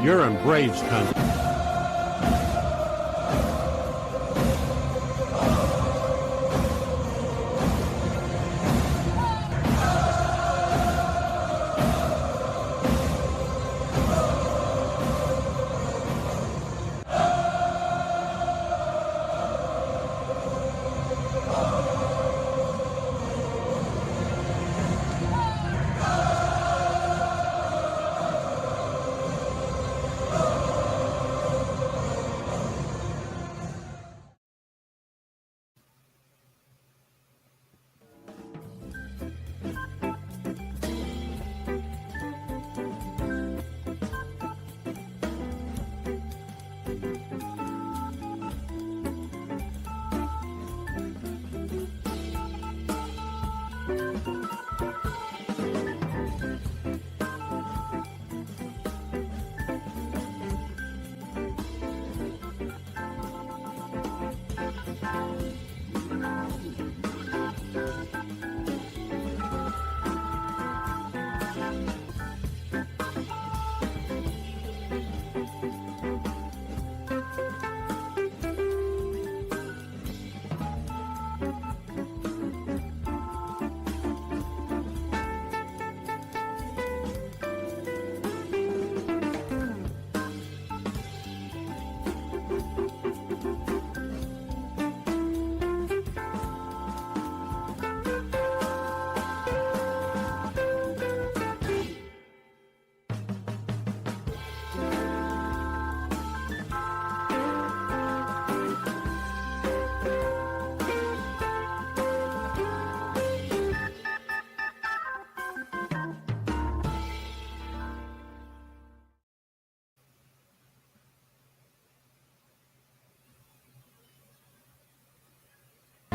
You're in Braves country.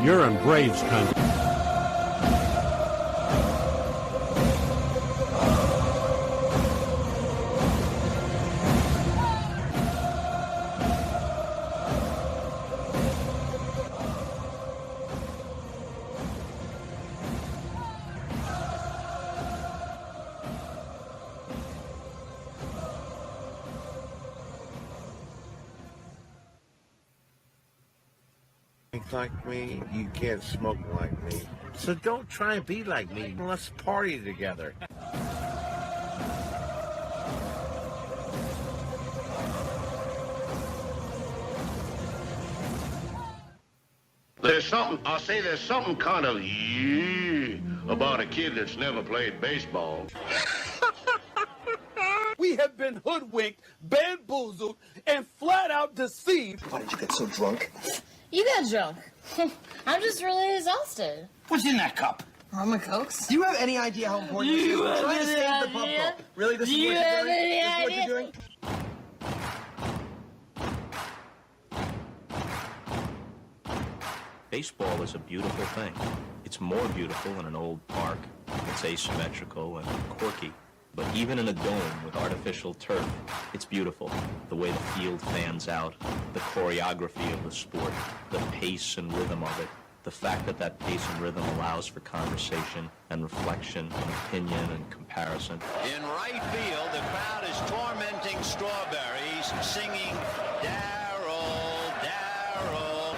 You're in Braves country. Like me, you can't smoke like me. So don't try and be like me. Let's party together. There's something kind of about a kid that's never played baseball. We have been hoodwinked, bamboozled, and flat out deceived. Why did you get so drunk? You got drunk. I'm just really exhausted. What's in that cup? Rum and Cokes. Do you have any idea how important this is? We're trying to save the buffalo. Really, this is what you're doing? This is what you're doing? Baseball is a beautiful thing. It's more beautiful in an old park. It's asymmetrical and quirky. But even in a dome with artificial turf, it's beautiful. The way the field fans out, the choreography of the sport, the pace and rhythm of it, the fact that that pace and rhythm allows for conversation and reflection and opinion and comparison. In right field, the crowd is tormenting Strawberries, singing, Darryl, Darryl.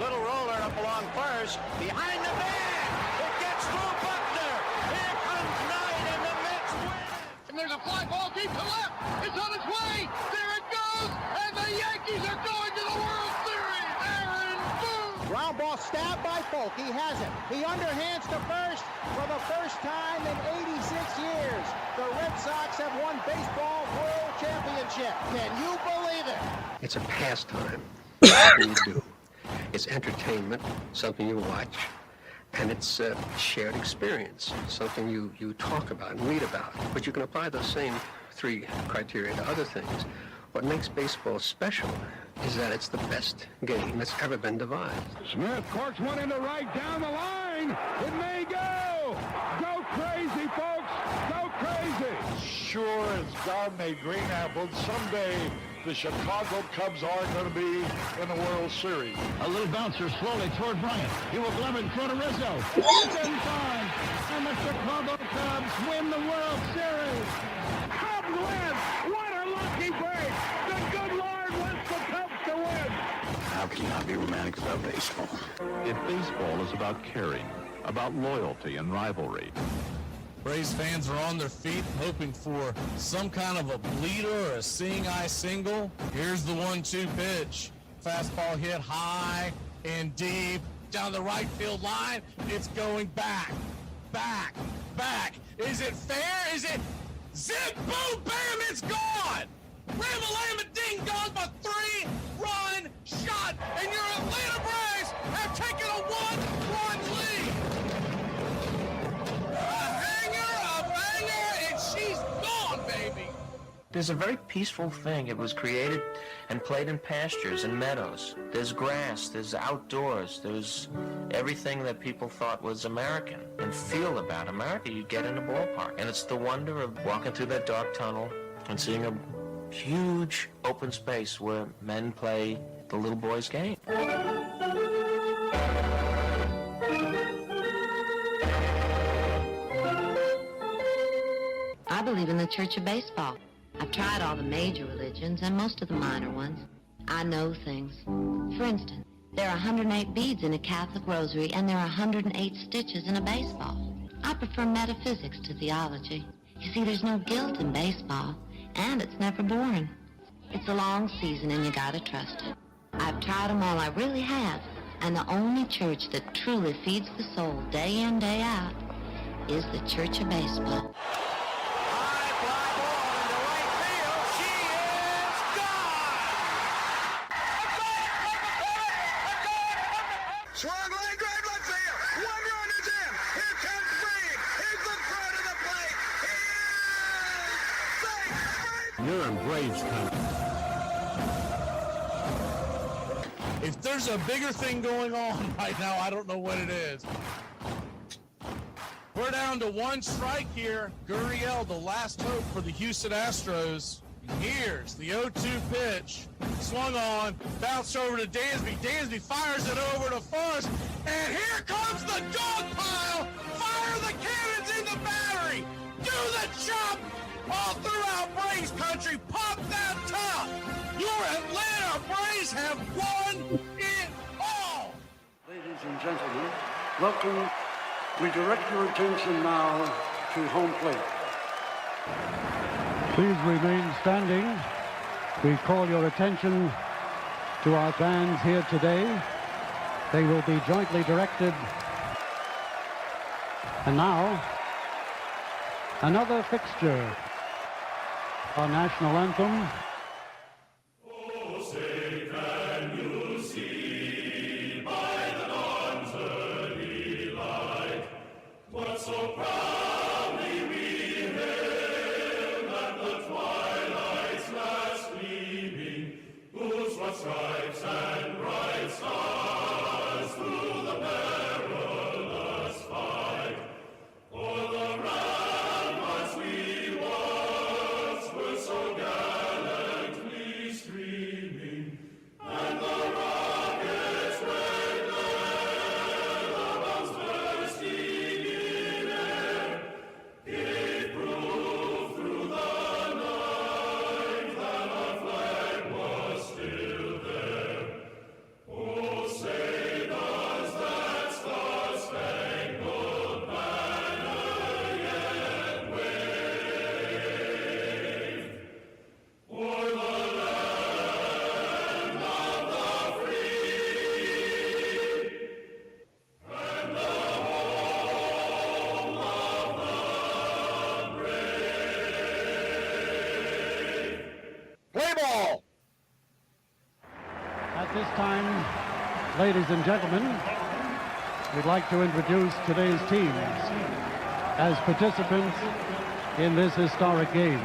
Little roller up along first, behind the man. It gets through Buckner. Here comes Knight, and the Mets win. And there's a fly ball deep to left. It's on its way. There it goes. And the Yankees are going to the World Series. Aaron Boone. Ground ball stabbed by Folk. He has it. He underhands to first for the first time in 86 years. The Red Sox have won baseball world championship. Can you believe it? It's a pastime. Something you do. It's entertainment, something you watch, and it's a shared experience, something you talk about and read about. But you can apply those same three criteria to other things. What makes baseball special is that it's the best game that's ever been devised. Smith corks one into right down the line. It may go. Go crazy, folks. Go crazy. Sure as God made green apples, someday the Chicago Cubs are going to be in the World Series. A little bouncer slowly toward Bryant. He will glove it in front of Rizzo. It's in time. And the Chicago Cubs win the World Series. Cubs win. What a lucky can you not be romantic about baseball? If baseball is about caring, about loyalty and rivalry. Braves fans are on their feet hoping for some kind of a bleeder or a seeing-eye single. Here's the 1-2 pitch. Fastball hit high and deep down the right field line. It's going back, back, back. Is it fair? Is it zip, boom, bam, it's gone! Ram-a-lam, ding-dong, a 3-run shot, and your Atlanta Braves have taken a 1-run lead. A banger, and she's gone, baby. There's a very peaceful thing. It was created and played in pastures and meadows. There's grass, there's outdoors, there's everything that people thought was American and feel about America you get in a ballpark. And it's the wonder of walking through that dark tunnel and seeing a huge open space where men play the little boy's game. I believe in the Church of Baseball. I've tried all the major religions and most of the minor ones. I know things. For instance, there are 108 beads in a Catholic rosary and there are 108 stitches in a baseball. I prefer metaphysics to theology. You see, there's no guilt in baseball, and it's never boring. It's a long season and you gotta trust it. I've tried them all, I really have. And the only church that truly feeds the soul day in, day out is the Church of Baseball. Swung line drive left field. 1 run is in. Here comes Reed. He's the throw to the plate. He is safe. You're in Braves country. If there's a bigger thing going on right now, I don't know what it is. We're down to 1 strike here. Gurriel, the last hope for the Houston Astros. Here's the 0-2 pitch. Swung on, bounced over to Dansby. Dansby fires it over to first, and here comes the dog pile. Fire the cannons in the battery. Do the chop all throughout Braves country. Pop that top. Your Atlanta Braves have won it all. Ladies and gentlemen, welcome. We direct your attention now to home plate. Please remain standing. We call your attention to our bands here today. They will be jointly directed. And now, another fixture. Our national anthem. So proudly we hail at the twilight's last gleaming, whose broad stripes and bright stars through the perilous fight, o'er the ramparts we once were so gallantly streaming, and the rockets' red glare, the bombs bursting in air, gave proof through the night that our flag was still there. Oh, say does that star-spangled banner yet wave o'er the land of the free and the home of the brave? Play ball! At this time, ladies and gentlemen, we'd like to introduce today's teams as participants in this historic game.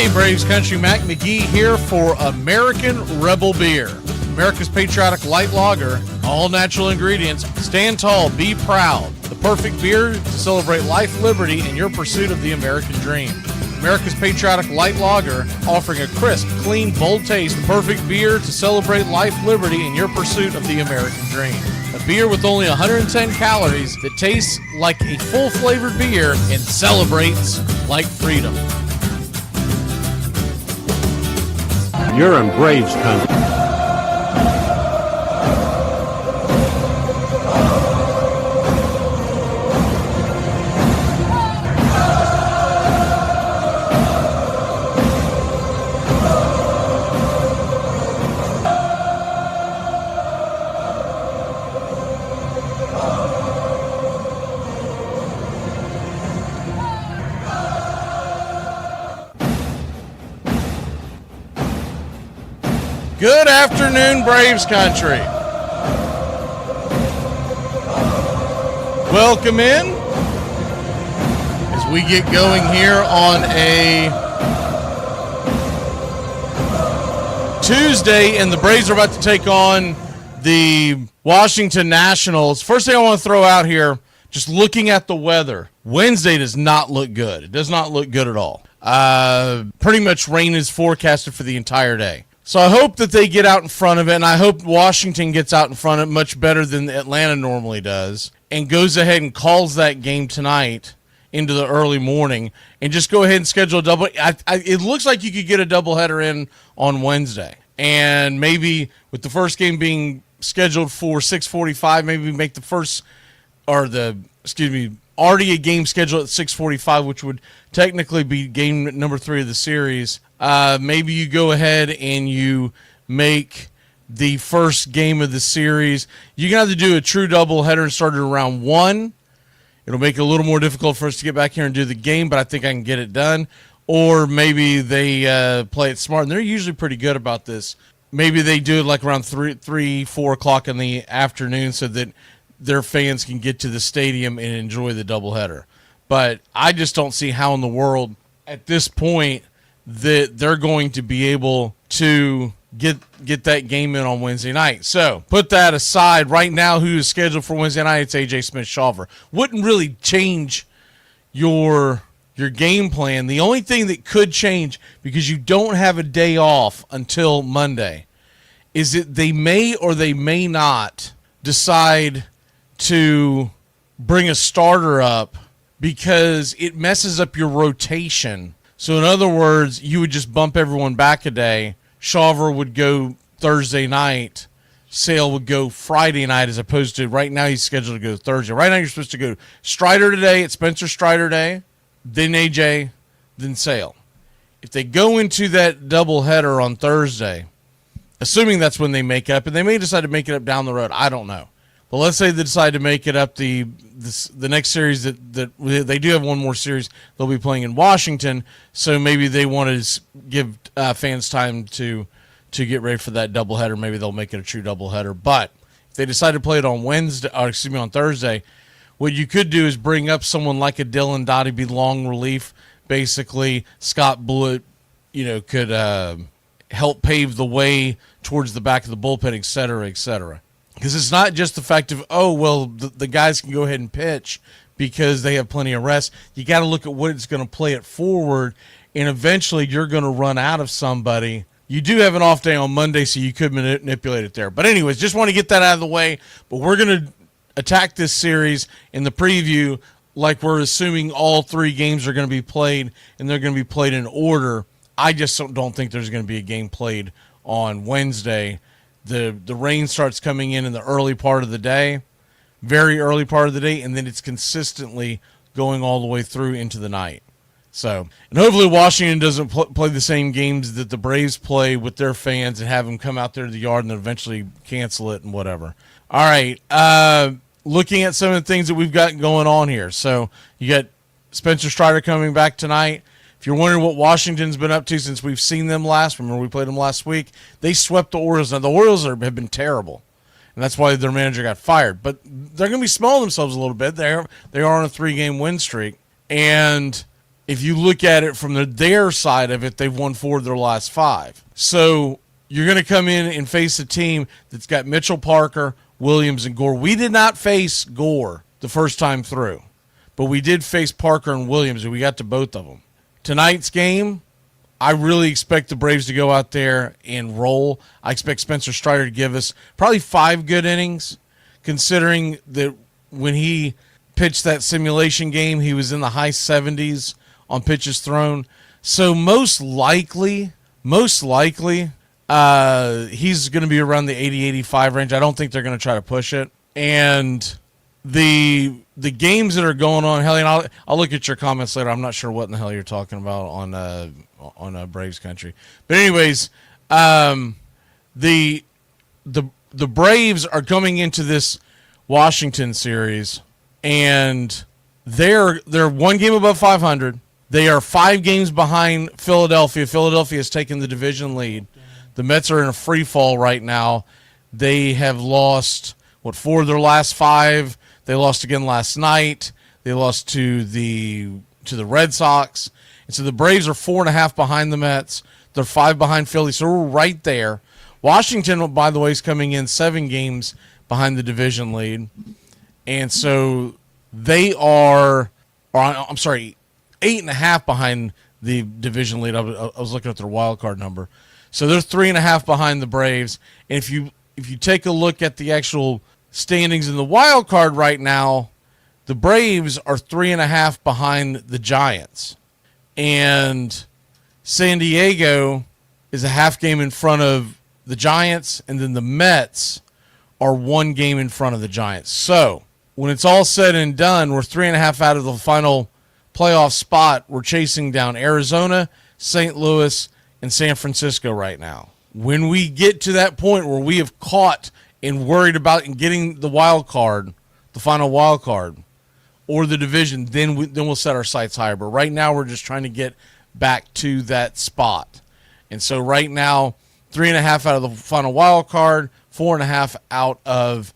Hey, Braves Country, Mac McGee here for American Rebel Beer. America's Patriotic Light Lager, all natural ingredients. Stand tall, be proud. The perfect beer to celebrate life, liberty, and your pursuit of the American dream. America's Patriotic Light Lager, offering a crisp, clean, bold taste. The perfect beer to celebrate life, liberty, and your pursuit of the American dream. A beer with only 110 calories that tastes like a full-flavored beer and celebrates like freedom. You're in Braves country. Good afternoon, Braves Country. Welcome in as we get going here on a Tuesday, and the Braves are about to take on the Washington Nationals. First thing I want to throw out here, just looking at the weather, Wednesday does not look good. It does not look good at all. Pretty much rain is forecasted for the entire day. So I hope that they get out in front of it, and I hope Washington gets out in front of it much better than Atlanta normally does, and goes ahead and calls that game tonight into the early morning, and just go ahead and schedule a double. It looks like you could get a doubleheader in on Wednesday, and maybe with the first game being scheduled for 6:45, maybe make the first, already a game scheduled at 6:45, which would technically be game number 3 of the series. Maybe you go ahead and you make the first game of the series. You can either do a true doubleheader and start it around 1. It'll make it a little more difficult for us to get back here and do the game, but I think I can get it done. Or maybe they play it smart, and they're usually pretty good about this. Maybe they do it like around 3, 4 o'clock in the afternoon so that their fans can get to the stadium and enjoy the doubleheader. But I just don't see how in the world at this point that they're going to be able to get that game in on Wednesday night. So put that aside. Right now, who is scheduled for Wednesday night? It's A.J. Smith-Shawver. Wouldn't really change your game plan. The only thing that could change, because you don't have a day off until Monday, is that they may or they may not decide to bring a starter up, because it messes up your rotation. So in other words, you would just bump everyone back a day. Shawver would go Thursday night. Sale would go Friday night, as opposed to right now he's scheduled to go Thursday. Right now you're supposed to go Strider today. It's Spencer Strider Day, then AJ, then Sale. If they go into that doubleheader on Thursday, assuming that's when they make up, and they may decide to make it up down the road, I don't know. But let's say they decide to make it up the next series that they do have one more series they'll be playing in Washington, so maybe they want to give fans time to get ready for that doubleheader. Maybe they'll make it a true doubleheader. But if they decide to play it on on Thursday, what you could do is bring up someone like a Dylan Dottie, be long relief. Basically, Scott Blewett, could help pave the way towards the back of the bullpen, et cetera, et cetera. Because it's not just the fact of, the guys can go ahead and pitch because they have plenty of rest. You got to look at what it's going to play it forward, and eventually you're going to run out of somebody. You do have an off day on Monday, so you could manipulate it there. But anyways, just want to get that out of the way. But we're going to attack this series in the preview like we're assuming all 3 games are going to be played, and they're going to be played in order. I just don't think there's going to be a game played on Wednesday. The rain starts coming in the early part of the day, very early part of the day, and then it's consistently going all the way through into the night. So, and hopefully Washington doesn't play the same games that the Braves play with their fans and have them come out there to the yard and then eventually cancel it and whatever. All right, looking at some of the things that we've got going on here. So you got Spencer Strider coming back tonight. If you're wondering what Washington's been up to since we've seen them last, remember we played them last week, they swept the Orioles. Now, the Orioles have been terrible, and that's why their manager got fired. But they're going to be smelling themselves a little bit. They are on a 3-game win streak, and if you look at it from their side of it, they've won 4 of their last 5. So you're going to come in and face a team that's got Mitchell Parker, Williams, and Gore. We did not face Gore the first time through, but we did face Parker and Williams, and we got to both of them. Tonight's game, I really expect the Braves to go out there and roll. I expect Spencer Strider to give us probably 5 good innings, considering that when he pitched that simulation game, he was in the high 70s on pitches thrown. So most likely, he's going to be around the 80-85 range. I don't think they're going to try to push it. And the games that are going on, Helly, and I'll look at your comments later. I'm not sure what in the hell you're talking about on Braves country. But anyways, the Braves are coming into this Washington series, and they're 1 game above 500. They are 5 games behind Philadelphia. Philadelphia has taken the division lead. The Mets are in a free fall right now. They have lost 4 of their last 5. They lost again last night. They lost to the Red Sox. And so the Braves are 4.5 behind the Mets. They're 5 behind Philly. So we're right there. Washington, by the way, is coming in 7 games behind the division lead. And so they are, 8.5 behind the division lead. I was looking at their wild card number. So they're 3.5 behind the Braves. And if you take a look at the actual standings in the wild card right now, the Braves are 3.5 behind the Giants. And San Diego is a half game in front of the Giants, and then the Mets are 1 game in front of the Giants. So when it's all said and done, we're 3.5 out of the final playoff spot. We're chasing down Arizona, St. Louis, and San Francisco right now. When we get to that point where we have caught and worried about getting the wild card, the final wild card, or the division, then we'll set our sights higher. But right now we're just trying to get back to that spot. And so right now, 3.5 out of the final wild card, 4.5 out of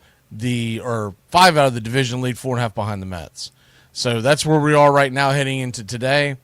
or 5 out of the division lead, 4.5 behind the Mets. So that's where we are right now heading into today.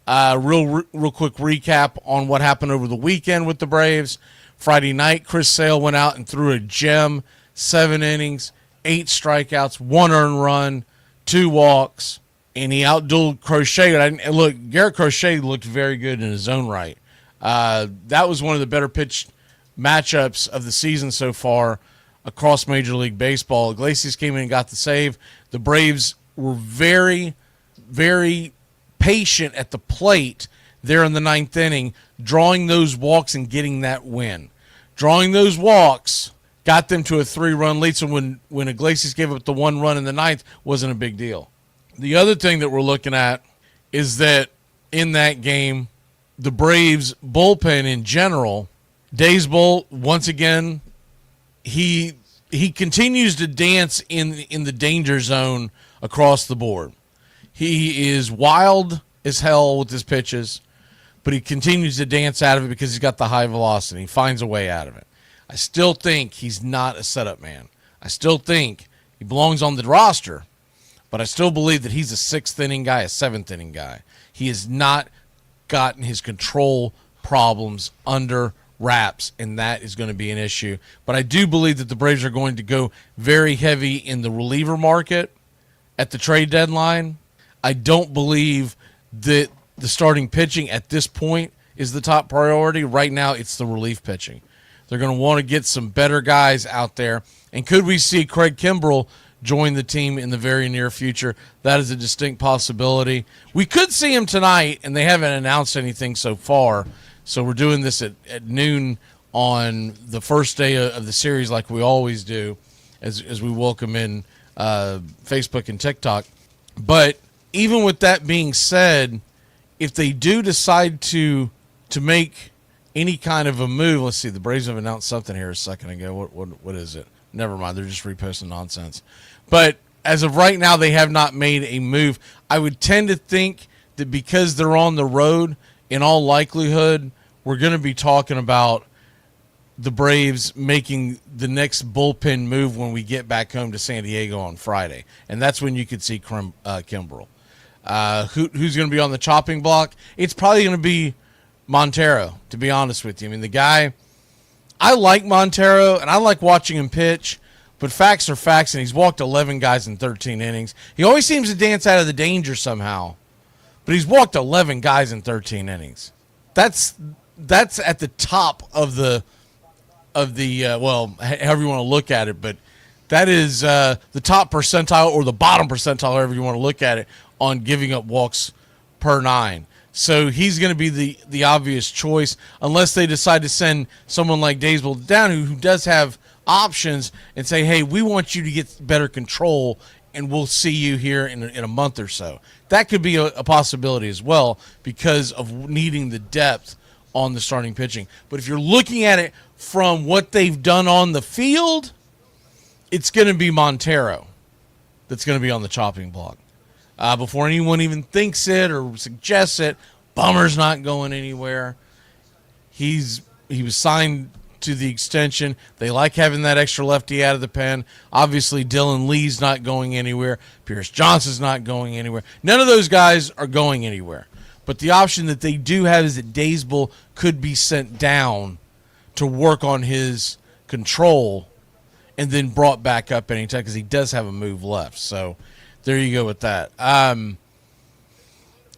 Real quick recap on what happened over the weekend with the Braves. Friday night, Chris Sale went out and threw a gem, 7 innings, 8 strikeouts, 1 earned run, 2 walks, and he outdueled Crochet. And look, Garrett Crochet looked very good in his own right. That was one of the better pitched matchups of the season so far across Major League Baseball. Iglesias came in and got the save. The Braves were very, very patient at the plate there in the 9th inning, drawing those walks and getting that win. Drawing those walks got them to a 3-run lead, so when Iglesias gave up the 1 run in the 9th, wasn't a big deal. The other thing that we're looking at is that in that game, the Braves bullpen in general, Days Bolt, once again, he continues to dance in the danger zone across the board. He is wild as hell with his pitches, but he continues to dance out of it because he's got the high velocity. He finds a way out of it. I still think he's not a setup man. I still think he belongs on the roster, but I still believe that he's a 6th inning guy, a 7th inning guy. He has not gotten his control problems under wraps, and that is going to be an issue. But I do believe that the Braves are going to go very heavy in the reliever market at the trade deadline. I don't believe that the starting pitching at this point is the top priority. Right now, it's the relief pitching. They're going to want to get some better guys out there. And could we see Craig Kimbrell join the team in the very near future? That is a distinct possibility. We could see him tonight, and they haven't announced anything so far. So we're doing this at noon on the first day of the series like we always do as we welcome in Facebook and TikTok. But even with that being said, if they do decide to make any kind of a move, let's see, the Braves have announced something here a second ago. What is it? Never mind, they're just reposting nonsense. But as of right now, they have not made a move. I would tend to think that because they're on the road, in all likelihood, we're going to be talking about the Braves making the next bullpen move when we get back home to San Diego on Friday. And that's when you could see Kimbrell. Who's going to be on the chopping block? It's probably going to be Montero, to be honest with you. I mean, the guy, I like Montero, and I like watching him pitch, but facts are facts, and he's walked 11 guys in 13 innings. He always seems to dance out of the danger somehow, but he's walked 11 guys in 13 innings. That's at the top of the well, however you want to look at it, but that is the top percentile or the bottom percentile, however you want to look at it, on giving up walks per 9. So he's going to be the obvious choice unless they decide to send someone like Daysbel down who does have options and say, hey, we want you to get better control and we'll see you here in a month or so. That could be a possibility as well because of needing the depth on the starting pitching. But if you're looking at it from what they've done on the field, it's going to be Montero that's going to be on the chopping block. Before anyone even thinks it or suggests it, Bummer's not going anywhere. He was signed to the extension. They like having that extra lefty out of the pen. Obviously, Dylan Lee's not going anywhere. Pierce Johnson's not going anywhere. None of those guys are going anywhere. But the option that they do have is that Daysbel could be sent down to work on his control and then brought back up anytime because he does have a move left. So there you go with that.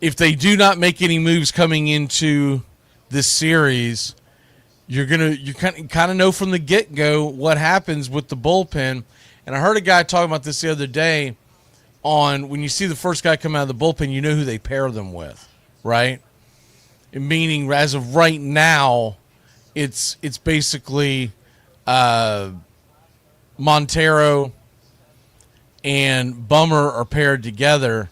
If they do not make any moves coming into this series, you kind of know from the get-go what happens with the bullpen. And I heard a guy talking about this the other day on when you see the first guy come out of the bullpen, you know who they pair them with, right? Meaning, as of right now, it's basically Montero and Bummer are paired together,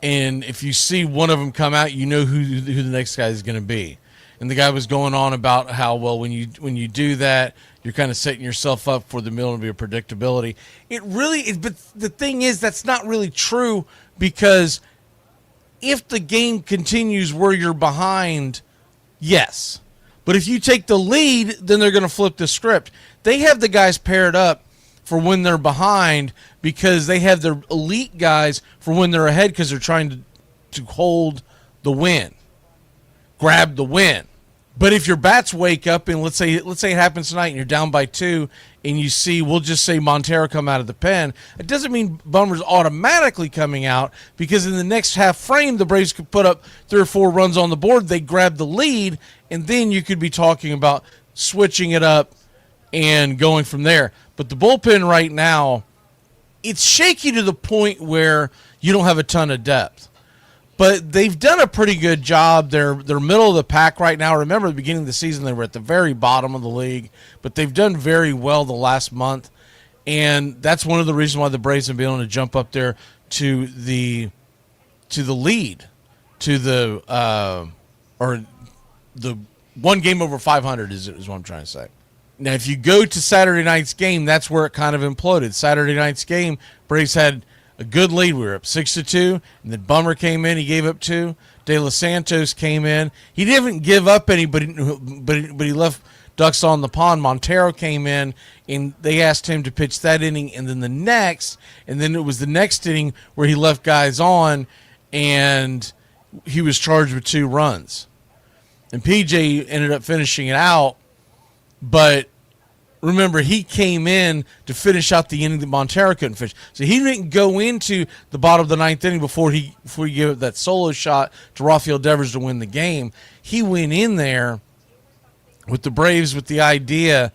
and if you see one of them come out, you know who the next guy is going to be. And the guy was going on about how, well, when you do that, you're kind of setting yourself up for the middle of your predictability. It really is, but the thing is, that's not really true because if the game continues where you're behind, yes. But if you take the lead, then they're going to flip the script. They have the guys paired up for when they're behind because they have their elite guys for when they're ahead because they're trying to hold the win, grab the win. But if your bats wake up and let's say it happens tonight and you're down by 2 and you see, we'll just say Montero come out of the pen, it doesn't mean Bummer's automatically coming out because in the next half frame, the Braves could put up 3 or 4 runs on the board. They grab the lead, and then you could be talking about switching it up and going from there. But the bullpen right now, it's shaky to the point where you don't have a ton of depth. But they've done a pretty good job. They're middle of the pack right now. Remember, at the beginning of the season, they were at the very bottom of the league. But they've done very well the last month. And that's one of the reasons why the Braves have been able to jump up there to the lead, to the one game over 500 is what I'm trying to say. Now, if you go to Saturday night's game, that's where it kind of imploded. Saturday night's game, Braves had a good lead. We were up 6-2, and then Bummer came in. He gave up 2. De Los Santos came in. He didn't give up any, but he left ducks on the pond. Montero came in, and they asked him to pitch that inning, and then it was the next inning where he left guys on, and he was charged with 2 runs. And PJ ended up finishing it out, but remember, he came in to finish out the inning that Montero couldn't finish. So he didn't go into the bottom of the 9th inning before he gave up that solo shot to Rafael Devers to win the game. He went in there with the Braves with the idea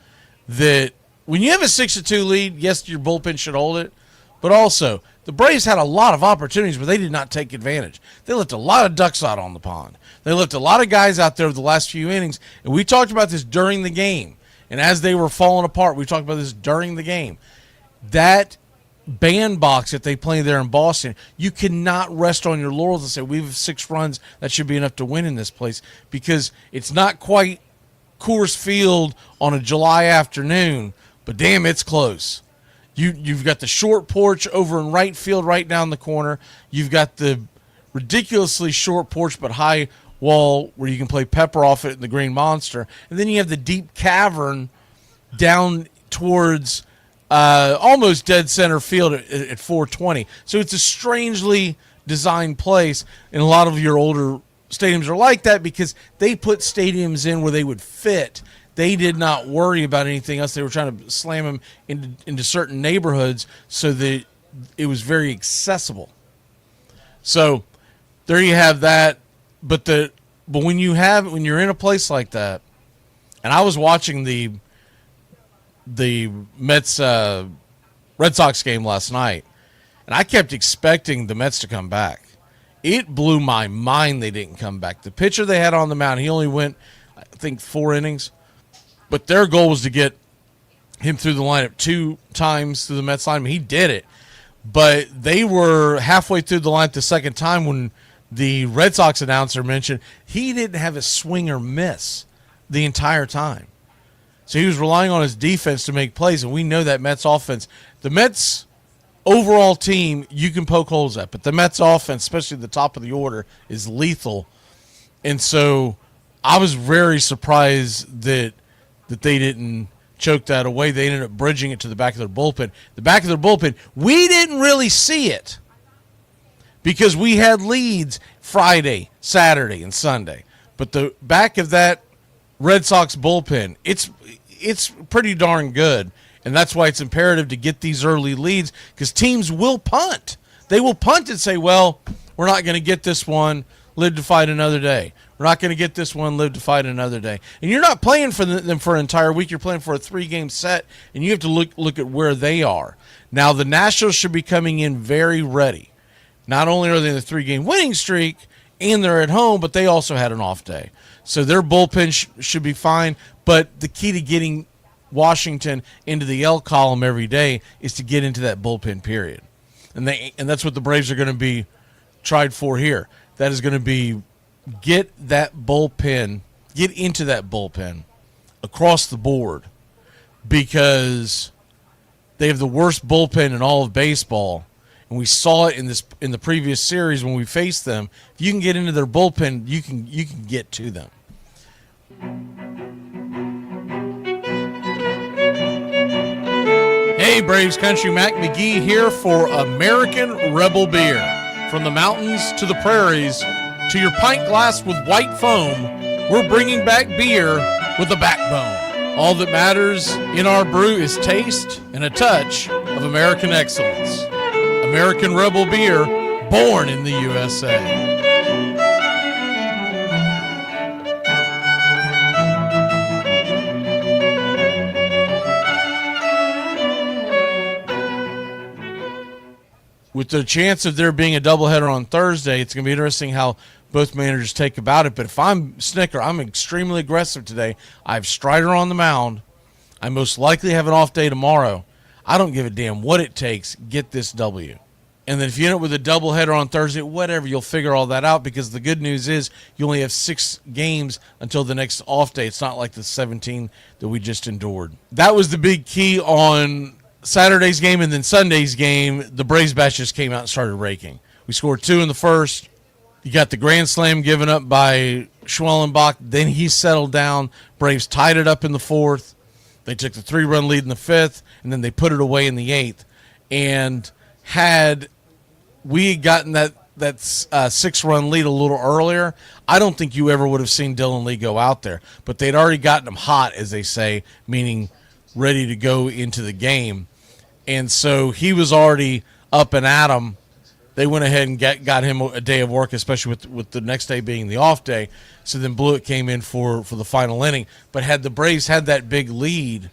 that when you have a 6-2 lead, yes, your bullpen should hold it, but also the Braves had a lot of opportunities, but they did not take advantage. They left a lot of ducks out on the pond. They left a lot of guys out there over the last few innings, and we talked about this during the game. And as they were falling apart, we talked about this during the game. That bandbox that they play there in Boston, you cannot rest on your laurels and say, we have 6 runs, that should be enough to win in this place, because it's not quite Coors Field on a July afternoon, but damn, it's close. You've got the short porch over in right field right down the corner. You've got the ridiculously short porch but high wall where you can play pepper off it in the Green Monster. And then you have the deep cavern down towards almost dead center field at 420. So it's a strangely designed place, and a lot of your older stadiums are like that because they put stadiums in where they would fit. They did not worry about anything else. They were trying to slam them into certain neighborhoods so that it was very accessible. So there you have that. But when you're in a place like that, and I was watching the Mets Red Sox game last night, and I kept expecting the Mets to come back. It blew my mind they didn't come back. The pitcher they had on the mound, he only went, I think, 4 innings. But their goal was to get him through the lineup 2 times through the Mets lineup. He did it. But they were halfway through the lineup the second time when the Red Sox announcer mentioned he didn't have a swing or miss the entire time. So he was relying on his defense to make plays, and we know that Mets offense, the Mets overall team, you can poke holes at, but the Mets offense, especially the top of the order, is lethal. And so I was very surprised that they didn't choke that away. They ended up bridging it to the back of their bullpen. The back of their bullpen, we didn't really see it because we had leads Friday, Saturday, and Sunday. But the back of that Red Sox bullpen, it's pretty darn good. And that's why it's imperative to get these early leads because teams will punt. They will punt and say, well, we're not going to get this one, live to fight another day. We're not going to get this one, live to fight another day. And you're not playing for them for an entire week. You're playing for a 3-game set, and you have to look at where they are. Now, the Nationals should be coming in very ready. Not only are they in the 3-game winning streak, and they're at home, but they also had an off day. So their bullpen should be fine. But the key to getting Washington into the L column every day is to get into that bullpen period. And that's what the Braves are going to be tried for here. That is going to be get into that bullpen across the board because they have the worst bullpen in all of baseball. And we saw it in the previous series when we faced them. If you can get into their bullpen, you can get to them. Hey, Braves Country, Mac McGee here for American Rebel Beer. From the mountains to the prairies to your pint glass with white foam, we're bringing back beer with a backbone. All that matters in our brew is taste and a touch of American excellence. American Rebel Beer, born in the USA. With the chance of there being a doubleheader on Thursday, it's going to be interesting how both managers take about it. But if I'm Snicker, I'm extremely aggressive today. I have Strider on the mound. I most likely have an off day tomorrow. I don't give a damn what it takes. Get this W. And then if you end up with a doubleheader on Thursday, whatever, you'll figure all that out because the good news is you only have 6 games until the next off day. It's not like the 17 that we just endured. That was the big key on Saturday's game, and then Sunday's game, the Braves batch just came out and started raking. We scored 2 in the first. You got the grand slam given up by Schwellenbach. Then he settled down. Braves tied it up in the 4th. They took the 3-run lead in the 5th, and then they put it away in the 8th. And had we had gotten that 6-run lead a little earlier, I don't think you ever would have seen Dylan Lee go out there. But they'd already gotten him hot, as they say, meaning ready to go into the game. And so he was already up and at him. They went ahead and got him a day of work, especially with the next day being the off day. So then Blewett came in for the final inning. But had the Braves had that big lead,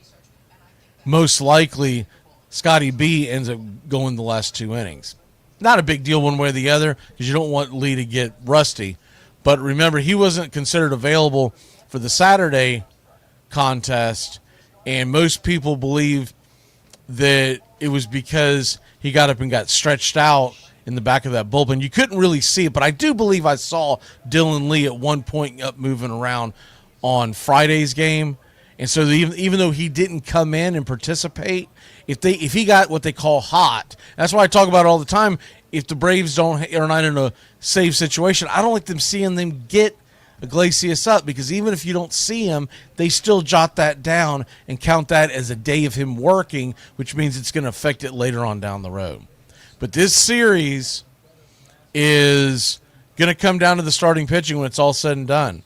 most likely Scotty B ends up going the last 2 innings. Not a big deal one way or the other because you don't want Lee to get rusty. But remember, he wasn't considered available for the Saturday contest, and most people believe that it was because he got up and got stretched out in the back of that bullpen. You couldn't really see it, but I do believe I saw Dylan Lee at one point up moving around on Friday's game. And so even though he didn't come in and participate, if he got what they call hot, that's why I talk about it all the time. If the Braves are not in a safe situation, I don't like them seeing them get Iglesias up because even if you don't see him, they still jot that down and count that as a day of him working, which means it's going to affect it later on down the road. But this series, is going to come down to the starting pitching when it's all said and done.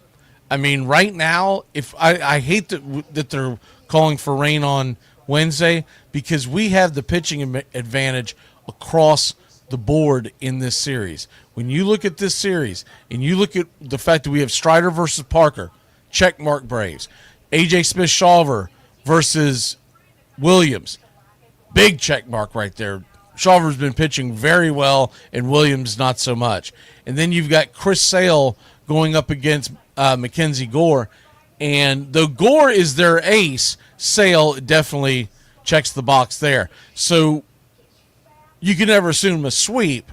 I mean, right now, if I hate that they're calling for rain on Wednesday, because we have the pitching advantage across the board in this series. When you look at this series and you look at the fact that we have Strider versus Parker, check mark Braves. AJ Smith-Shawver versus Williams, big check mark right there. Shawver's been pitching very well, and Williams not so much. And then you've got Chris Sale going up against Mackenzie Gore. And though Gore is their ace, Sale definitely checks the box there. So you can never assume a sweep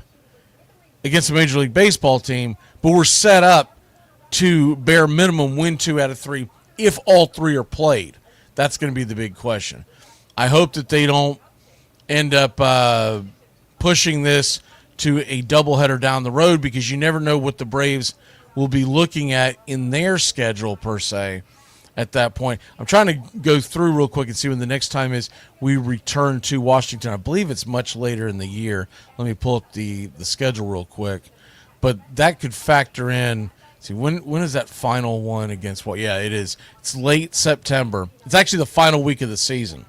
against a Major League Baseball team, but we're set up to bare minimum win 2 out of 3 if all 3 are played. That's going to be the big question. I hope that they don't end up pushing this to a doubleheader down the road, because you never know what the Braves will be looking at in their schedule per se at that point. I'm trying to go through real quick and see when the next time is we return to Washington. I believe it's much later in the year. Let me pull up the schedule real quick. But that could factor in. See, when is that final one against what? Yeah, it is. It's late September. It's actually the final week of the season.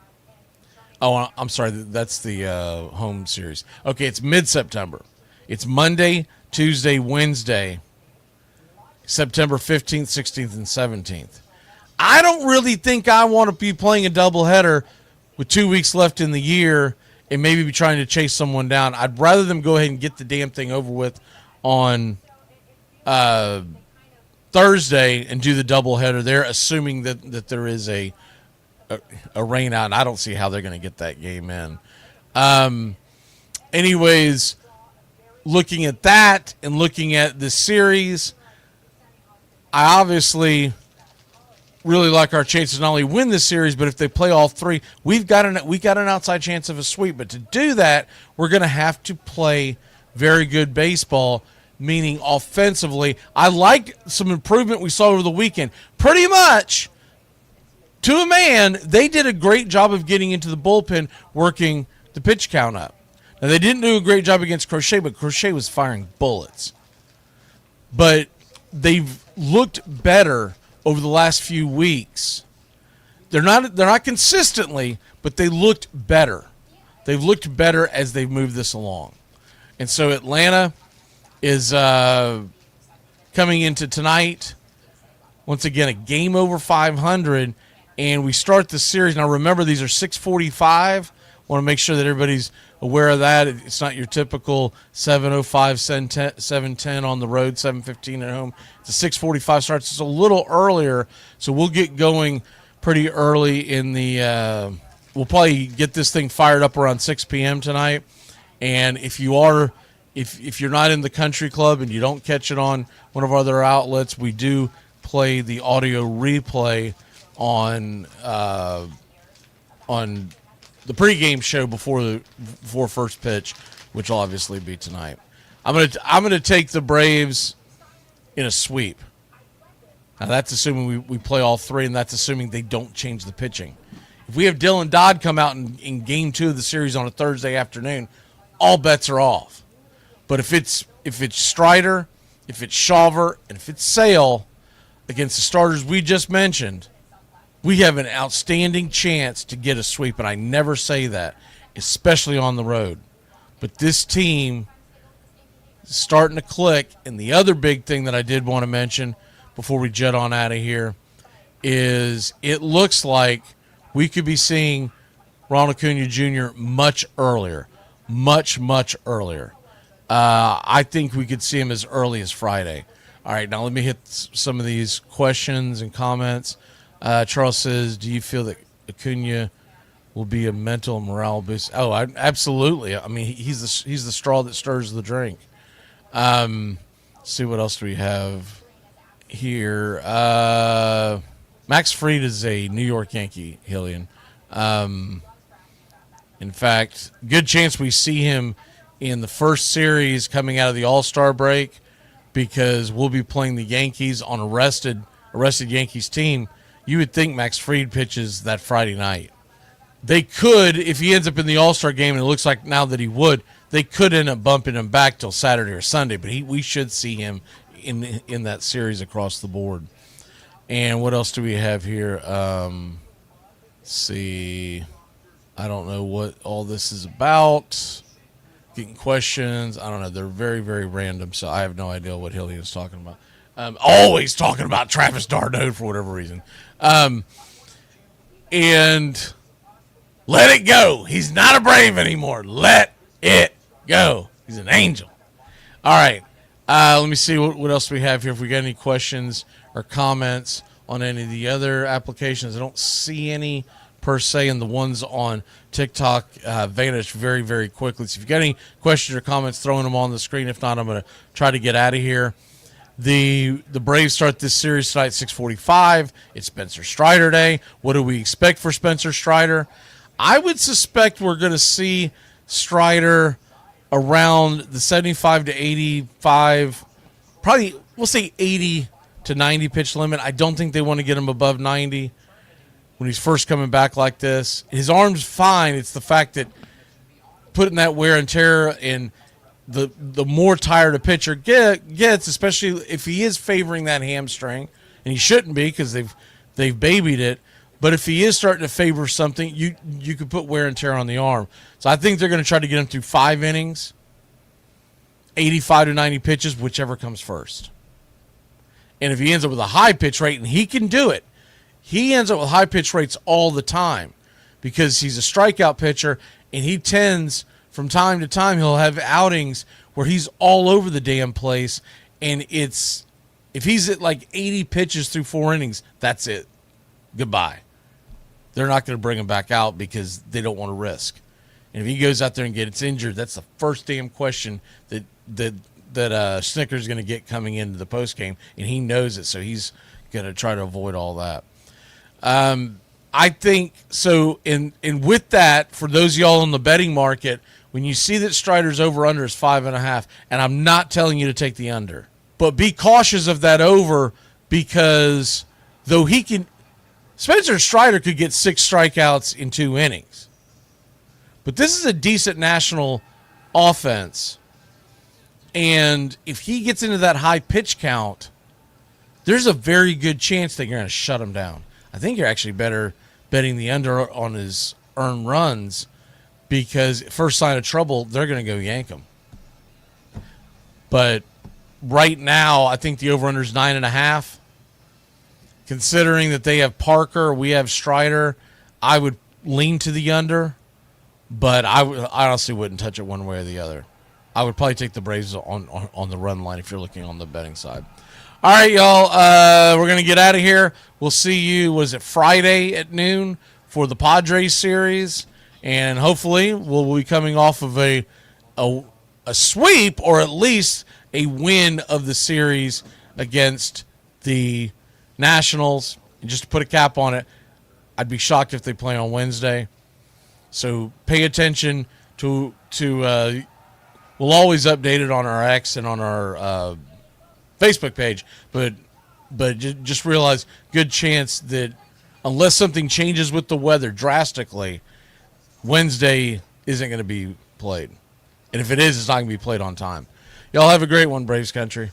Oh, I'm sorry. That's the home series. Okay, it's mid-September. It's Monday, Tuesday, Wednesday, September 15th, 16th, and 17th. I don't really think I want to be playing a doubleheader with 2 weeks left in the year and maybe be trying to chase someone down. I'd rather them go ahead and get the damn thing over with on Thursday and do the doubleheader there, assuming that there is a rain out, and I don't see how they're going to get that game in. Anyways, looking at that and looking at this series, I obviously really like our chances to not only win this series, but if they play all 3, we got an outside chance of a sweep. But to do that, we're going to have to play very good baseball, meaning offensively. I like some improvement we saw over the weekend. Pretty much, to a man, they did a great job of getting into the bullpen, working the pitch count up. Now, they didn't do a great job against Crochet, but Crochet was firing bullets. But they've looked better over the last few weeks. They're not consistently, but they looked better. They've looked better as they've moved this along. And so Atlanta is coming into tonight, once again, a game over 500, and we start the series. Now, remember, these are 6:45. I want to make sure that everybody's aware of that. It's not your typical 7:05, 7:10 on the road, 7:15 at home. It's a 6:45 start. It's a little earlier, so we'll get going pretty early in the we'll probably get this thing fired up around 6 p.m. tonight. And if you're not in the country club and you don't catch it on one of our other outlets, we do play the audio replay on the pregame show before first pitch, which will obviously be tonight. I'm gonna take the Braves in a sweep. Now that's assuming we play all 3, and that's assuming they don't change the pitching. If we have Dylan Dodd come out in game 2 of the series on a Thursday afternoon, all bets are off. But if it's Strider, if it's Shawver, and if it's Sale against the starters we just mentioned, we have an outstanding chance to get a sweep, and I never say that, especially on the road. But this team is starting to click, and the other big thing that I did want to mention before we jet on out of here is it looks like we could be seeing Ronald Acuna Jr. much earlier, much, much earlier. I think we could see him as early as Friday. All right, now let me hit some of these questions and comments. Charles says, do you feel that Acuna will be a mental morale boost? Oh, absolutely. I mean, he's the straw that stirs the drink. See what else do we have here. Max Fried is a New York Yankee, Hillian. In fact, good chance we see him in the first series coming out of the All-Star break, because we'll be playing the Yankees on a rested Yankees team. You would think Max Fried pitches that Friday night. They could, if he ends up in the All-Star game, and it looks like now that he would, they could end up bumping him back till Saturday or Sunday, but we should see him in that series across the board. And what else do we have here? Let's see. I don't know what all this is about. Getting questions. I don't know. They're very, very random, so I have no idea what Hillian is talking about. Always talking about Travis d'Arnaud for whatever reason. And let it go. He's not a Brave anymore. Let it go. He's an angel. All right. Let me see what else we have here. If we got any questions or comments on any of the other applications. I don't see any per se, and the ones on TikTok vanished very, very quickly. So if you got any questions or comments, throwing them on the screen. If not, I'm going to try to get out of here. The Braves start this series tonight at 6:45. It's Spencer Strider Day. What do we expect for Spencer Strider? I would suspect we're going to see Strider around the 75 to 85, probably we'll say 80 to 90 pitch limit. I don't think they want to get him above 90 when he's first coming back like this. His arm's fine. It's the fact that putting that wear and tear and the more tired a pitcher gets, especially if he is favoring that hamstring, and he shouldn't be because they've babied it. But if he is starting to favor something, you could put wear and tear on the arm. So I think they're going to try to get him through 5 innings, 85 to 90 pitches, whichever comes first. And if he ends up with a high pitch rate, and he can do it, he ends up with high pitch rates all the time because he's a strikeout pitcher, and he tends, from time to time, he'll have outings where he's all over the damn place, and if he's at like 80 pitches through 4 innings, that's it. Goodbye. They're not going to bring him back out because they don't want to risk. And if he goes out there and gets injured, that's the first damn question that Snicker's going to get coming into the postgame, and he knows it, so he's going to try to avoid all that. I think so. And with that, for those of y'all in the betting market, when you see that Strider's over/under is 5.5, and I'm not telling you to take the under, but be cautious of that over because though Spencer Strider could get 6 strikeouts in 2 innings. But this is a decent national offense. And if he gets into that high pitch count, there's a very good chance that you're going to shut him down. I think you're actually better betting the under on his earned runs because first sign of trouble, they're going to go yank him. But right now, I think the over-under is 9.5. Considering that they have Parker, we have Strider, I would lean to the under, but I honestly wouldn't touch it one way or the other. I would probably take the Braves on the run line if you're looking on the betting side. All right, y'all, we're going to get out of here. We'll see you, was it Friday at noon for the Padres series, and hopefully we'll be coming off of a sweep or at least a win of the series against the Nationals. And just to put a cap on it, I'd be shocked if they play on Wednesday. So pay attention to we'll always update it on our X and on our Facebook page, but just realize good chance that unless something changes with the weather drastically, Wednesday isn't going to be played. And if it is, it's not going to be played on time. Y'all have a great one, Braves country.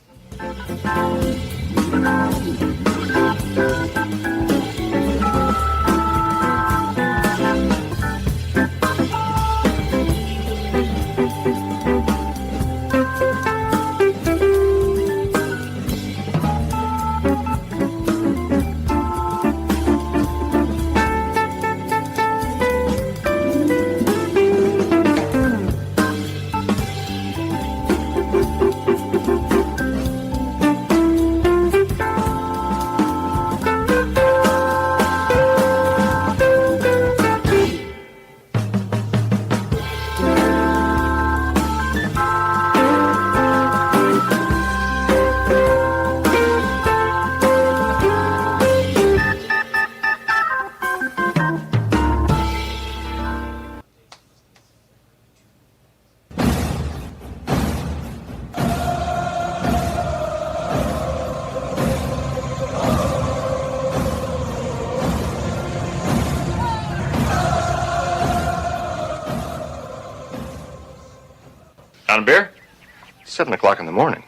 7 o'clock in the morning.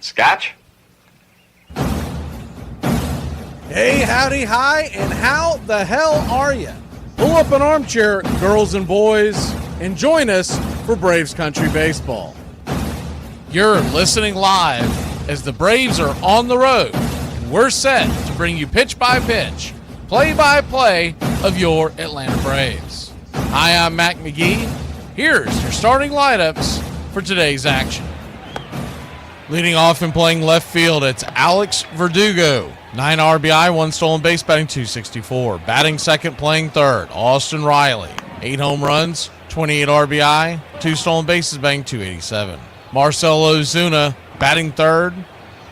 Scotch? Hey, howdy, hi, and how the hell are you? Pull up an armchair, girls and boys, and join us for Braves Country Baseball. You're listening live as the Braves are on the road, and we're set to bring you pitch by pitch, play by play of your Atlanta Braves. Hi, I'm Mac McGee. Here's your starting lineups for today's action. Leading off and playing left field, it's Alex Verdugo. 9 RBI, 1 stolen base, batting .264. Batting second, playing third, Austin Riley. 8 home runs, 28 RBI, 2 stolen bases, batting .287. Marcell Ozuna, batting third,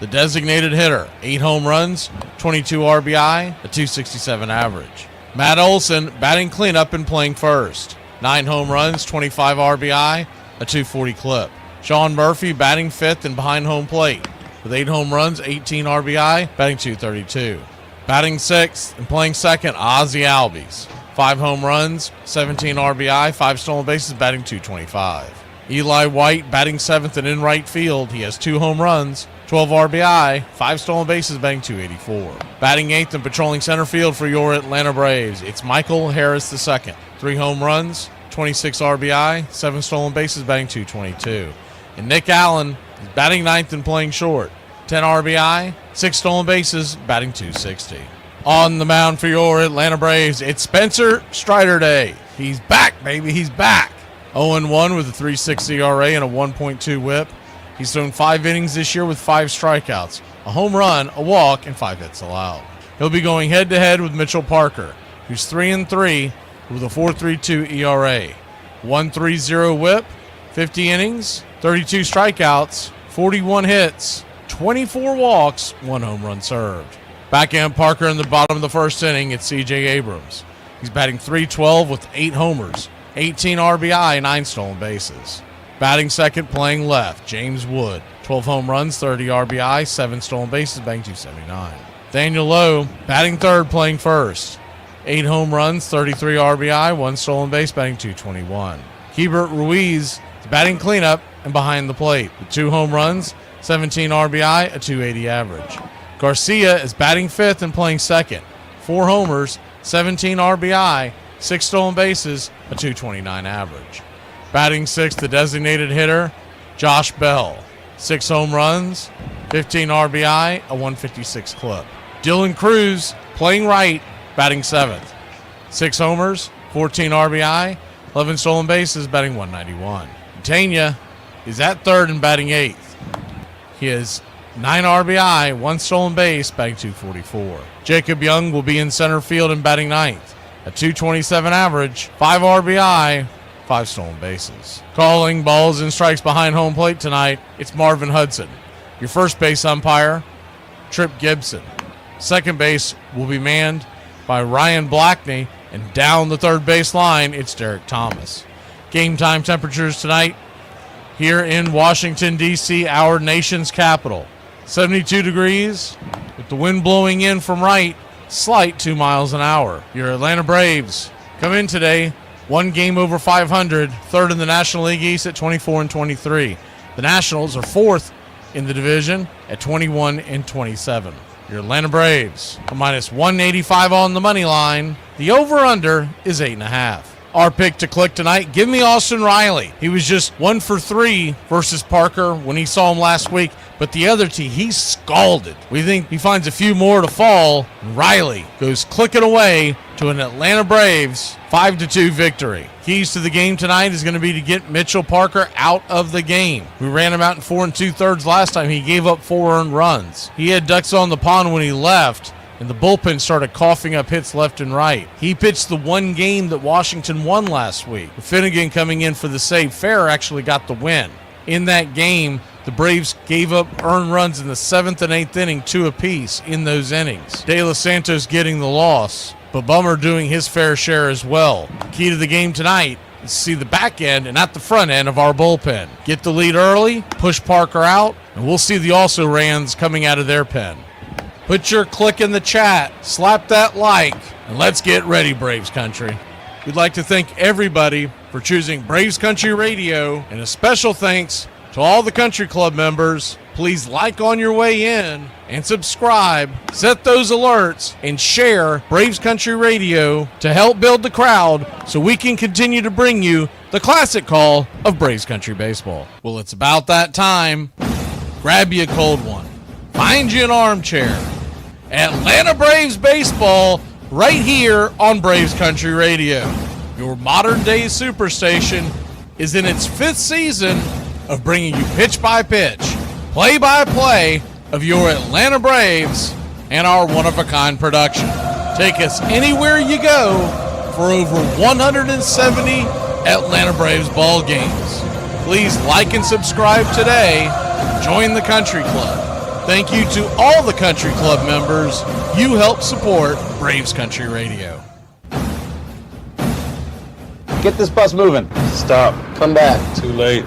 the designated hitter. 8 home runs, 22 RBI, a .267 average. Matt Olson, batting cleanup and playing first. 9 home runs, 25 RBI, a .240 clip. Sean Murphy, batting fifth and behind home plate, with 8 home runs, 18 RBI, batting .232. Batting sixth and playing second, Ozzie Albies. 5 home runs, 17 RBI, 5 stolen bases, batting .225. Eli White, batting seventh and in right field. He has 2 home runs, 12 RBI, 5 stolen bases, batting .284. Batting eighth and patrolling center field for your Atlanta Braves, it's Michael Harris II. 3 home runs, 26 RBI, 7 stolen bases, batting .222. And Nick Allen is batting ninth and playing short. 10 RBI, 6 stolen bases, batting .260. On the mound for your Atlanta Braves, it's Spencer Strider Day. He's back, baby. He's back. 0-1 with a 3.60 ERA and a 1.2 whip. He's thrown 5 innings this year with 5 strikeouts, a home run, a walk, and 5 hits allowed. He'll be going head-to-head with Mitchell Parker, who's 3-3 with a 4.32 ERA. 1.30 whip, 50 innings, 32 strikeouts, 41 hits, 24 walks, 1 home run served. Backhand Parker in the bottom of the first inning, it's C.J. Abrams. He's batting .312 with 8 homers, 18 RBI, 9 stolen bases. Batting second, playing left, James Wood. 12 home runs, 30 RBI, 7 stolen bases, batting .279. Daniel Lowe, batting third, playing first. 8 home runs, 33 RBI, 1 stolen base, batting .221. Keibert Ruiz is batting cleanup and behind the plate with 2 home runs, 17 RBI, a .280 average. Garcia is batting fifth and playing second. 4 homers, 17 RBI, 6 stolen bases, a .229 average. Batting sixth, the designated hitter, Josh Bell. 6 home runs, 15 RBI, a .156 clip. Dylan Cruz, playing right, batting seventh. 6 homers, 14 RBI, 11 stolen bases, batting .191. Tanya is at third and batting eighth. He has 9 RBI, 1 stolen base, batting .244. Jacob Young will be in center field and batting ninth. A .227 average, 5 RBI, 5 stolen bases. Calling balls and strikes behind home plate tonight, it's Marvin Hudson. Your first base umpire, Trip Gibson. Second base will be manned by Ryan Blackney, and down the third base line, it's Derek Thomas. Game time temperatures tonight here in Washington, D.C., our nation's capital. 72 degrees with the wind blowing in from right, slight 2 miles an hour. Your Atlanta Braves come in today 1 game over 500, third in the National League East at 24-23. The Nationals are fourth in the division at 21-27. Your Atlanta Braves a minus 185 on the money line. The over-under is 8.5. Our pick to click tonight, give me Austin Riley. He was just 1 for 3 versus Parker when he saw him last week, but the other team, he's scalded. We think he finds a few more to fall, and Riley goes clicking away to an Atlanta Braves 5-2 victory. Keys to the game tonight is going to be to get Mitchell Parker out of the game. We ran him out in 4 2/3 last time. He gave up 4 earned runs. He had ducks on the pond when he left, and the bullpen started coughing up hits left and right. He pitched the 1 game that Washington won last week. Finnegan coming in for the save. Fair actually got the win. In that game, the Braves gave up earned runs in the 7th and 8th inning, 2 apiece in those innings. De Los Santos getting the loss, but Bummer doing his fair share as well. Key to the game tonight is to see the back end and not the front end of our bullpen. Get the lead early, push Parker out, and we'll see the also-rans coming out of their pen. Put your click in the chat, slap that like, and let's get ready, Braves Country. We'd like to thank everybody for choosing Braves Country Radio, and a special thanks To all the country club members, please like on your way in and subscribe, set those alerts, and share Braves Country Radio to help build the crowd so we can continue to bring you the classic call of Braves Country Baseball. Well, it's about that time. Grab you a cold one. Find you an armchair. Atlanta Braves Baseball right here on Braves Country Radio. Your modern-day superstation is in its 5th season of bringing you pitch-by-pitch, play-by-play of your Atlanta Braves and our one-of-a-kind production. Take us anywhere you go for over 170 Atlanta Braves ball games. Please like and subscribe today. Join the Country Club. Thank you to all the Country Club members. You help support Braves Country Radio. Get this bus moving. Stop. Come back. Too late.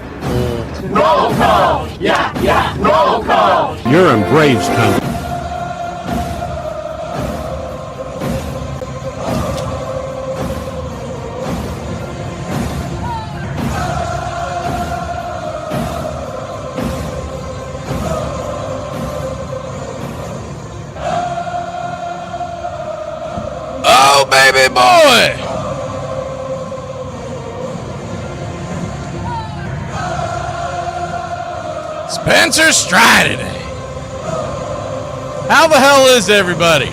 Roll call! Yeah, roll call! You're in Braves country. Oh, baby boy! Spencer Strider today. How the hell is everybody?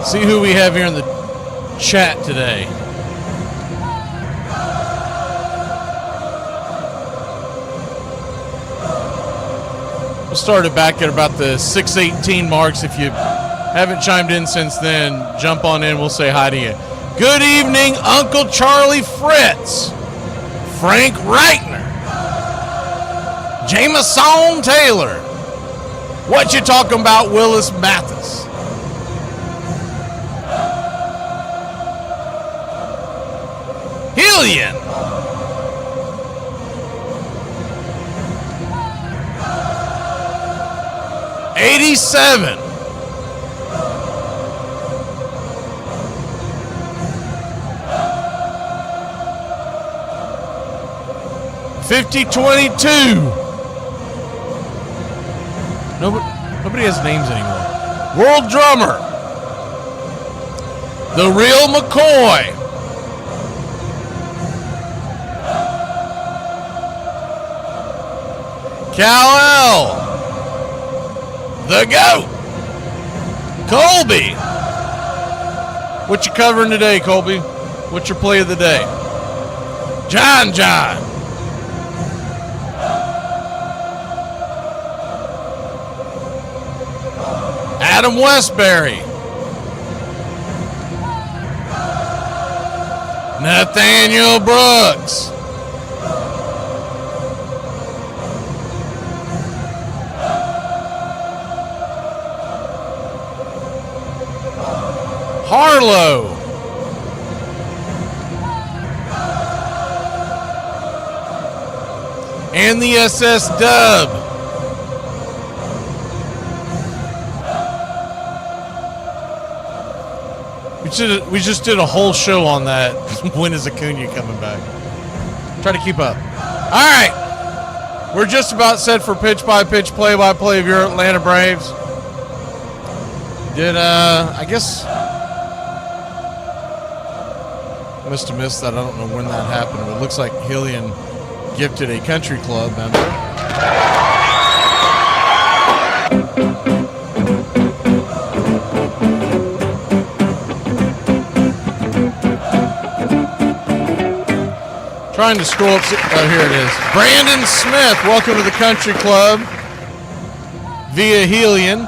See who we have here in the chat today. We'll start it back at about the 6:18 marks. If you haven't chimed in since then, jump on in. We'll say hi to you. Good evening, Uncle Charlie Fritz, Frank Reichner, Jameson Taylor. What you talking about, Willis Mathis? Hillian. '87. '52. Nobody has names anymore. World Drummer. The Real McCoy. Cal-El. The GOAT. Colby. What you covering today, Colby? What's your play of the day? John. Adam Westbury. Nathaniel Brooks. Harlow. And the SS Dub. We just did a whole show on that. When is Acuna coming back? Try to keep up. All right. We're just about set for pitch-by-pitch, play-by-play of your Atlanta Braves. I guess... must have missed that. I don't know when that happened, but it looks like Hillian gifted a country club member. Trying to scroll up. Oh, here it is. Brandon Smith, welcome to the country club via Hillian.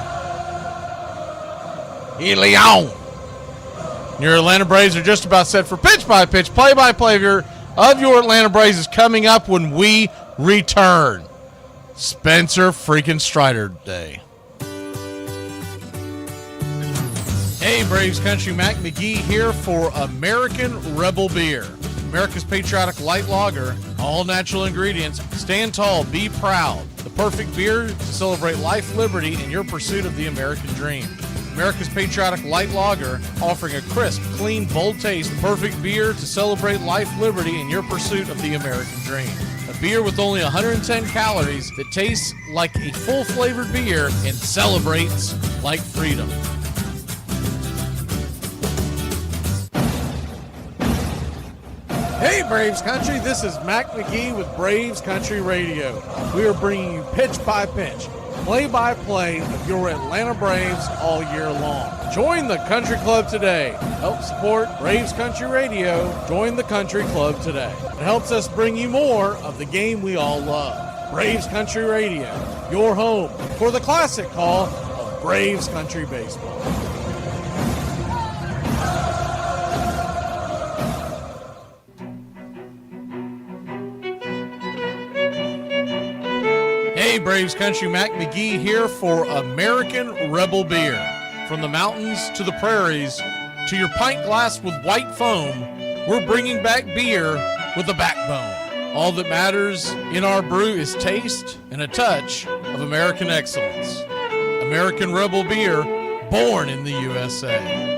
Your Atlanta Braves are just about set for pitch-by-pitch, play-by-play of your Atlanta Braves is coming up when we return. Spencer freaking Strider Day. Hey, Braves Country, Mac McGee here for American Rebel Beer. America's Patriotic Light Lager, all natural ingredients. Stand tall, be proud. The perfect beer to celebrate life, liberty, and your pursuit of the American dream. America's Patriotic Light Lager, offering a crisp, clean, bold taste, perfect beer to celebrate life, liberty, and your pursuit of the American dream. A beer with only 110 calories that tastes like a full-flavored beer and celebrates like freedom. Hey Braves Country, this is Mac McGee with Braves Country Radio. We are bringing you pitch by pitch, play-by-play of your Atlanta Braves all year long. Join the Country Club today. Help support Braves Country Radio. Join the Country Club today. It helps us bring you more of the game we all love. Braves Country Radio, your home for the classic call of Braves Country Baseball. Hey Braves Country, Mac McGee here for American Rebel Beer. From the mountains to the prairies to your pint glass with white foam, we're bringing back beer with a backbone. All that matters in our brew is taste and a touch of American excellence. American Rebel Beer, born in the USA.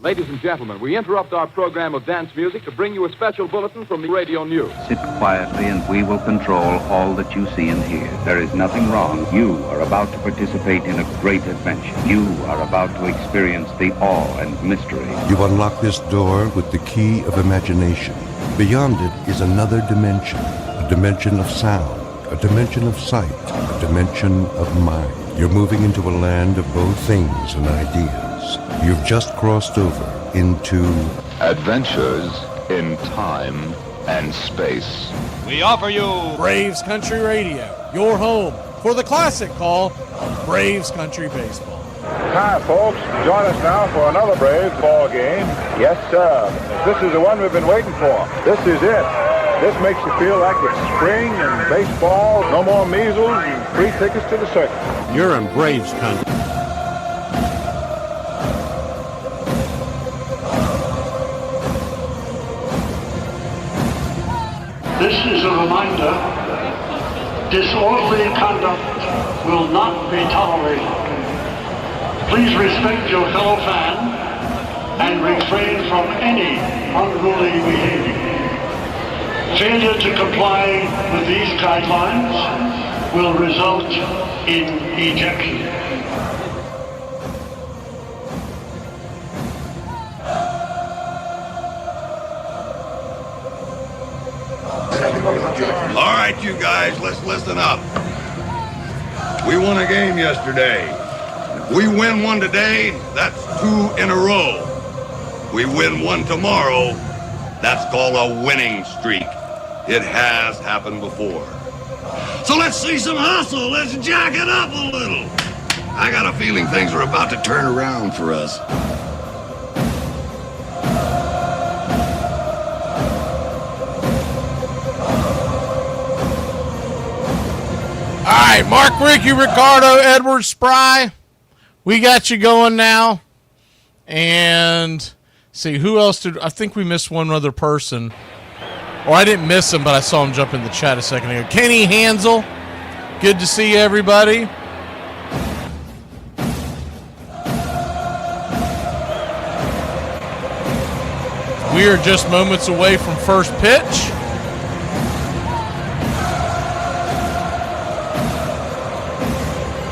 Ladies and gentlemen, we interrupt our program of dance music to bring you a special bulletin from the radio news. Sit quietly and we will control all that you see and hear. There is nothing wrong. You are about to participate in a great adventure. You are about to experience the awe and mystery. You unlock this door with the key of imagination. Beyond it is another dimension, a dimension of sound, a dimension of sight, a dimension of mind. You're moving into a land of both things and ideas. You've just crossed over into Adventures in Time and Space. We offer you Braves Country Radio, your home for the classic call of Braves Country Baseball. Hi, folks. Join us now for another Braves ball game. Yes, sir. This is the one we've been waiting for. This is it. This makes you feel like it's spring and baseball. No more measles and free tickets to the circus. You're in Braves Country. This is a reminder, disorderly conduct will not be tolerated. Please respect your fellow fan and refrain from any unruly behavior. Failure to comply with these guidelines will result in ejection. All right, you guys, let's listen up. We won a game yesterday. If we win one today, that's 2 in a row. We win one tomorrow, that's called a winning streak. It has happened before. So let's see some hustle. Let's jack it up a little. I got a feeling things are about to turn around for us. All right, Mark, Ricky, Ricardo, Edward, Spry, we got you going now. And see, who else did, I think we missed one other person. Or I didn't miss him, but I saw him jump in the chat a second ago. Kenny Hansel, good to see everybody. We are just moments away from first pitch.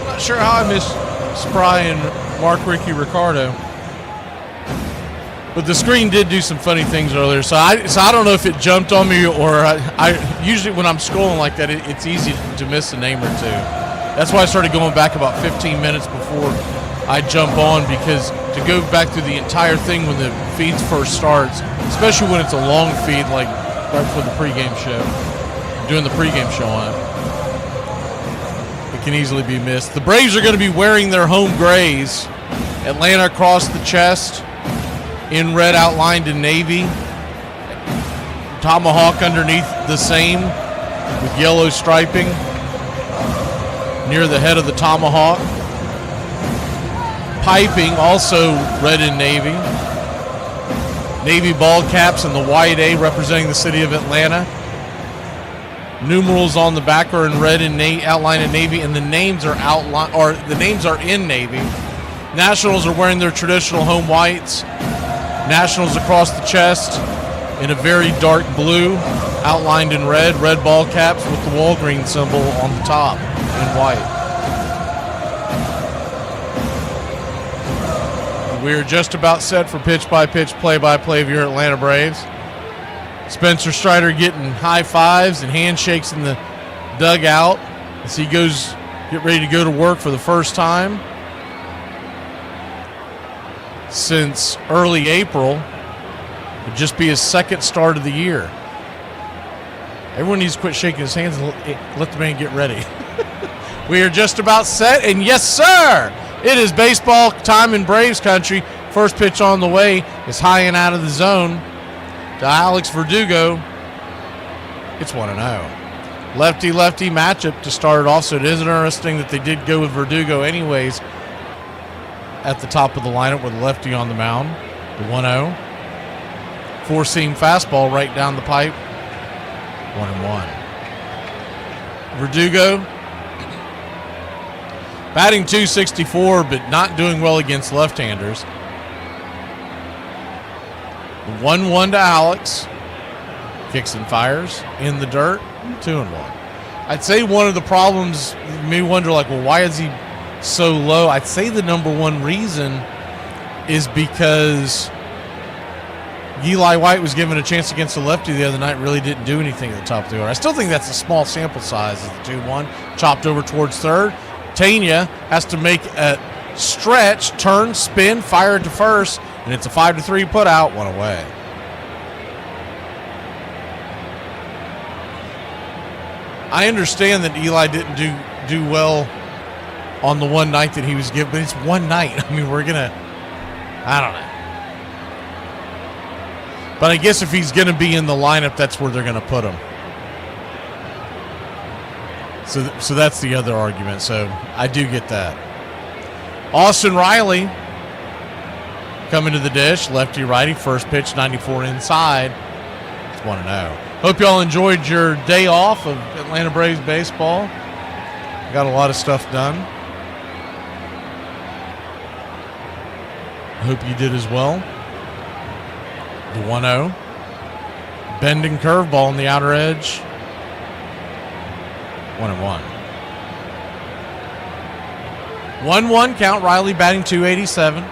Not sure how I missed Spry and Mark, Ricky, Ricardo. But the screen did do some funny things earlier, so I don't know if it jumped on me or I usually when I'm scrolling like that, it's easy to miss a name or two. That's why I started going back about 15 minutes before I jump on, because to go back through the entire thing when the feed first starts, especially when it's a long feed like right before the pregame show, doing the pregame show on it can easily be missed. The Braves are going to be wearing their home grays. Atlanta across the chest, in red outlined in navy. Tomahawk underneath the same with yellow striping near the head of the tomahawk. Piping, also red and navy. Navy ball caps and the white A representing the city of Atlanta. Numerals on the back are in red and outline in navy, and the names are in navy. Nationals are wearing their traditional home whites. Nationals across the chest in a very dark blue, outlined in red ball caps with the Walgreens symbol on the top in white. We're just about set for pitch-by-pitch, play-by-play of your Atlanta Braves. Spencer Strider getting high fives and handshakes in the dugout as he get ready to go to work for the first time since early April. It'd just be his second start of the year. Everyone needs to quit shaking his hands and let the man get ready. We are just about set, and yes, sir, it is baseball time in Braves country. First pitch on the way is high and out of the zone to Alex Verdugo. It's 1-0. Lefty-lefty matchup to start it off, so it is interesting that they did go with Verdugo anyways at the top of the lineup with a lefty on the mound. The 1-0. Four-seam fastball right down the pipe. 1-1. Verdugo batting .264, but not doing well against left-handers. 1-1 to Alex. Kicks and fires in the dirt. 2-1. I'd say one of the problems, you may wonder, like, well, why is he so low? I'd say the number one reason is because Eli White was given a chance against the lefty the other night, really didn't do anything at the top of the order. I still think that's a small sample size of the 2-1. Chopped over towards third. Tania has to make a stretch, turn, spin, fire it to first, and it's a 5-3 put out, one away. I understand that Eli didn't do well on the one night that he was given, but it's one night. I mean, I don't know. But I guess if he's going to be in the lineup, that's where they're going to put him. So that's the other argument. So I do get that. Austin Riley coming to the dish. Lefty, righty. First pitch, 94 inside. It's 1-0. Hope y'all enjoyed your day off of Atlanta Braves baseball. Got a lot of stuff done. I hope you did as well. The 1-0. Bending curveball on the outer edge. 1-1. 1-1 count. Riley batting .287.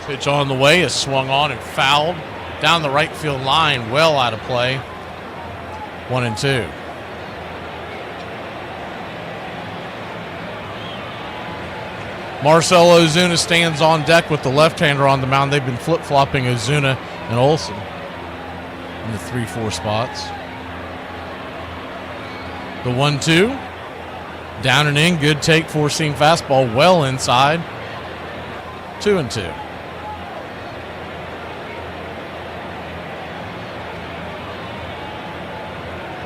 Pitch on the way is swung on and fouled down the right field line, well out of play. 1-2. Marcell Ozuna stands on deck with the left-hander on the mound. They've been flip-flopping Ozuna and Olsen in the 3-4 spots. The 1-2. Down and in. Good take. Four-seam fastball well inside. 2-2.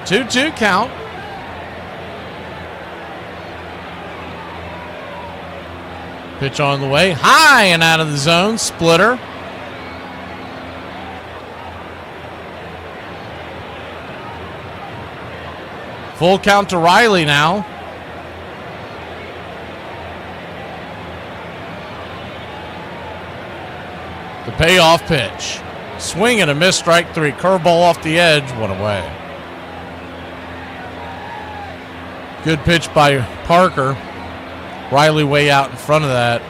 2-2 count. Pitch on the way. High and out of the zone. Splitter. Full count to Riley now. The payoff pitch. Swing and a miss, strike three. Curveball off the edge. One away. Good pitch by Parker. Riley way out in front of that.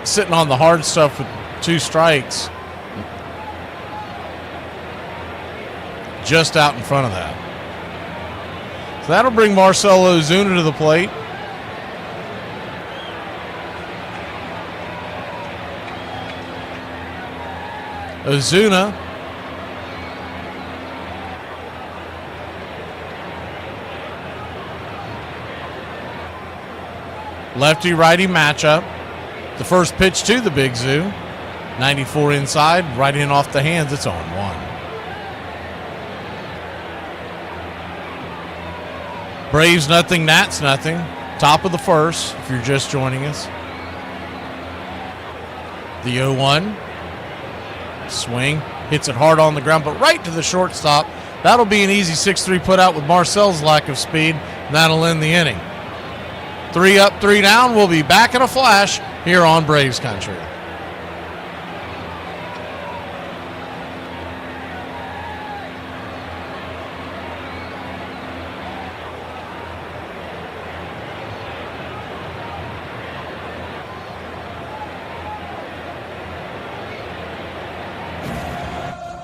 Sitting on the hard stuff with 2 strikes. Just out in front of that. So that'll bring Marcell Ozuna to the plate. Ozuna lefty-righty matchup. The first pitch to the Big Zoo. 94 inside, right in off the hands. It's 0-1. Braves nothing, Nats nothing. Top of the first, if you're just joining us. The 0-1. Swing. Hits it hard on the ground, but right to the shortstop. That'll be an easy 6-3 put out with Marcel's lack of speed. That'll end the inning. 3 up, 3 down. We'll be back in a flash here on Braves Country.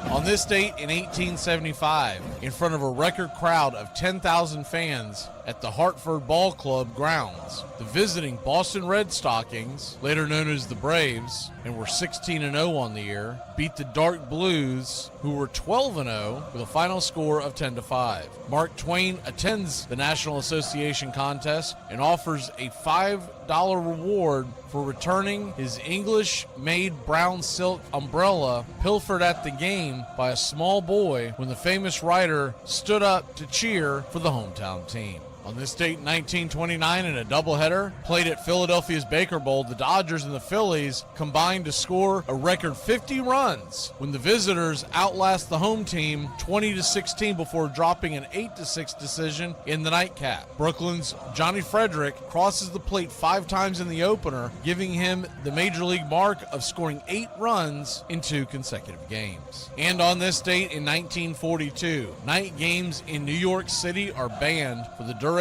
On this date in 1875, in front of a record crowd of 10,000 fans at the Hartford Ball Club grounds, the visiting Boston Red Stockings, later known as the Braves, and were 16-0 on the year, beat the Dark Blues, who were 12-0, with a final score of 10-5. Mark Twain attends the National Association contest and offers a $5 reward for returning his English-made brown silk umbrella pilfered at the game by a small boy when the famous writer stood up to cheer for the hometown team. On this date in 1929, in a doubleheader played at Philadelphia's Baker Bowl, the Dodgers and the Phillies combined to score a record 50 runs when the visitors outlast the home team 20-16 before dropping an 8-6 decision in the nightcap. Brooklyn's Johnny Frederick crosses the plate 5 times in the opener, giving him the major league mark of scoring 8 runs in 2 consecutive games. And on this date in 1942, night games in New York City are banned for the duration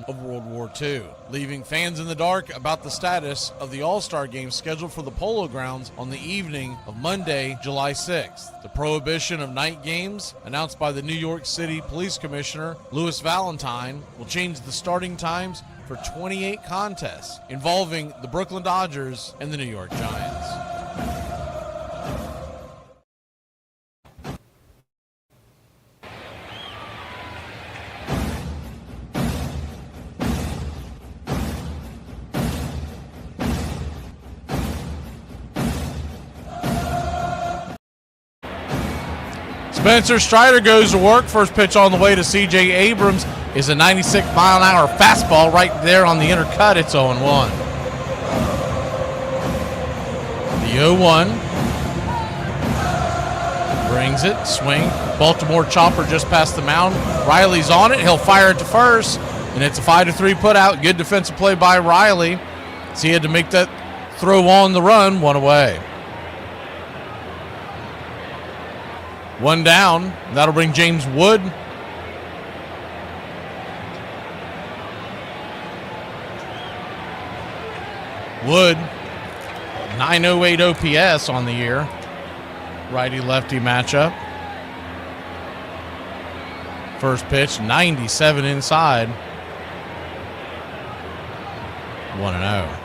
of World War II, leaving fans in the dark about the status of the All-Star game scheduled for the Polo Grounds on the evening of Monday, July 6th. The prohibition of night games, announced by the New York City Police Commissioner Louis Valentine, will change the starting times for 28 contests involving the Brooklyn Dodgers and the New York Giants. Spencer Strider goes to work. First pitch on the way to C.J. Abrams is a 96-mile-an-hour fastball right there on the inner cut. It's 0-1. The 0-1. Brings it. Swing. Baltimore chopper just past the mound. Riley's on it. He'll fire it to first. And it's a 5-3 put out. Good defensive play by Riley. So he had to make that throw on the run. 1 away. 1 down. That'll bring James Wood. Wood, 908 OPS on the year. Righty-lefty matchup. First pitch, 97 inside. 1-0.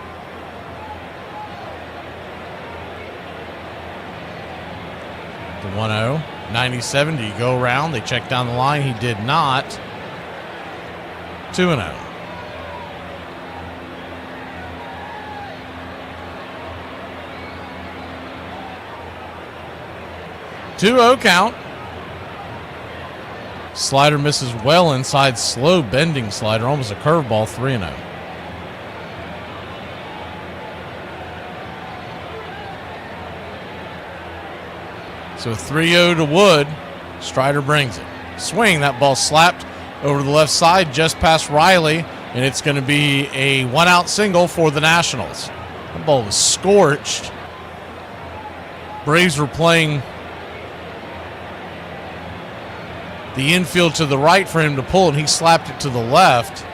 The 1-0. 97, do you go around? They check down the line. He did not. 2-0. Two-0 count. Slider misses well inside, slow bending slider, almost a curveball. 3-0. So 3-0 to Wood. Strider brings it. Swing. That ball slapped over the left side just past Riley, and it's going to be a 1-out single for the Nationals. That ball was scorched. Braves were playing the infield to the right for him to pull, and he slapped it to the left.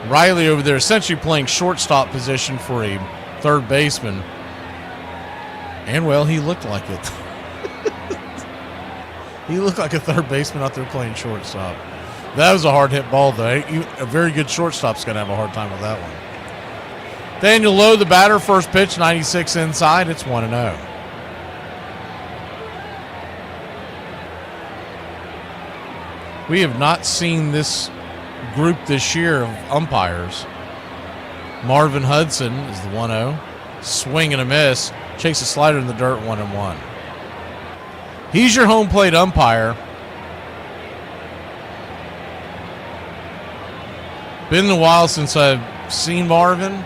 Riley over there essentially playing shortstop position for a third baseman. And, well, he looked like it. He looked like a third baseman out there playing shortstop. That was a hard hit ball, though. A very good shortstop's going to have a hard time with that one. Daniel Lowe, the batter, first pitch, 96 inside. It's 1-0. We have not seen this group this year of umpires. Marvin Hudson is the 1-0. Swing and a miss. Chase a slider in the dirt, 1-1. He's your home plate umpire. Been a while since I've seen Marvin. I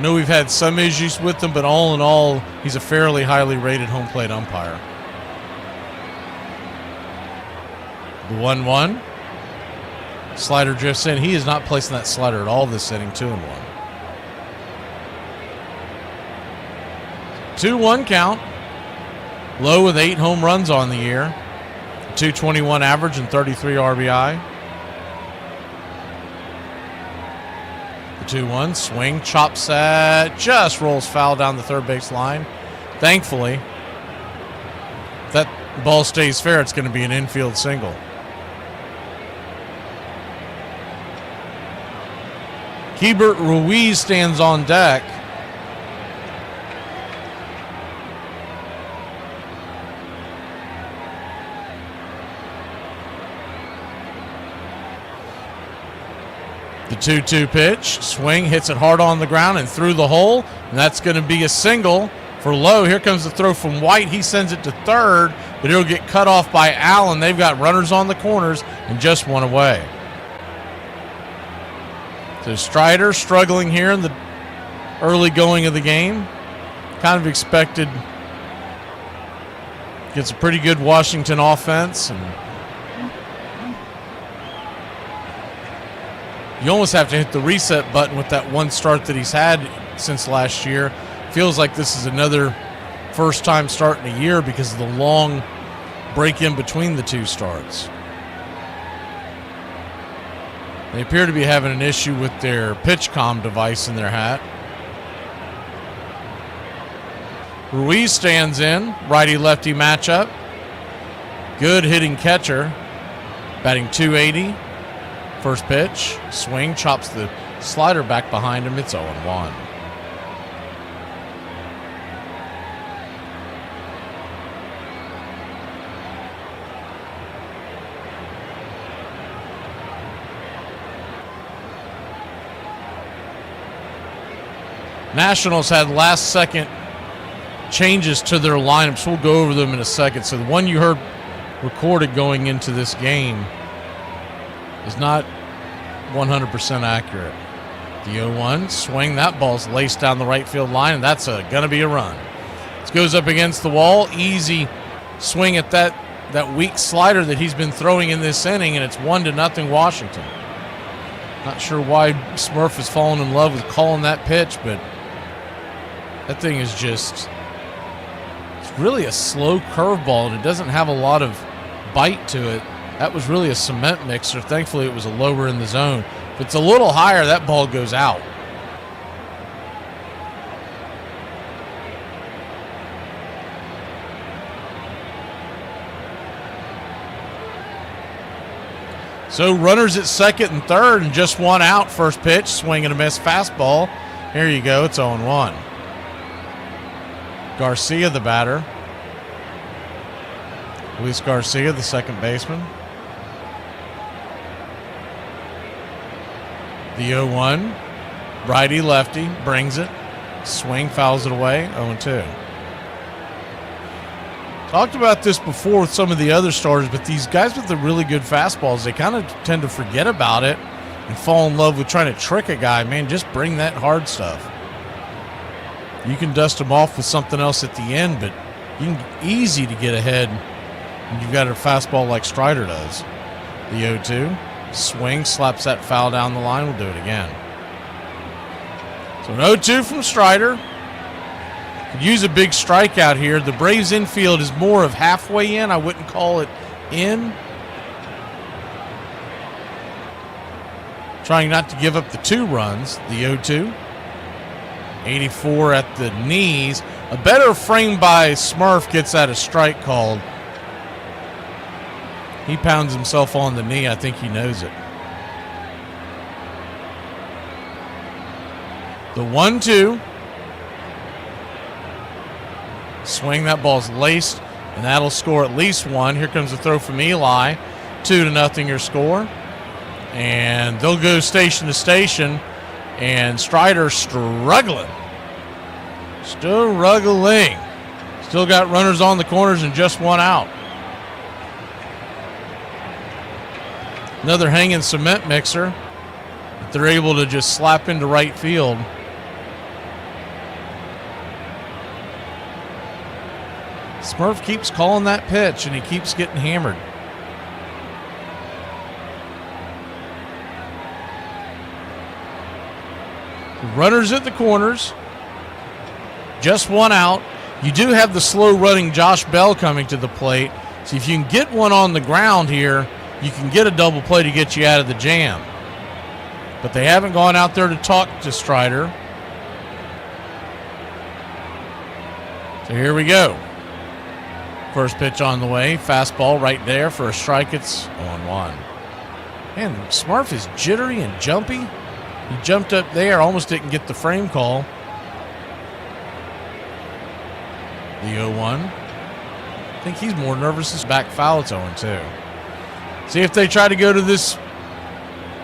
know we've had some issues with him, but all in all, he's a fairly highly rated home plate umpire. The 1-1. Slider drifts in. He is not placing that slider at all this inning. 2-1. 2-1 count. Low with 8 home runs on the year. 221 average and 33 RBI. The 2-1 swing, chops at, just rolls foul down the third base line. Thankfully, if that ball stays fair, it's going to be an infield single. Keibert Ruiz stands on deck. The 2-2 pitch, swing, hits it hard on the ground and through the hole, and that's going to be a single for Lowe. Here comes the throw from White. He sends it to third, but it'll get cut off by Allen. They've got runners on the corners and just one away. So Strider struggling here in the early going of the game. Kind of expected against a pretty good Washington offense, and you almost have to hit the reset button with that one start that he's had since last year. Feels like this is another first time start in a year because of the long break in between the two starts. They appear to be having an issue with their PitchCom device in their hat. Ruiz stands in, righty-lefty matchup. Good hitting catcher, batting .280. First pitch, swing, chops the slider back behind him. It's 0-1. Nationals had last-second changes to their lineups. We'll go over them in a second. So the one you heard recorded going into this game is not 100% accurate. The 0-1 swing. That ball's laced down the right field line, and that's going to be a run. This goes up against the wall. Easy swing at that weak slider that he's been throwing in this inning, and it's 1-0 Washington. Not sure why Smurf has fallen in love with calling that pitch, but that thing is just, it's really a slow curveball, and it doesn't have a lot of bite to it. That was really a cement mixer. Thankfully, it was a lower in the zone. If it's a little higher, that ball goes out. So runners at second and third and just one out. First pitch, swing and a miss fastball. Here you go. It's 0-1. Garcia, the batter. Luis Garcia, the second baseman. The 0-1. Righty-lefty, brings it. Swing, fouls it away, 0-2. Talked about this before with some of the other starters, but these guys with the really good fastballs, they kind of tend to forget about it and fall in love with trying to trick a guy. Man, just bring that hard stuff. You can dust them off with something else at the end, but you can easy to get ahead when you've got a fastball like Strider does. The 0-2. Swing, slaps that foul down the line. We'll do it again. So an 0-2 from Strider. Could use a big strikeout here. The Braves infield is more of halfway in. I wouldn't call it in. Trying not to give up the 2 runs. The 0-2. 84 at the knees. A better frame by Smurf gets that a strike called. He pounds himself on the knee. I think he knows it. The 1-2. Swing, that ball's laced, and that'll score at least 1. Here comes the throw from Eli. 2-0 your score. And they'll go station to station. And Strider struggling. Still got runners on the corners and just one out. Another hanging cement mixer that they're able to just slap into right field. Smurf keeps calling that pitch, and he keeps getting hammered. Runners at the corners. Just one out. You do have the slow-running Josh Bell coming to the plate. So if you can get one on the ground here, you can get a double play to get you out of the jam. But they haven't gone out there to talk to Strider. So here we go. First pitch on the way. Fastball right there for a strike. It's 0-1. Man, Smurf is jittery and jumpy. He jumped up there, almost didn't get the frame call. The 0-1. I think he's more nervous as back foul. It's 0-2. See if they try to go to this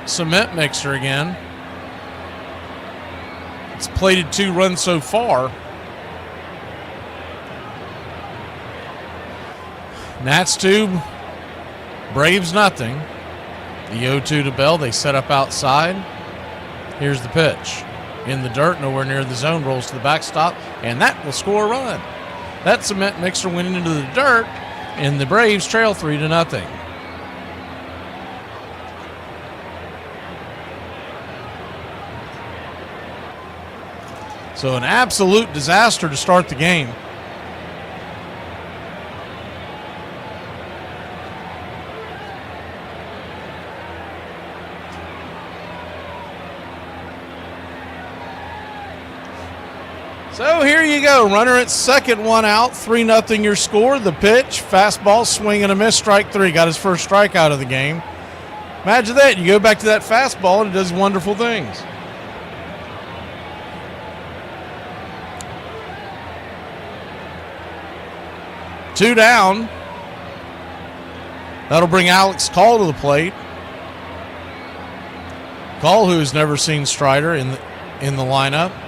cement mixer again. It's plated 2 runs so far. Nats 2, Braves nothing. The 0-2 to Bell. They set up outside. Here's the pitch. In the dirt, nowhere near the zone, rolls to the backstop, and that will score a run. That cement mixer went into the dirt, and the Braves trail 3-0. So an absolute disaster to start the game. So here you go. Runner at second, 1 out, 3-0 your score. The pitch, fastball, swing and a miss, strike 3. Got his first strikeout of the game. Imagine that. You go back to that fastball and it does wonderful things. Two down. That'll bring Alex Call to the plate. Call, who has never seen Strider in the lineup.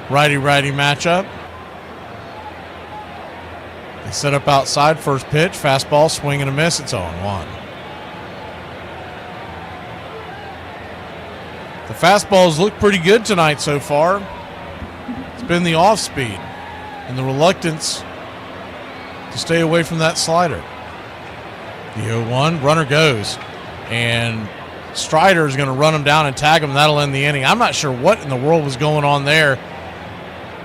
Righty-righty matchup. They set up outside. First pitch, fastball, swing and a miss. It's 0-1. The fastballs look pretty good tonight so far. It's been the off speed and the reluctance to stay away from that slider. The 0-1, runner goes. And Strider is going to run him down and tag him. That'll end the inning. I'm not sure what in the world was going on there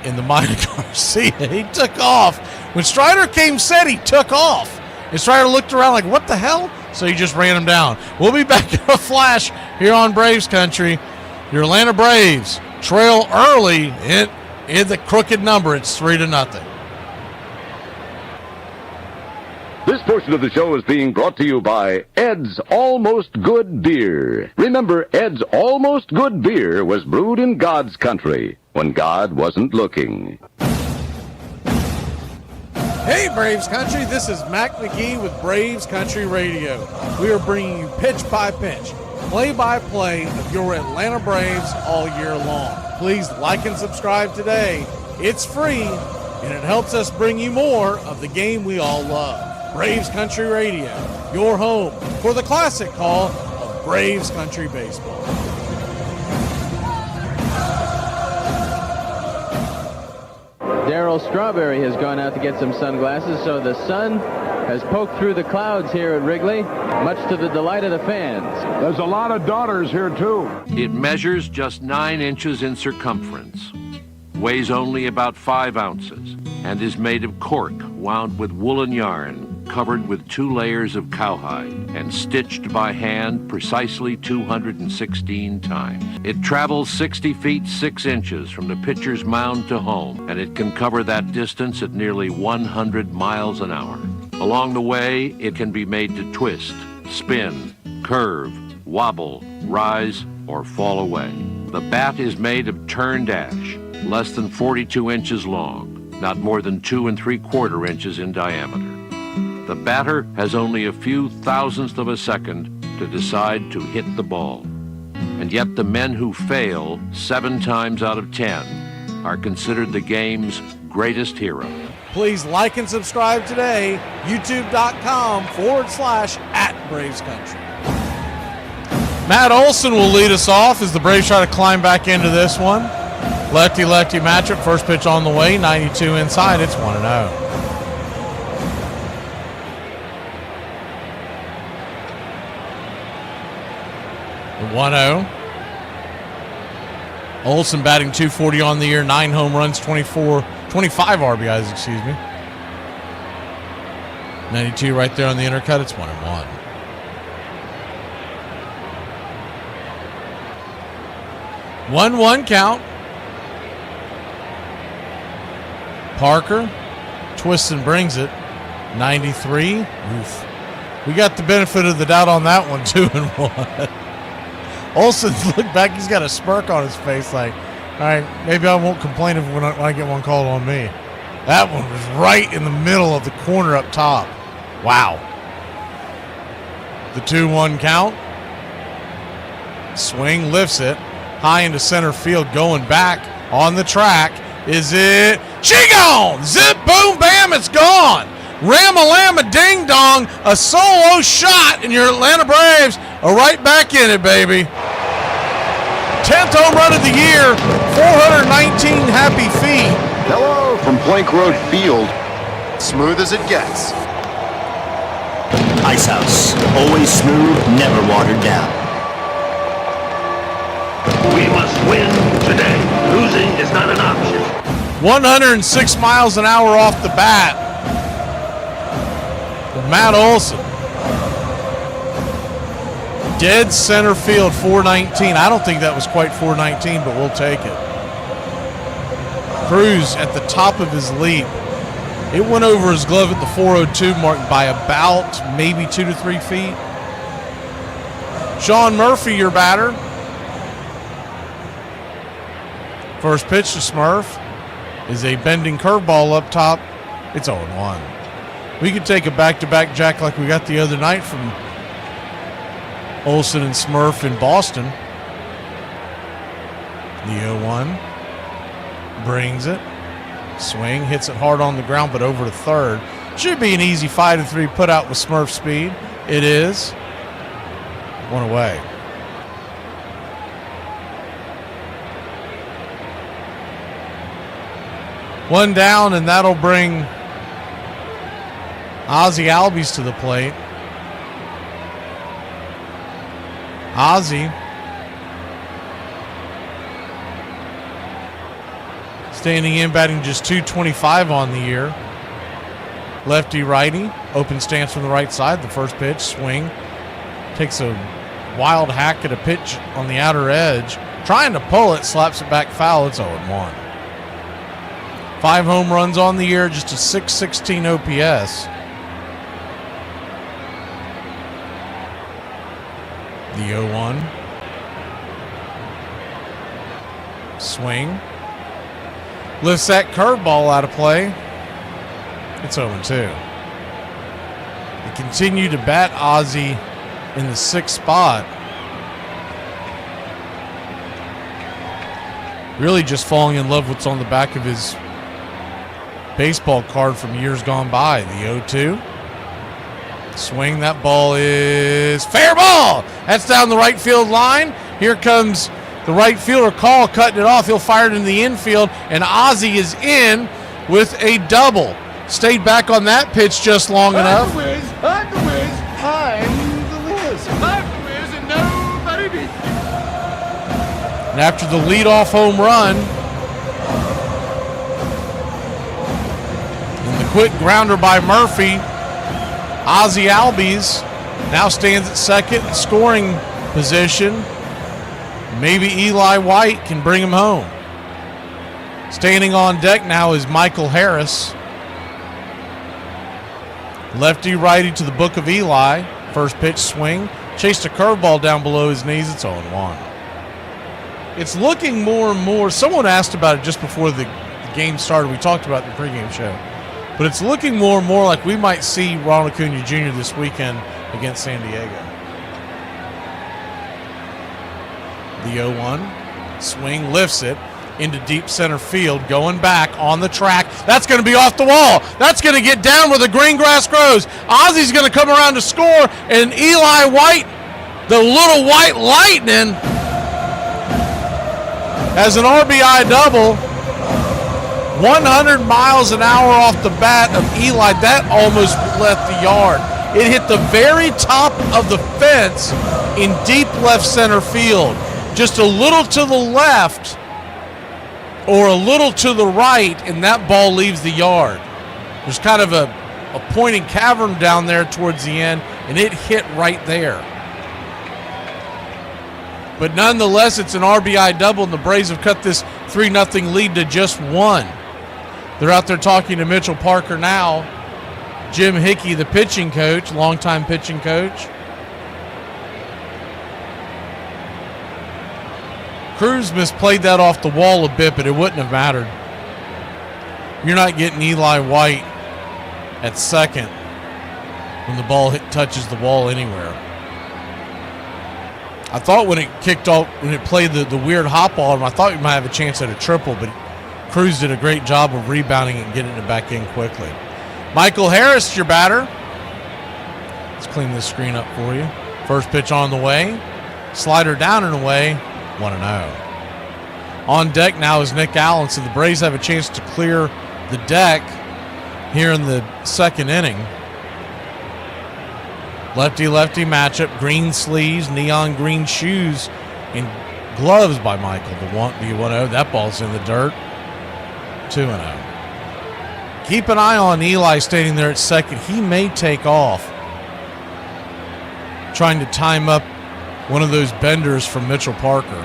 in the mind of Garcia. He took off. When Strider came set, he took off. And Strider looked around like, what the hell? So he just ran him down. We'll be back in a flash here on Braves Country. Your Atlanta Braves trail early in the crooked number. It's 3-0. This portion of the show is being brought to you by Ed's Almost Good Beer. Remember, Ed's Almost Good Beer was brewed in God's country when God wasn't looking. Hey, Braves Country, this is Mac McGee with Braves Country Radio. We are bringing you pitch by pitch, play-by-play of your Atlanta Braves all year long. Please like and subscribe today. It's free, and it helps us bring you more of the game we all love. Braves Country Radio, your home for the classic call of Braves Country Baseball. Darryl Strawberry has gone out to get some sunglasses, so the sun has poked through the clouds here at Wrigley, much to the delight of the fans. There's a lot of daughters here, too. It measures just 9 inches in circumference, weighs only about 5 ounces, and is made of cork wound with woolen yarn, covered with 2 layers of cowhide, and stitched by hand precisely 216 times. It travels 60 feet 6 inches from the pitcher's mound to home, and it can cover that distance at nearly 100 miles an hour. Along the way, it can be made to twist, spin, curve, wobble, rise, or fall away. The bat is made of turned ash, less than 42 inches long, not more than 2 3/4 inches in diameter. The batter has only a few thousandths of a second to decide to hit the ball. And yet the men who fail 7 times out of 10 are considered the game's greatest hero. Please like and subscribe today, youtube.com/@BravesCountry. Matt Olson will lead us off as the Braves try to climb back into this one. Lefty-lefty matchup. First pitch on the way. 92 inside. It's 1-0. The 1-0. Olson batting .240 on the year. 9 home runs, 25 RBIs, excuse me. 92 right there on the intercut. It's 1-1. One count. Parker twists and brings it. 93. Oof. We got the benefit of the doubt on that one, 2-1. Olson looked back. He's got a smirk on his face like, all right, maybe I won't complain when I get one called on me. That one was right in the middle of the corner up top. Wow. The 2-1 count. Swing, lifts it. High into center field, going back on the track. Is it? She gone! Zip, boom, bam, it's gone! Ram-a-lam-a ding-dong, a solo shot, and your Atlanta Braves are right back in it, baby. 10th home run of the year, 419 happy feet. Hello from Plank Road Field. Smooth as it gets. Ice House, always smooth, never watered down. We must win today. Losing is not an option. 106 miles an hour off the bat. Matt Olson. Dead center field, 419. I don't think that was quite 419, but we'll take it. Cruz at the top of his leap. It went over his glove at the 402 mark by about maybe 2 to 3 feet. Sean Murphy, your batter. First pitch to Smurf is a bending curveball up top. It's 0-1. We could take a back-to-back jack like we got the other night from Olson and Smurf in Boston. The 0-1 brings it. Swing, hits it hard on the ground, but over to third. Should be an easy 5-3 put out with Smurf speed. It is. One away. One down, and that'll bring Ozzie Albies to the plate. Ozzie standing in, batting just .225 on the year. Lefty-righty, open stance from the right side. The first pitch, swing. Takes a wild hack at a pitch on the outer edge. Trying to pull it, slaps it back foul. It's 0-1. 5 home runs on the year, just a .616 OPS. The 0-1. Swing. Lifts that curveball out of play. It's 0-2. They continue to bat Ozzie in the 6th spot. Really just falling in love with what's on the back of his baseball card from years gone by. The 0-2. Swing, that ball is fair ball. That's down the right field line. Here comes the right fielder, Call, cutting it off. He'll fire it in the infield, and Ozzie is in with a double. Stayed back on that pitch just long enough. I'm the Wiz, I'm the Wiz, I'm the Wiz, and nobody beats me. And after the leadoff home run, and the quick grounder by Murphy, Ozzie Albies now stands at second in scoring position. Maybe Eli White can bring him home. Standing on deck now is Michael Harris. Lefty-righty to the book of Eli. First pitch, swing. Chased a curveball down below his knees. It's 0-1. It's looking more and more. Someone asked about it just before the game started. We talked about it in the pregame show. But it's looking more and more like we might see Ronald Acuna Jr. this weekend against San Diego. The 0-1. Swing, lifts it into deep center field, going back on the track. That's going to be off the wall. That's going to get down where the green grass grows. Ozzie's going to come around to score, and Eli White The little white lightning has an RBI double. 100 miles an hour off the bat of Eli. That almost left the yard. It hit the very top of the fence in deep left center field. Just a little to the left or a little to the right, and that ball leaves the yard. There's kind of a pointing cavern down there towards the end, and it hit right there. But nonetheless, it's an RBI double, and the Braves have cut this 3-0 lead to just 1. They're out there talking to Mitchell Parker now. Jim Hickey, the pitching coach, longtime pitching coach. Cruz misplayed that off the wall a bit, but it wouldn't have mattered. You're not getting Eli White at second when the ball touches the wall anywhere. I thought when it kicked off, when it played the weird hop ball, I thought we might have a chance at a triple, but Cruz did a great job of rebounding it and getting it back in quickly. Michael Harris, your batter. Let's clean this screen up for you. First pitch on the way. Slider down and away. 1-0. On deck now is Nick Allen, so the Braves have a chance to clear the deck here in the second inning. Lefty-lefty matchup. Green sleeves, neon green shoes, and gloves by Michael. The 1-0. That ball's in the dirt. 2-0. Keep an eye on Eli standing there at second. He may take off, trying to time up one of those benders from Mitchell Parker.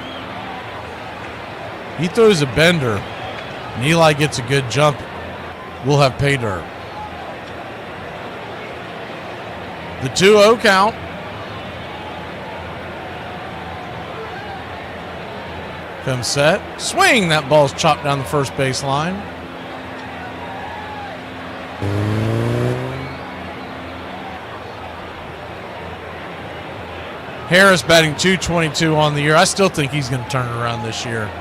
He throws a bender, and Eli gets a good jump. We'll have pay dirt. The 2-0 count. Comes set. Swing. That ball's chopped down the first base line. Harris batting .222 on the year. I still think he's going to turn it around this year.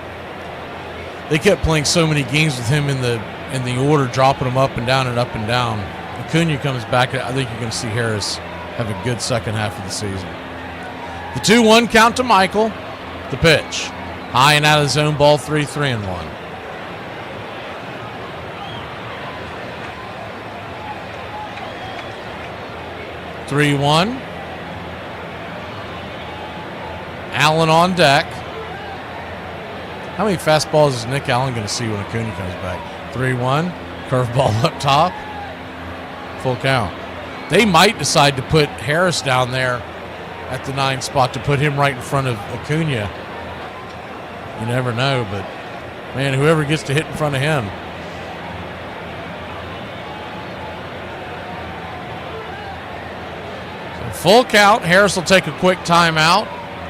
They kept playing so many games with him in the order, dropping him up and down and up and down. Acuna comes back. I think you're going to see Harris have a good second half of the season. The 2-1 count to Michael. The pitch. High and out of the zone, ball 3-1. 3-1. Allen on deck. How many fastballs is Nick Allen going to see when Acuna comes back? 3-1. Curveball up top. Full count. They might decide to put Harris down there at the 9 spot to put him right in front of Acuna. You never know, but man, whoever gets to hit in front of him. So full count. Harris will take a quick timeout.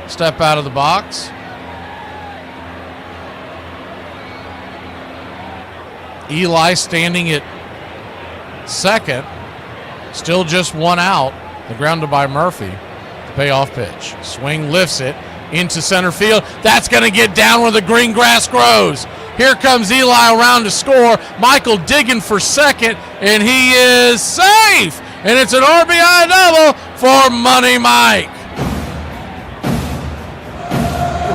Step out of the box. Eli standing at second. Still just 1 out. The grounded by Murphy. The payoff pitch. Swing, lifts it into center field. That's going to get down where the green grass grows. Here comes Eli around to score. Michael digging for second, and he is safe. And it's an RBI double for Money Mike.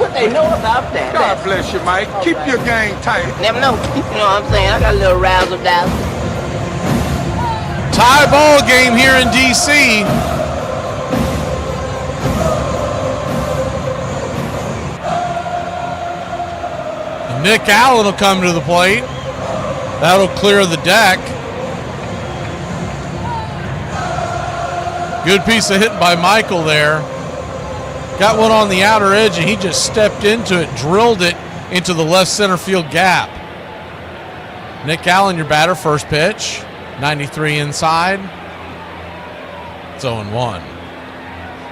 What they know about that? God bless you, Mike. Keep your game tight. Never know. You know what I'm saying? I got a little razzle dazzle. Tie ball game here in D.C. And Nick Allen will come to the plate. That'll clear the deck. Good piece of hitting by Michael there. Got one on the outer edge, and he just stepped into it, drilled it into the left center field gap. Nick Allen, your batter, first pitch. 93 inside. It's 0-1.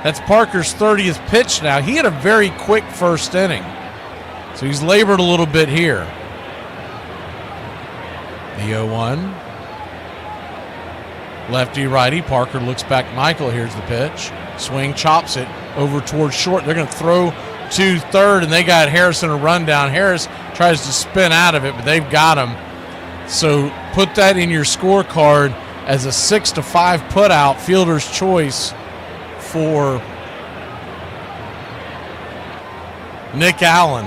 That's Parker's 30th pitch now. He had a very quick first inning, so he's labored a little bit here. The 0-1. Lefty, righty. Parker looks back. Michael, here's the pitch. Swing, chops it over towards short. They're going to throw to third, and they got Harrison a rundown. Harris tries to spin out of it, but they've got him. So put that in your scorecard as a 6-5 put out, fielder's choice for Nick Allen.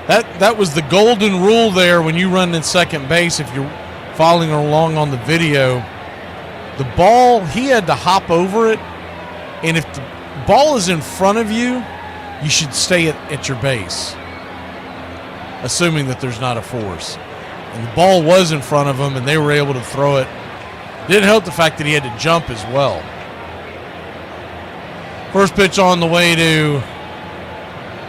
That was the golden rule there when you run in second base. If you're following along on the video, the ball, he had to hop over it. And if the ball is in front of you, you should stay at your base, assuming that there's not a force. And the ball was in front of him, and they were able to throw it. Didn't help the fact that he had to jump as well. First pitch on the way to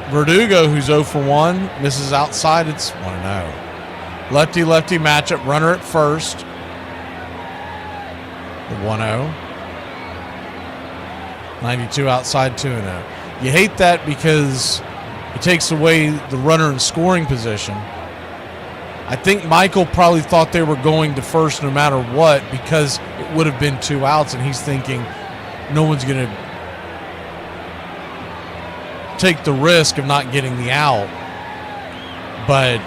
Verdugo, who's 0 for 1. Misses outside. It's 1-0. Lefty-lefty matchup. Runner at first. The 1-0. 92 outside, 2-0. You hate that because it takes away the runner in scoring position. I think Michael probably thought they were going to first no matter what because it would have been 2 outs, and he's thinking no one's going to take the risk of not getting the out. But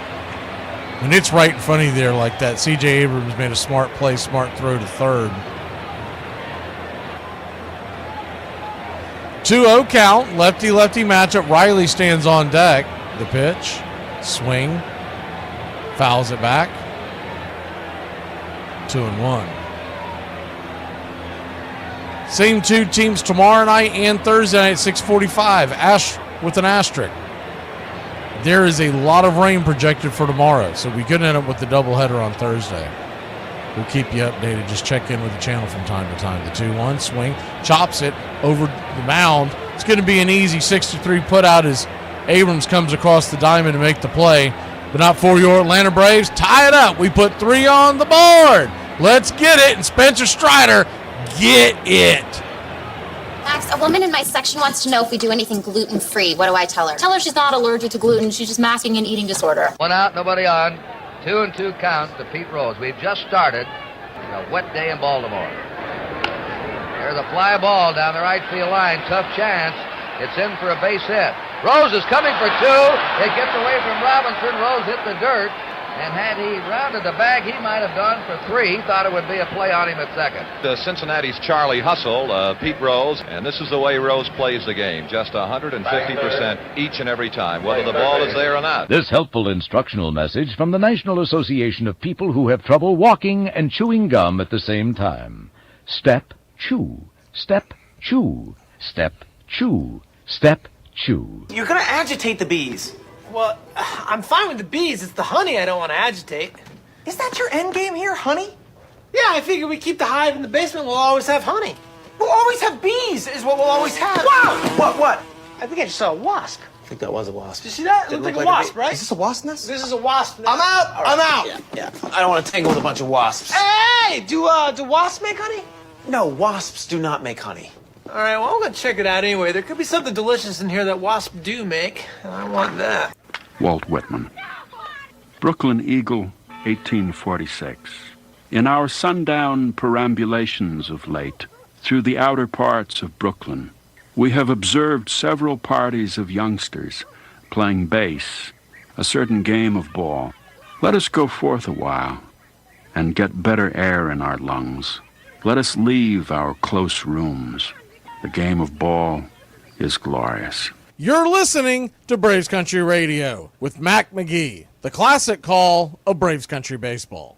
when it's right in front of you there like that, C.J. Abrams made a smart play, smart throw to third. 2-0 count, lefty-lefty matchup. Riley stands on deck. The pitch, swing, fouls it back. 2-1. Same two teams tomorrow night and Thursday night at 6:45. With an asterisk. There is a lot of rain projected for tomorrow, so we could end up with the doubleheader on Thursday. We'll keep you updated. Just check in with the channel from time to time. The 2-1 swing, chops it over the mound. It's going to be an easy 6-3 put out as Abrams comes across the diamond to make the play, but not for your Atlanta Braves. Tie it up. We put 3 on the board. Let's get it. And Spencer Strider, get it. Max, a woman in my section wants to know if we do anything gluten-free. What do I tell her? Tell her she's not allergic to gluten. She's just masking an eating disorder. 1 out, nobody on. 2-2 count to Pete Rose. We've just started a wet day in Baltimore. There's a fly ball down the right field line. Tough chance. It's in for a base hit. Rose is coming for 2. It gets away from Robinson. Rose hit the dirt. And had he rounded the bag, he might have gone for 3. Thought it would be a play on him at second. Cincinnati's Charlie Hustle, Pete Rose, and this is the way Rose plays the game. Just 150% each and every time, whether the ball is there or not. This helpful instructional message from the National Association of People Who Have Trouble Walking and Chewing Gum at the same time. Step, chew. Step, chew. Step, chew. Step, chew. You're going to agitate the bees. Well, I'm fine with the bees. It's the honey I don't want to agitate. Is that your end game here, honey? Yeah, I figure we keep the hive in the basement, we'll always have honey. We'll always have bees, is what we'll always have. Wow! What? I think I just saw a wasp. I think that was a wasp. Did you see that? It looked like a wasp, right? Is this a wasp nest? This is a wasp nest. I'm out! Right. I'm out! Yeah. I don't want to tangle with a bunch of wasps. Hey! Do wasps make honey? No, wasps do not make honey. All right, well, I'm going to check it out anyway. There could be something delicious in here that wasps do make, and I want that. Walt Whitman. Brooklyn Eagle, 1846. In our sundown perambulations of late, through the outer parts of Brooklyn, we have observed several parties of youngsters playing base, a certain game of ball. Let us go forth a while and get better air in our lungs. Let us leave our close rooms. The game of ball is glorious. You're listening to Braves Country Radio with Mac McGee, the classic call of Braves Country Baseball.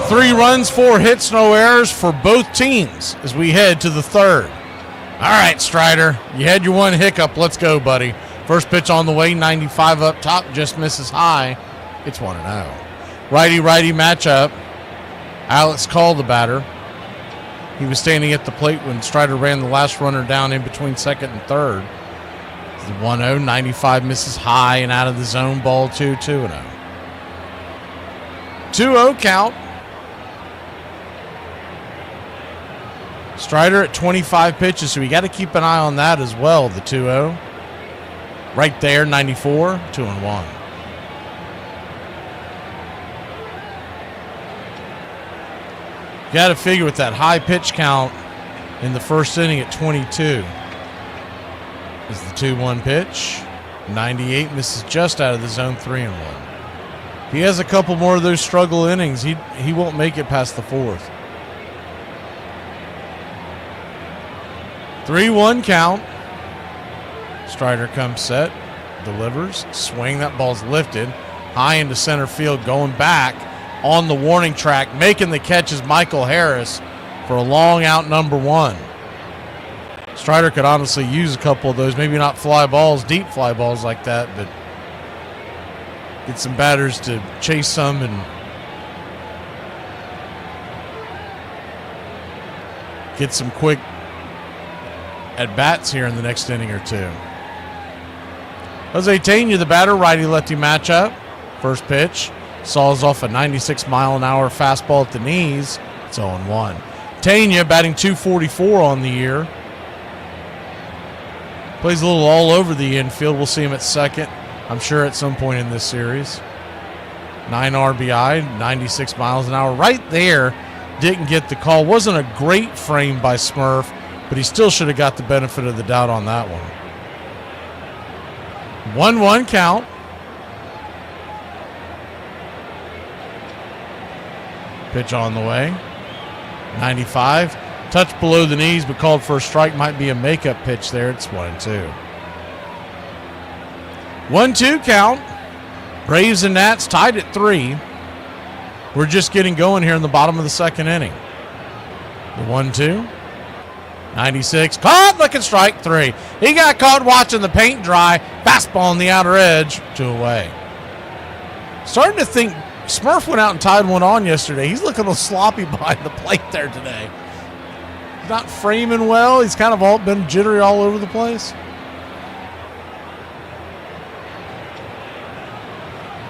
3 runs, 4 hits, no errors for both teams as we head to the third. All right, Strider, you had your one hiccup. Let's go, buddy. First pitch on the way, 95 up top, just misses high. It's 1-0. Righty-righty matchup. Alex called the batter. He was standing at the plate when Strider ran the last runner down in between second and third. The 1-0, 95 misses high and out of the zone, ball 2-0. 2-0 count. Strider at 25 pitches, so we got to keep an eye on that as well, the 2-0. Right there, 94, 2-1. You got to figure with that high pitch count in the first inning at 22 is the 2-1 pitch. 98 misses just out of the zone, 3-1. If he has a couple more of those struggle innings, he won't make it past the fourth. 3-1 count. Strider comes set, delivers, swing. That ball's lifted high into center field, going back on the warning track. Making the catch is Michael Harris for a long out, number 1. Strider could honestly use a couple of those, maybe not fly balls, deep fly balls like that, but get some batters to chase some and get some quick at-bats here in the next inning or two. Jose Tena, the batter, righty-lefty matchup. First pitch, saws off a 96-mile-an-hour fastball at the knees. It's 0-1. Tena batting .244 on the year. Plays a little all over the infield. We'll see him at second, I'm sure, at some point in this series. 9 RBI, 96 miles an hour. Right there, didn't get the call. Wasn't a great frame by Smurf, but he still should have got the benefit of the doubt on that one. 1-1 count. Pitch on the way. 95. Touch below the knees, but called for a strike. Might be a makeup pitch there. It's 1-2. 1-2 count. Braves and Nats tied at 3. We're just getting going here in the bottom of the second inning. The 1-2. 96. Caught looking strike 3. He got caught watching the paint dry. Fastball on the outer edge. 2 away. Starting to think Smurf went out and tied one on yesterday. He's looking a little sloppy behind the plate there today. Not framing well. He's kind of all been jittery all over the place.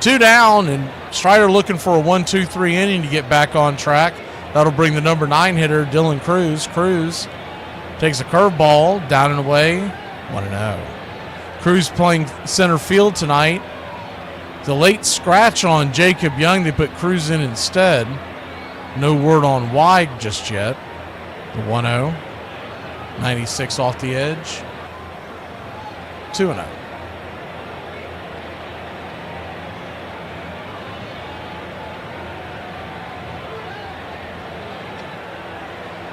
2 down, and Strider looking for a 1-2-3 inning to get back on track. That'll bring the number 9 hitter, Dylan Cruz. Cruz takes a curveball down and away. 1-0. Cruz playing center field tonight. The late scratch on Jacob Young. They put Cruz in instead. No word on why just yet. The 1-0. 96 off the edge. 2-0.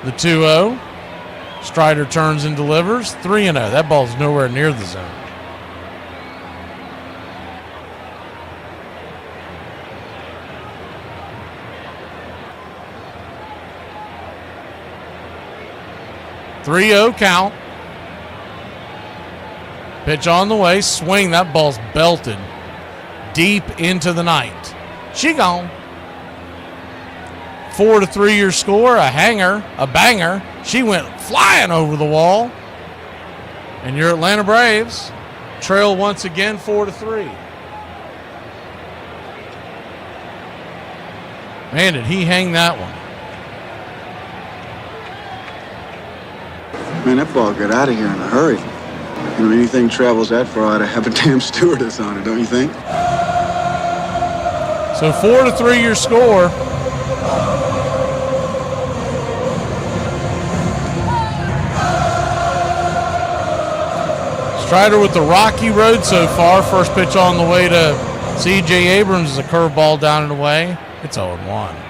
The 2-0. Strider turns and delivers. 3-0. That ball's nowhere near the zone. .30 count. Pitch on the way. Swing. That ball's belted deep into the night. She gone. 4-3 your score. A hanger. A banger. She went flying over the wall. And your Atlanta Braves trail once again 4-3. Man, did he hang that one. Man, that ball got out of here in a hurry. You know, anything travels that far, I'd have a damn stewardess on it, don't you think? So 4-3 your score. Strider with the rocky road so far. First pitch on the way to C.J. Abrams is a curveball down and away. It's 0-1.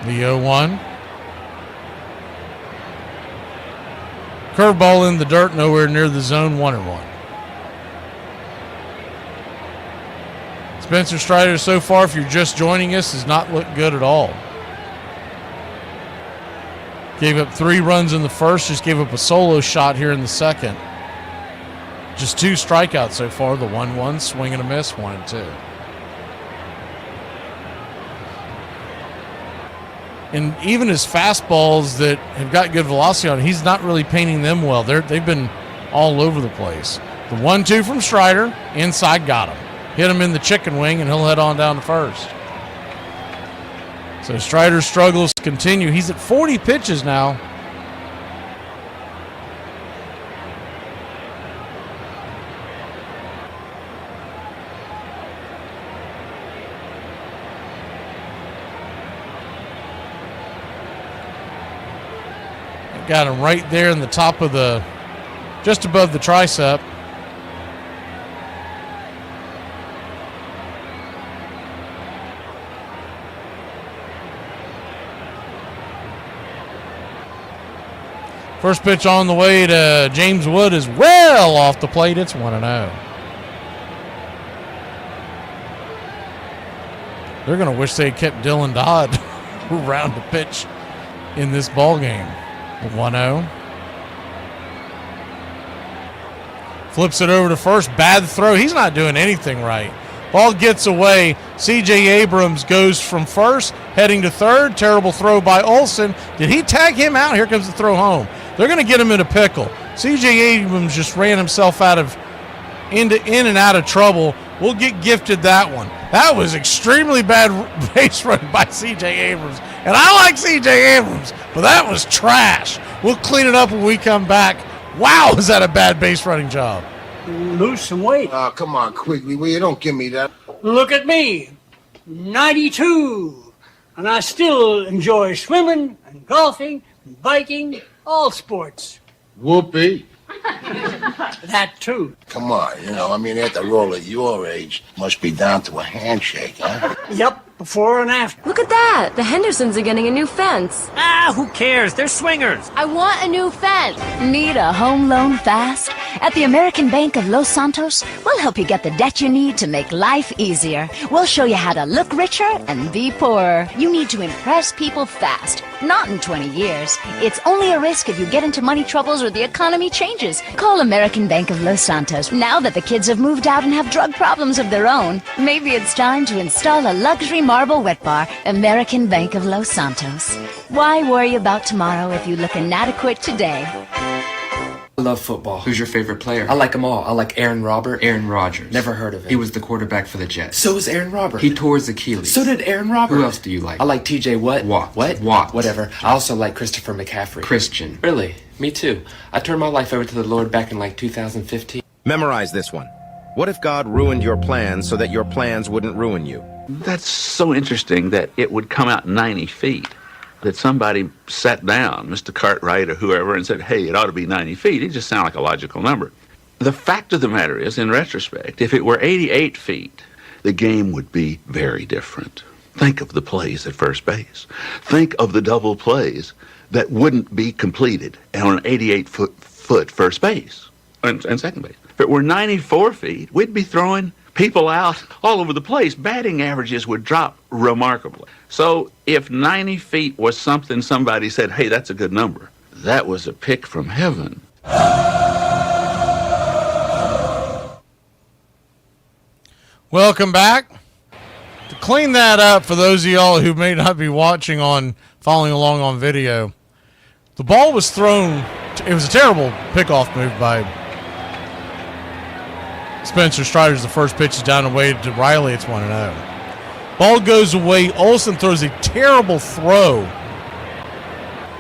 The 0-1. Curveball in the dirt, nowhere near the zone. 1-1. Spencer Strider so far, if you're just joining us, has not looked good at all. Gave up 3 runs in the first, just gave up a solo shot here in the second. Just 2 strikeouts so far. The 1-1, swing and a miss, 1-2. And even his fastballs that have got good velocity on, he's not really painting them well. They've been all over the place. The 1-2 from Strider, inside, got him. Hit him in the chicken wing, and he'll head on down to first. So Strider's struggles continue. He's at 40 pitches now. Got him right there in the top of the, just above the tricep. First pitch on the way to James Wood is well off the plate. It's 1-0. They're going to wish they kept Dylan Dodd around to pitch in this ball game. 1-0. Flips it over to first. Bad throw. He's not doing anything right. Ball gets away. C.J. Abrams goes from first, heading to third. Terrible throw by Olsen. Did he tag him out? Here comes the throw home. They're going to get him in a pickle. C.J. Abrams just ran himself in and out of trouble. We'll get gifted that one. That was extremely bad base run by C.J. Abrams. And I like C.J. Abrams, but that was trash. We'll clean it up when we come back. Wow, is that a bad base running job? Lose some weight. Oh, come on, Quigley. Will you don't give me that. Look at me. 92. And I still enjoy swimming and golfing and biking, all sports. Whoopee. That too. Come on, after all at your age, must be down to a handshake, huh? Yep, before and after. Look at that. The Hendersons are getting a new fence. Ah, who cares? They're swingers. I want a new fence. Need a home loan fast? At the American Bank of Los Santos, we'll help you get the debt you need to make life easier. We'll show you how to look richer and be poorer. You need to impress people fast, not in 20 years. It's only a risk if you get into money troubles or the economy changes. Call American Bank of Los Santos. Now that the kids have moved out and have drug problems of their own, maybe it's time to install a luxury marble wet bar. American Bank of Los Santos. Why worry about tomorrow if you look inadequate today? I love football. Who's your favorite player? I like them all. I like Aaron Rodgers. Never heard of him. He was the quarterback for the Jets. So was Aaron Rodgers. He tore his Achilles. So did Aaron Rodgers. Who else do you like? I like TJ Watt. Watt. Whatever. I also like Christopher McCaffrey. Christian. Really? Me too. I turned my life over to the Lord back in 2015. Memorize this one. What if God ruined your plans so that your plans wouldn't ruin you? That's so interesting that it would come out 90 feet. That somebody sat down, Mr. Cartwright or whoever, and said, hey, it ought to be 90 feet. It just sounded like a logical number. The fact of the matter is, in retrospect, if it were 88 feet, the game would be very different. Think of the plays at first base. Think of the double plays that wouldn't be completed on an 88-foot first base and second base. If it were 94 feet, we'd be throwing people out all over the place. Batting averages would drop remarkably. So if 90 feet was something somebody said, hey, that's a good number, that was a pick from heaven. Welcome back. To clean that up for those of y'all who may not be following along on video, the ball was thrown. It was a terrible pickoff move by Spencer Strider's. The first pitch is down and away to Riley. It's 1-0. Ball goes away. Olsen throws a terrible throw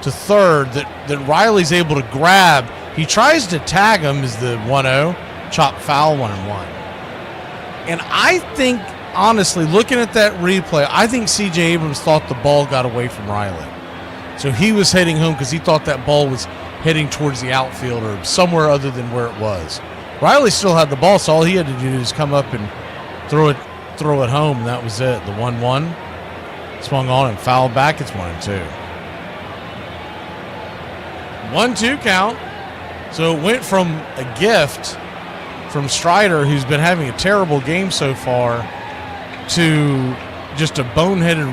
to third that Riley's able to grab. He tries to tag him as the 1-0. Chop foul, 1-1. And I think, honestly, looking at that replay, I think C.J. Abrams thought the ball got away from Riley. So he was heading home because he thought that ball was heading towards the outfield or somewhere other than where it was. Riley still had the ball, so all he had to do was come up and throw it home, and that was it. The 1-1 swung on and fouled back. It's 1-2. 1-2 count. So it went from a gift from Strider, who's been having a terrible game so far, to just a boneheaded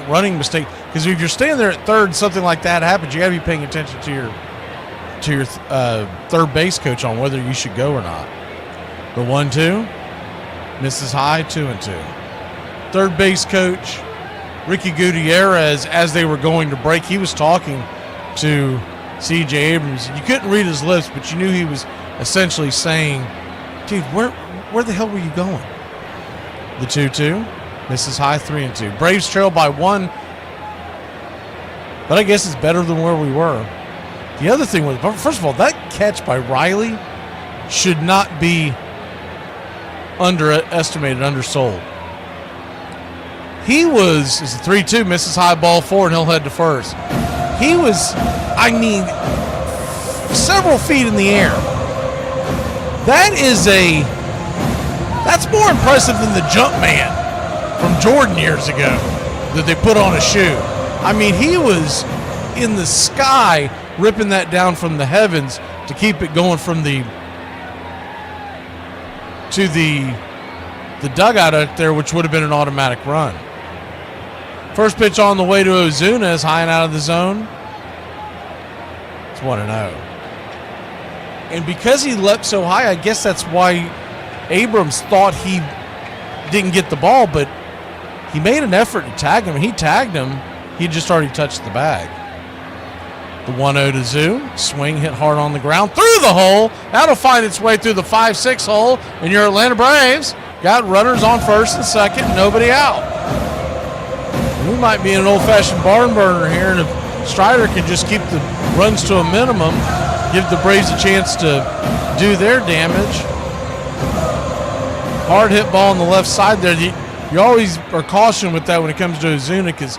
running mistake. Because if you're standing there at third, something like that happens, you got to be paying attention to your third base coach on whether you should go or not. The 1-2 misses high, 2-2. Third base coach Ricky Gutierrez, as they were going to break, he was talking to C.J. Abrams. You couldn't read his lips, but you knew he was essentially saying, dude, where the hell were you going? The 2-2 misses high, 3-2. Braves trail by 1, but I guess it's better than where we were. The other thing was, first of all, that catch by Riley should not be underestimated, undersold. He was, it's a 3-2, misses high, ball 4, and he'll head to first. He was, several feet in the air. That's more impressive than the jump man from Jordan years ago that they put on a shoe. He was in the sky ripping that down from the heavens to keep it going from the dugout out there, which would have been an automatic run. First pitch on the way to Ozuna is high and out of the zone. It's 1-0. And because he leapt so high, I guess that's why Abrams thought he didn't get the ball, but he made an effort to tag him. He tagged him. He just already touched the bag. The 1-0 to Zoo. Swing hit hard on the ground. Through the hole. That'll find its way through the 5-6 hole. And your Atlanta Braves got runners on first and second. Nobody out. We might be in an old-fashioned barn burner here. And if Strider can just keep the runs to a minimum, give the Braves a chance to do their damage. Hard hit ball on the left side there. You always are cautioned with that when it comes to Ozuna because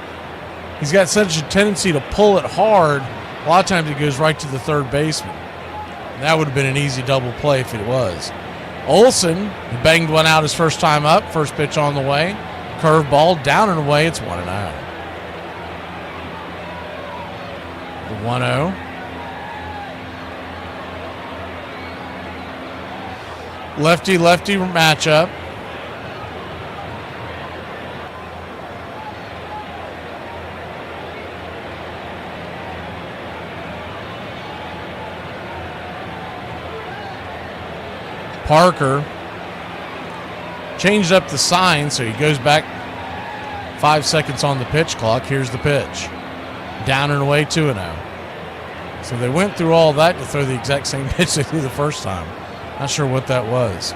he's got such a tendency to pull it hard. A lot of times it goes right to the third baseman. And that would have been an easy double play if it was. Olsen, he banged one out his first time up. First pitch on the way. Curve ball down and away. It's 1-0. The 1-0. Lefty-lefty matchup. Parker changed up the sign, so he goes back 5 seconds on the pitch clock. Here's the pitch. Down and away, 2-0. So they went through all that to throw the exact same pitch they threw the first time. Not sure what that was.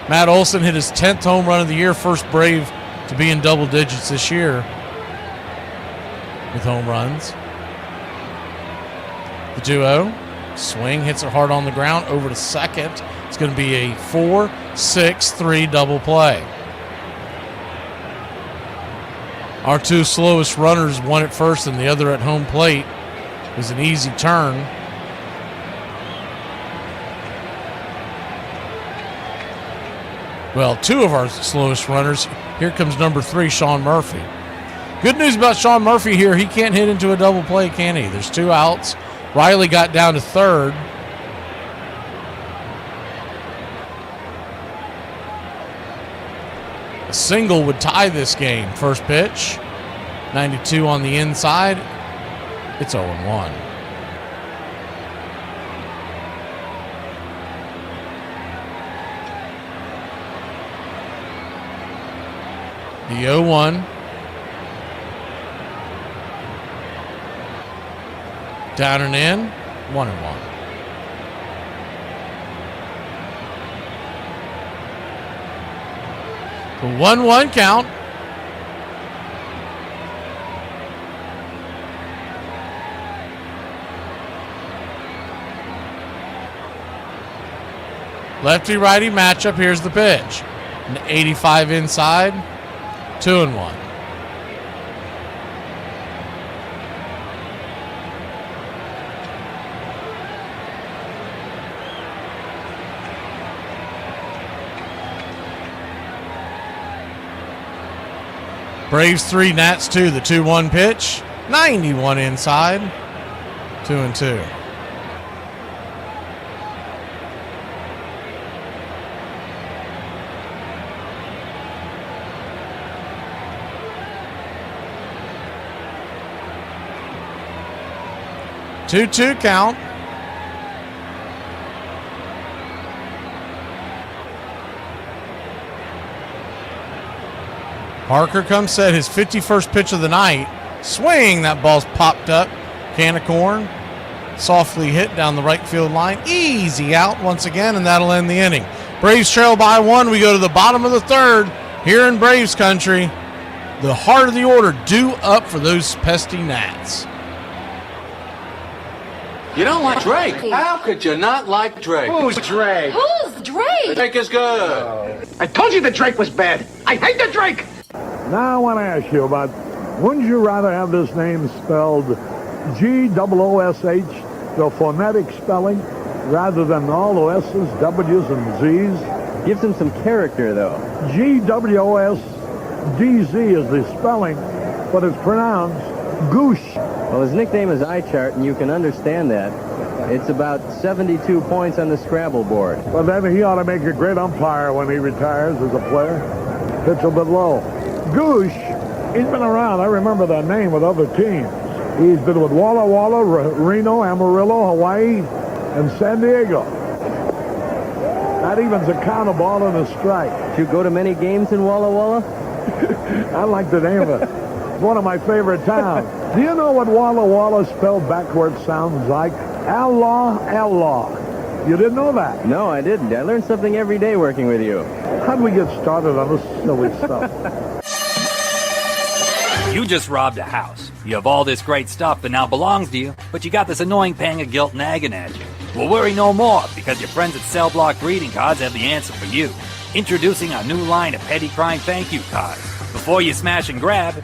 Matt Olson hit his 10th home run of the year, first Brave to be in double digits this year with home runs. The 2-0. Swing, hits it hard on the ground, over to second. It's going to be a 4-6-3 double play. Our two slowest runners, one at first and the other at home plate. It was an easy turn. Well, two of our slowest runners. Here comes number 3, Sean Murphy. Good news about Sean Murphy here. He can't hit into a double play, can he? There's 2 outs. Riley got down to third. A single would tie this game. First pitch. 92 on the inside. It's 0-1. The 0-1. Down and in. 1-1. The 1-1 count. Lefty-righty matchup. Here's the pitch. An 85 inside. 2-1. Braves 3, Nats 2. The 2-1 pitch. 91 inside. 2-2. Two count. Parker comes set, his 51st pitch of the night. Swing, that ball's popped up. Can of corn. Softly hit down the right field line. Easy out once again, and that'll end the inning. Braves trail by 1. We go to the bottom of the third here in Braves country. The heart of the order due up for those pesky Nats. You don't like Drake? How could you not like Drake? Who's Drake? Who's Drake? Drake is good. I told you that Drake was bad. I hate the Drake. Now I want to ask you about, wouldn't you rather have this name spelled G-O-O-S-H, the phonetic spelling, rather than all the S's, W's, and Z's? Gives him some character, though. G-W-O-S-D-Z is the spelling, but it's pronounced goosh. Well, his nickname is Eye Chart, and you can understand that. It's about 72 points on the Scrabble board. Well, then he ought to make a great umpire when he retires as a player. Pitch a bit low. Goosh, he's been around. I remember that name with other teams. He's been with Walla Walla, Reno, Amarillo, Hawaii, and San Diego. That evens a count, a ball, and a strike. Did you go to many games in Walla Walla? I like the name of it. It's one of my favorite towns. Do you know what Walla Walla spelled backwards sounds like? Allah, Allah. You didn't know that? No, I didn't. I learn something every day working with you. How'd we get started on this silly stuff? You just robbed a house. You have all this great stuff that now belongs to you, but you got this annoying pang of guilt nagging at you. Well, worry no more, because your friends at Cell Block Greeting Cards have the answer for you. Introducing our new line of petty crime thank you cards. Before you smash and grab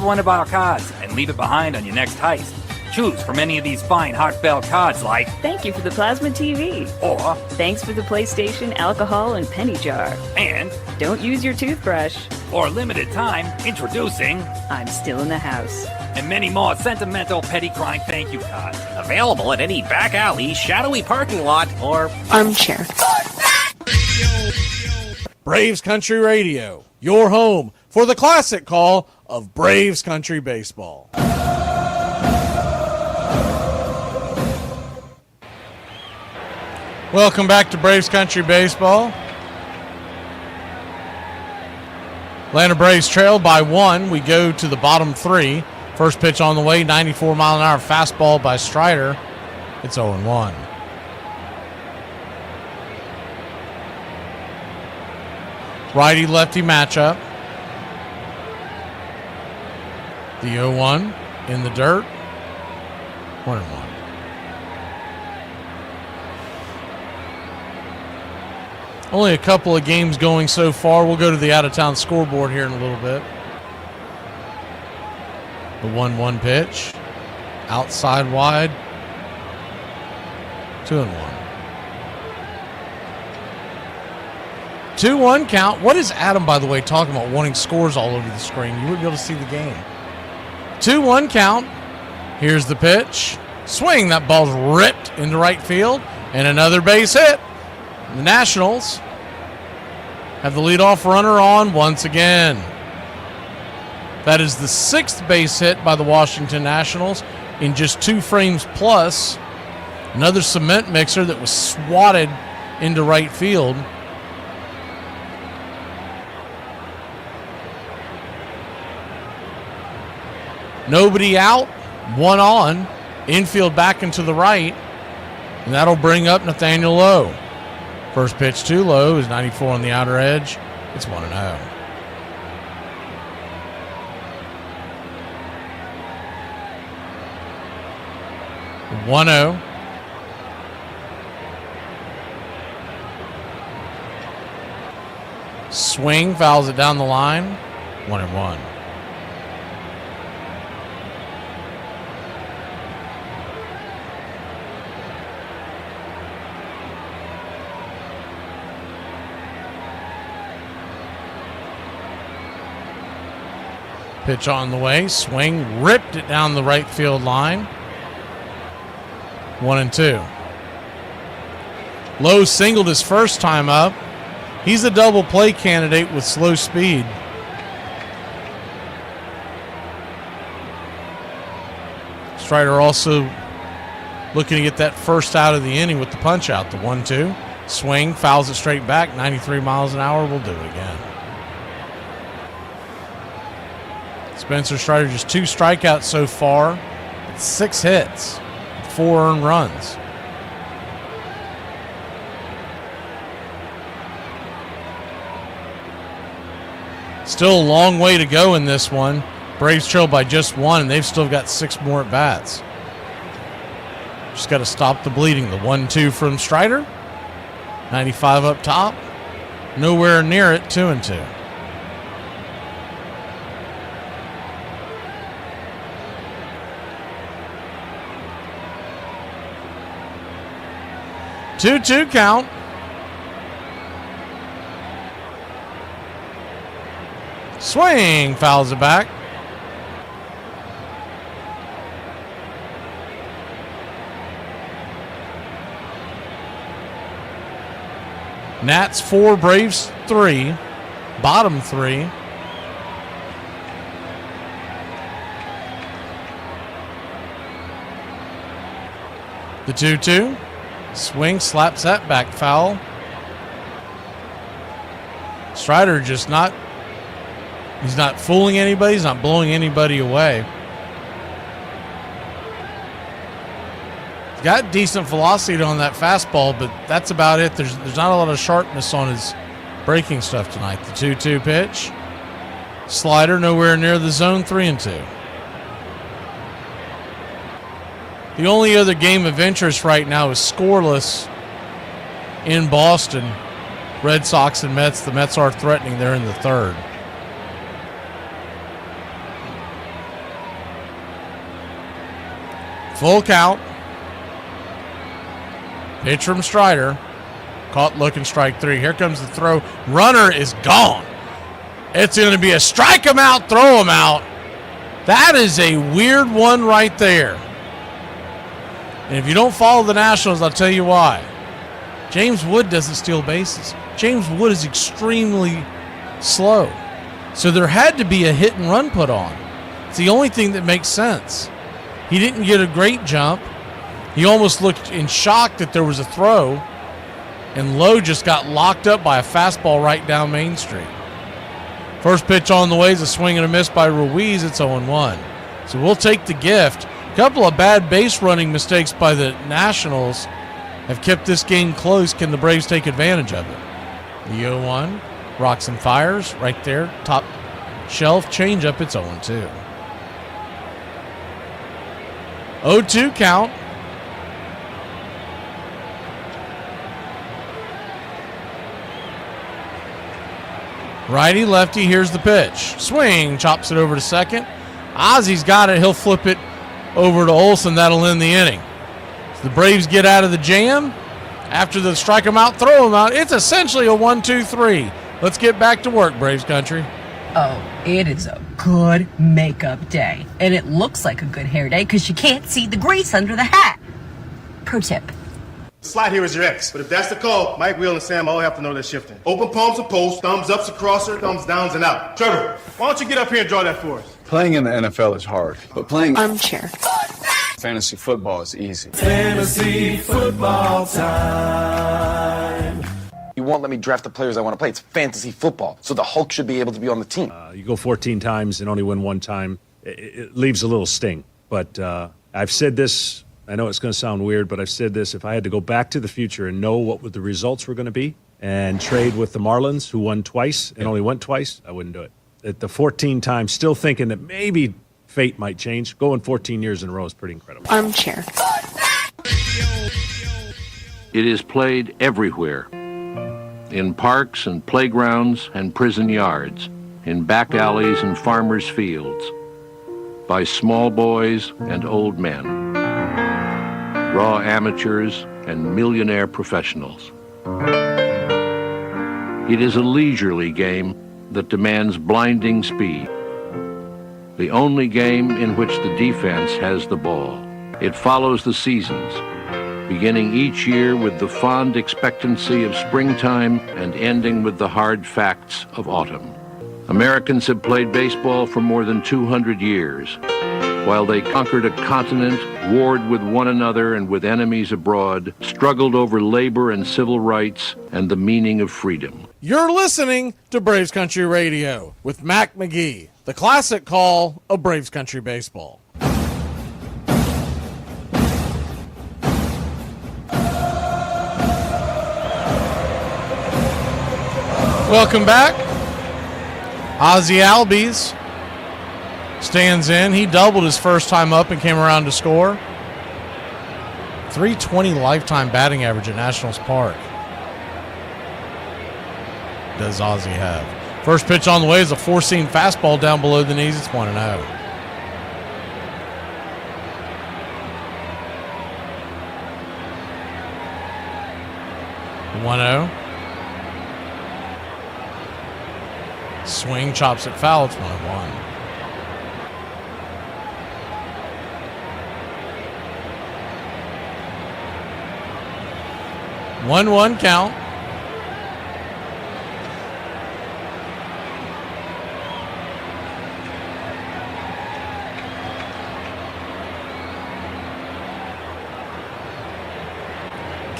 one of our cards and leave it behind on your next heist. Choose from any of these fine heartfelt cards like Thank you for the plasma TV. Or Thanks for the PlayStation, alcohol, and penny jar. And Don't use your toothbrush. For a limited time, introducing I'm still in the house. And many more sentimental petty crime thank you cards. Available at any back alley, shadowy parking lot, or armchair. Braves Country Radio, your home for the classic call of Braves Country Baseball. Welcome back to Braves Country Baseball. Atlanta Braves trail by 1. We go to the bottom 3. First pitch on the way, 94-mile-an-hour fastball by Strider. It's 0-1. Righty-lefty matchup. The 0-1 in the dirt. 1-1. Only a couple of games going so far. We'll go to the out-of-town scoreboard here in a little bit. The 1-1 pitch. Outside wide. 2-1. 2-1 count. What is Adam, by the way, talking about wanting scores all over the screen? You wouldn't be able to see the game. 2-1 count. Here's the pitch. Swing. That ball's ripped into right field. And another base hit. The Nationals have the leadoff runner on once again. That is the 6th base hit by the Washington Nationals in just 2 frames plus. Another cement mixer that was swatted into right field. Nobody out, 1 on. Infield back into the right. And that'll bring up Nathaniel Lowe. First pitch too low is 94 on the outer edge. It's 1-0. 1-0. Swing, fouls it down the line. 1-1. Pitch on the way. Swing. Ripped it down the right field line. 1-2. Lowe singled his first time up. He's a double play candidate with slow speed. Strider also looking to get that first out of the inning with the punch out. The 1-2. Swing. Fouls it straight back. 93 miles an hour. We'll do it again. Spencer Strider just 2 strikeouts so far. 6 hits. 4 earned runs. Still a long way to go in this one. Braves trail by just 1, and they've still got 6 more at bats. Just got to stop the bleeding. The 1-2 from Strider. 95 up top. Nowhere near it. 2-2. Two count. Swing, fouls it back. Nats 4, Braves 3. Bottom 3. The 2-2. Swing, slaps that back foul. Strider just not, he's not fooling anybody. He's not blowing anybody away. He's got decent velocity on that fastball, but that's about it. There's not a lot of sharpness on his breaking stuff tonight. The 2-2 pitch. Slider nowhere near the zone, 3-2. The only other game of interest right now is scoreless in Boston. Red Sox and Mets. The Mets are threatening. They're in the third. Full count. Pitch from Strider. Caught looking, strike 3. Here comes the throw. Runner is gone. It's going to be a strike him out, throw him out. That is a weird one right there. And if you don't follow the Nationals, I'll tell you why. James Wood doesn't steal bases. James Wood is extremely slow. So there had to be a hit and run put on. It's the only thing that makes sense. He didn't get a great jump. He almost looked in shock that there was a throw. And Lowe just got locked up by a fastball right down Main Street. First pitch on the way is a swing and a miss by Ruiz. It's 0-1. So we'll take the gift. A couple of bad base running mistakes by the Nationals have kept this game close. Can the Braves take advantage of it? The 0-1. Rocks and fires right there. Top shelf changeup. It's 0-2. 0-2 count. Righty, lefty, here's the pitch. Swing, chops it over to second. Ozzy's got it. He'll flip it over to Olsen. That'll end the inning. So the Braves get out of the jam. After the strike him out, throw him out. It's essentially a 1-2-3. Let's get back to work, Braves country. Oh, it is a good makeup day. And it looks like a good hair day because you can't see the grease under the hat. Pro tip. Slide here is your X. But if that's the call, Mike, Will, and Sam all have to know they're shifting. Open palms to post, thumbs ups to crosser, thumbs downs and out. Trevor, why don't you get up here and draw that for us? Playing in the NFL is hard, but playing Armchair. fantasy football is easy. Fantasy football time. You won't let me draft the players I want to play. It's fantasy football, so the Hulk should be able to be on the team. You go 14 times and only win one time. It leaves a little sting. But I've said this. I know it's going to sound weird, but I've said this. If I had to go back to the future and know what the results were going to be and trade with the Marlins, who won twice and only went twice, I wouldn't do it. At the 14 times, still thinking that maybe fate might change. Going 14 years in a row is pretty incredible. Armchair. It is played everywhere. In parks and playgrounds and prison yards, in back alleys and farmers' fields, by small boys and old men, raw amateurs and millionaire professionals. It is a leisurely game that demands blinding speed. The only game in which the defense has the ball. It follows the seasons, beginning each year with the fond expectancy of springtime and ending with the hard facts of autumn. Americans have played baseball for more than 200 years. While they conquered a continent, warred with one another and with enemies abroad, struggled over labor and civil rights and the meaning of freedom. You're listening to Braves Country Radio with Mac McGee, the classic call of Braves Country baseball. Welcome back. Ozzie Albies stands in. He doubled his first time up and came around to score. 320 lifetime batting average at Nationals Park. Does Ozzie have. First pitch on the way is a four-seam fastball down below the knees. It's 1-0. Swing, chops it foul. It's 1-1. One count.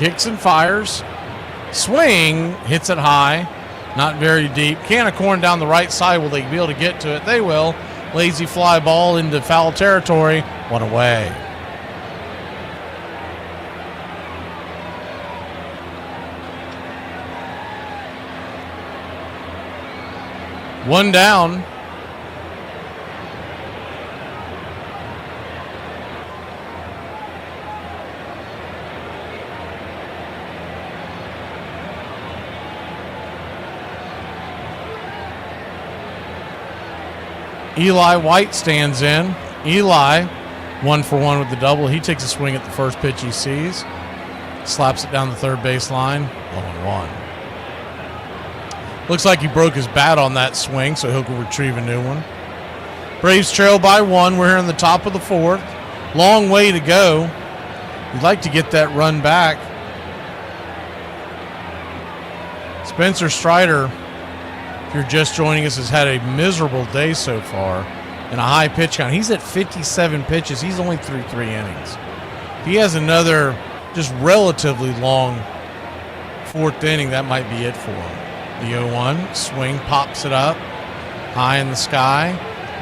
Kicks and fires. Swing. Hits it high. Not very deep. Can of corn down the right side. Will they be able to get to it? They will. Lazy fly ball into foul territory. One away. One down. Eli White stands in. Eli, 1-for-1 with the double. He takes a swing at the first pitch he sees. Slaps it down the third baseline. 0-1. Looks like he broke his bat on that swing, so he'll go retrieve a new one. Braves trail by 1. We're here in the top of the 4th. Long way to go. We'd like to get that run back. Spencer Strider, if you're just joining us, has had a miserable day so far and a high pitch count. He's at 57 pitches. He's only through 3 innings. If he has another just relatively long 4th inning, that might be it for him. The 0-1 swing pops it up high in the sky,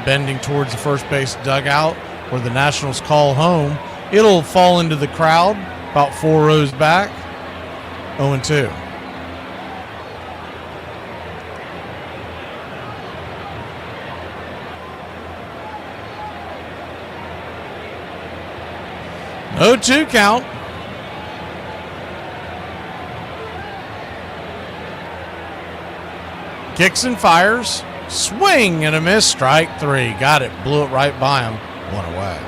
bending towards the first base dugout where the Nationals call home. It'll fall into the crowd about 4 rows back. 0-2. Oh, 2 count. Kicks and fires. Swing and a miss. Strike 3. Got it. Blew it right by him. 1 away.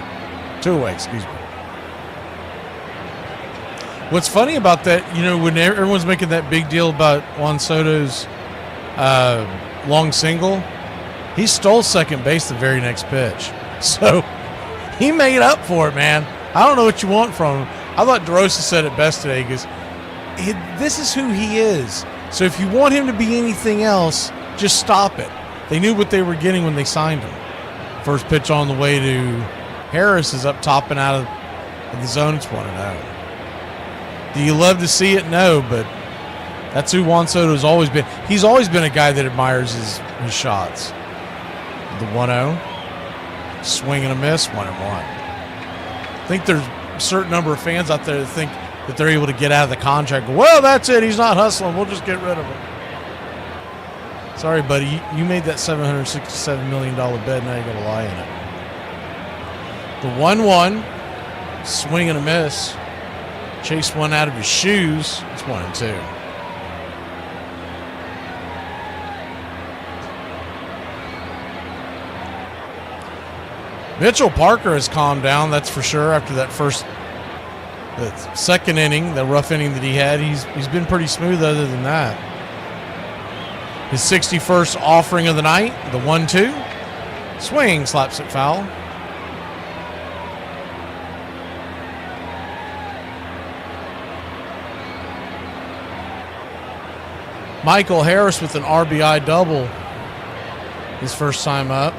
2 away, excuse me. What's funny about that, when everyone's making that big deal about Juan Soto's long single, he stole second base the very next pitch. So he made up for it, man. I don't know what you want from him. I thought DeRosa said it best today. He goes, this is who he is. So if you want him to be anything else, just stop it. They knew what they were getting when they signed him. First pitch on the way to Harris is up top and out of the zone. It's 1-0. Do you love to see it? No, but that's who Juan Soto's always been. He's always been a guy that admires his shots. The 1-0. Swing and a miss. 1-1. I think there's a certain number of fans out there that think that they're able to get out of the contract. Well, that's it. He's not hustling. We'll just get rid of him. Sorry, buddy. You made that $767 million bet. Now you got to lie in it. The 1-1. Swing and a miss. Chase one out of his shoes. It's 1-2. Mitchell Parker has calmed down, that's for sure, after that the second inning, the rough inning that he had. He's been pretty smooth other than that. His 61st offering of the night, the 1-2. Swing, slaps it foul. Michael Harris with an RBI double his first time up.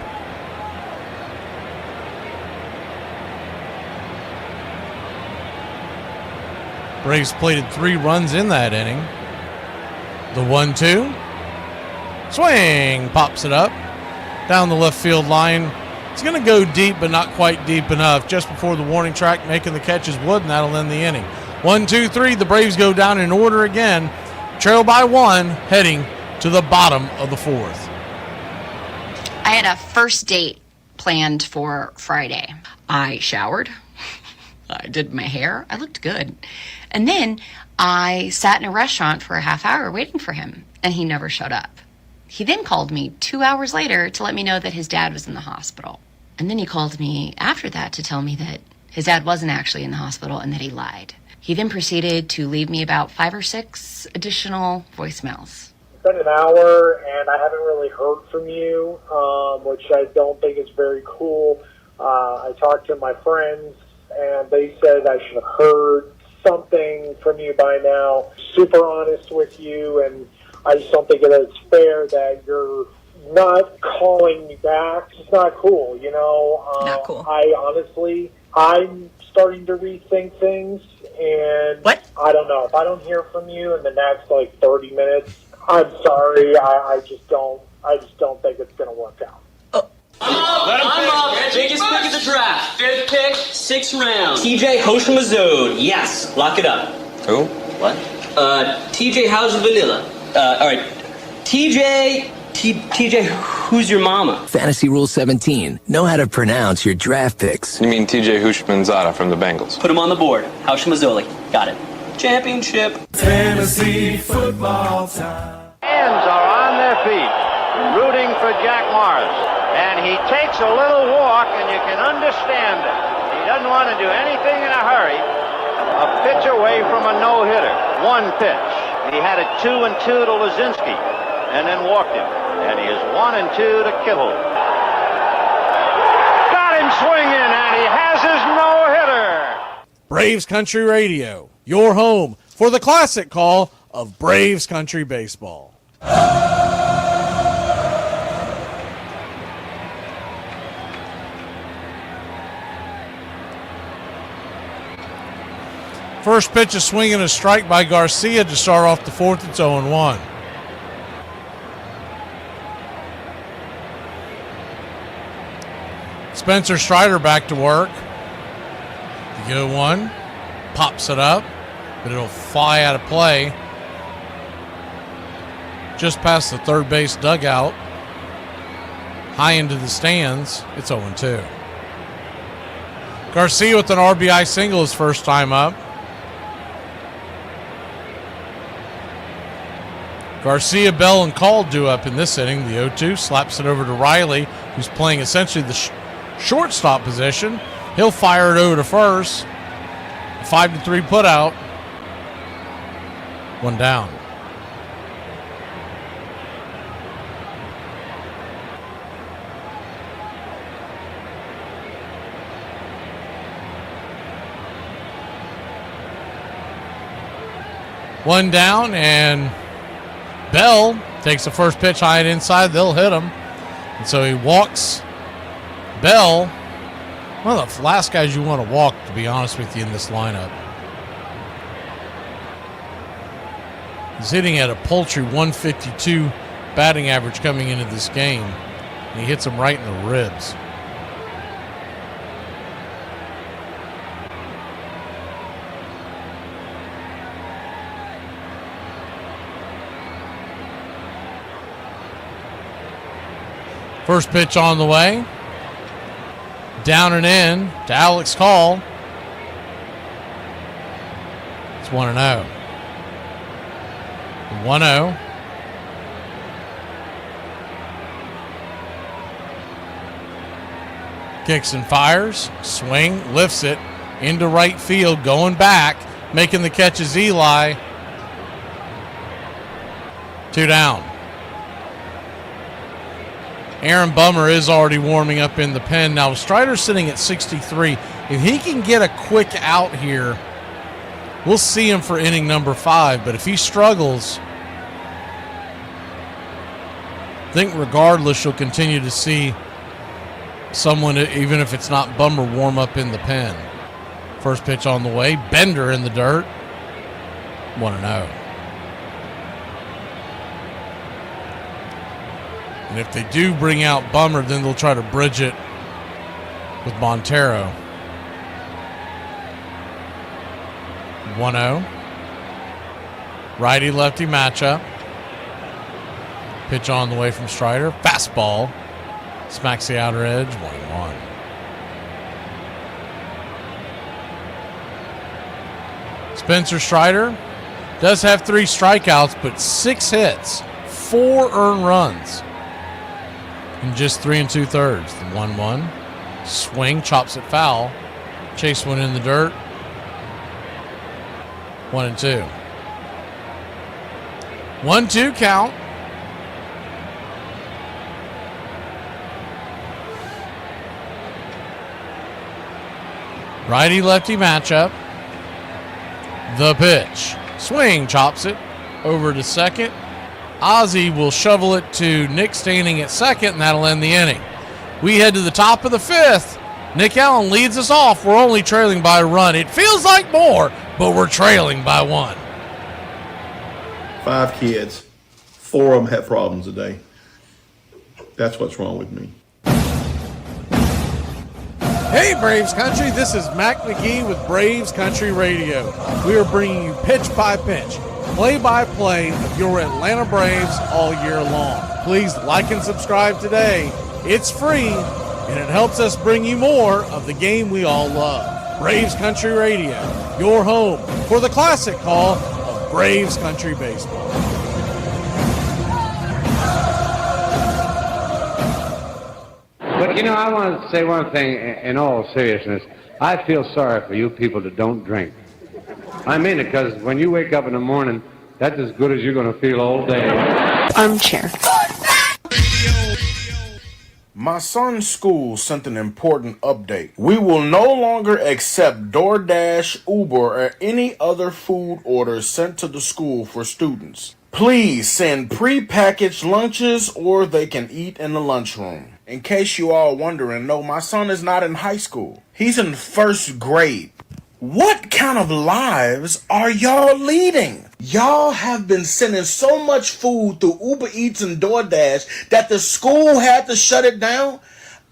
Braves plated 3 runs in that inning. The 1-2. Swing. Pops it up. Down the left field line. It's going to go deep, but not quite deep enough. Just before the warning track, making the catch is Wood, and that'll end the inning. 1, 2, 3. The Braves go down in order again. Trail by 1, heading to the bottom of the 4th. I had a first date planned for Friday. I showered. I did my hair. I looked good. And then I sat in a restaurant for a half hour waiting for him, and he never showed up. He then called me 2 hours later to let me know that his dad was in the hospital. And then he called me after that to tell me that his dad wasn't actually in the hospital and that he lied. He then proceeded to leave me about 5 or 6 additional voicemails. It's been an hour, and I haven't really heard from you, which I don't think is very cool. I talked to my friends, and they said I should have heard something from you by now. Super honest with you, and I just don't think that it's fair that you're not calling me back. It's not cool, Not cool. I'm starting to rethink things. And I don't know. If I don't hear from you in the next 30 minutes, I'm sorry. I just don't think it's going to work out. I'm up. Biggest pick of the draft. 5th pick, 6th round. TJ Hoshimazode. Yes. Lock it up. Who? What? TJ, how's the vanilla? All right. TJ, who's your mama? Fantasy Rule 17. Know how to pronounce your draft picks. You mean TJ Hushmanzada from the Bengals? Put him on the board. Hoshimazole. Got it. Championship. Fantasy football time. Fans are on their feet, rooting for Jack Morris. And he takes a little walk, and you can understand it. He doesn't want to do anything in a hurry. A pitch away from a no-hitter. One pitch. He had a 2-2 to Lazinski, and then walked him. And he is 1-2 to Kittle. Got him swinging, and he has his no-hitter. Braves Country Radio, your home for the classic call of Braves Country Baseball. First pitch, a swing and a strike by Garcia to start off the fourth. It's 0-1. Spencer Strider back to work. The 0-1. Pops it up, but it'll fly out of play. Just past the third base dugout. High into the stands. It's 0-2. Garcia with an RBI single his first time up. Garcia, Bell, and Call due up in this inning. The 0-2 slaps it over to Riley, who's playing essentially the shortstop position. He'll fire it over to first. 5-3 put out. One down. One down, and Bell takes the first pitch high and inside. They'll hit him. And so he walks Bell. One of the last guys you want to walk, to be honest with you, in this lineup. He's hitting at a paltry 152 batting average coming into this game. And he hits him right in the ribs. First pitch on the way. Down and in to Alex Call. It's 1-0. 1-0. Kicks and fires. Swing. Lifts it into right field. Going back. Making the catch is Eli. 2 down. Aaron Bummer is already warming up in the pen. Now, Strider's sitting at 63. If he can get a quick out here, we'll see him for inning number 5. But if he struggles, I think regardless, you'll continue to see someone, even if it's not Bummer, warm up in the pen. First pitch on the way. Bender in the dirt. 1-0. And if they do bring out Bummer, then they'll try to bridge it with Montero. 1-0. Righty-lefty matchup. Pitch on the way from Strider. Fastball. Smacks the outer edge. 1-1. Spencer Strider does have 3 strikeouts, but 6 hits, 4 earned runs in just 3 2/3. The 1-1. Swing, chops it foul. Chase one in the dirt. 1-2. 1-2 count. Righty-lefty matchup. The pitch. Swing, chops it over to second. Ozzie will shovel it to Nick Standing at second, and that'll end the inning. We head to the top of the 5th Nick Allen leads us off. We're only trailing by a run. It feels like more, but we're trailing by one. 5 kids, 4 of them have problems today. That's what's wrong with me. Hey, Braves Country, this is Mac McGee with Braves Country Radio. We are bringing you pitch by pitch, play-by-play of your Atlanta Braves all year long. Please like and subscribe today. It's free, and it helps us bring you more of the game we all love. Braves Country Radio, your home for the classic call of Braves Country Baseball. But, you know, I want to say one thing in all seriousness. I feel sorry for you people that don't drink. I mean it, because when you wake up in the morning, that's as good as you're going to feel all day. Armchair. My son's school sent an important update. We will no longer accept DoorDash, Uber, or any other food orders sent to the school for students. Please send pre-packaged lunches or they can eat in the lunchroom. In case you all wondering, no, my son is not in high school. He's in 1st grade. What kind of lives are y'all leading? Y'all have been sending so much food through Uber Eats and DoorDash that the school had to shut it down?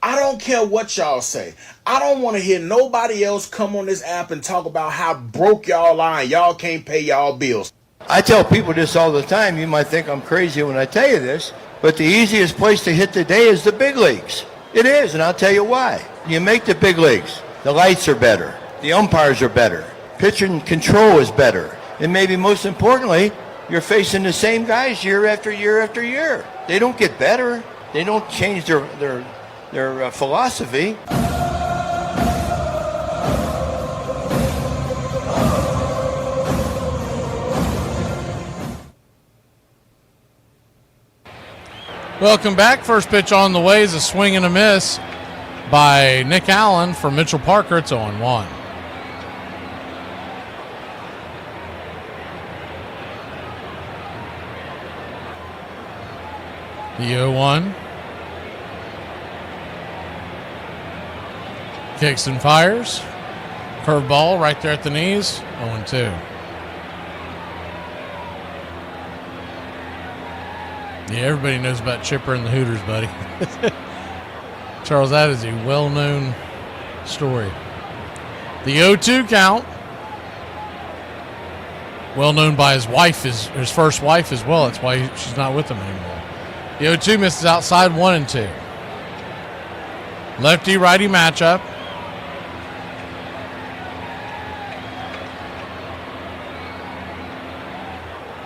I don't care what y'all say. I don't want to hear nobody else come on this app and talk about how broke y'all are and y'all can't pay y'all bills. I tell people this all the time. You might think I'm crazy when I tell you this, but the easiest place to hit the day is the big leagues. It is, and I'll tell you why. You make the big leagues. The lights are better. The umpires are better. Pitching control is better. And maybe most importantly, you're facing the same guys year after year after year. They don't get better. They don't change their philosophy. Welcome back. First pitch on the way is a swing and a miss by Nick Allen for Mitchell Parker. It's 0-1. The 0-1. Kicks and fires. Curveball right there at the knees. 0-2. Yeah, everybody knows about Chipper and the Hooters, buddy. Charles, that is a well-known story. The 0-2 count. Well known by his wife, his first wife as well. That's why she's not with him anymore. The 0-2 misses outside, 1-2. Lefty-righty matchup.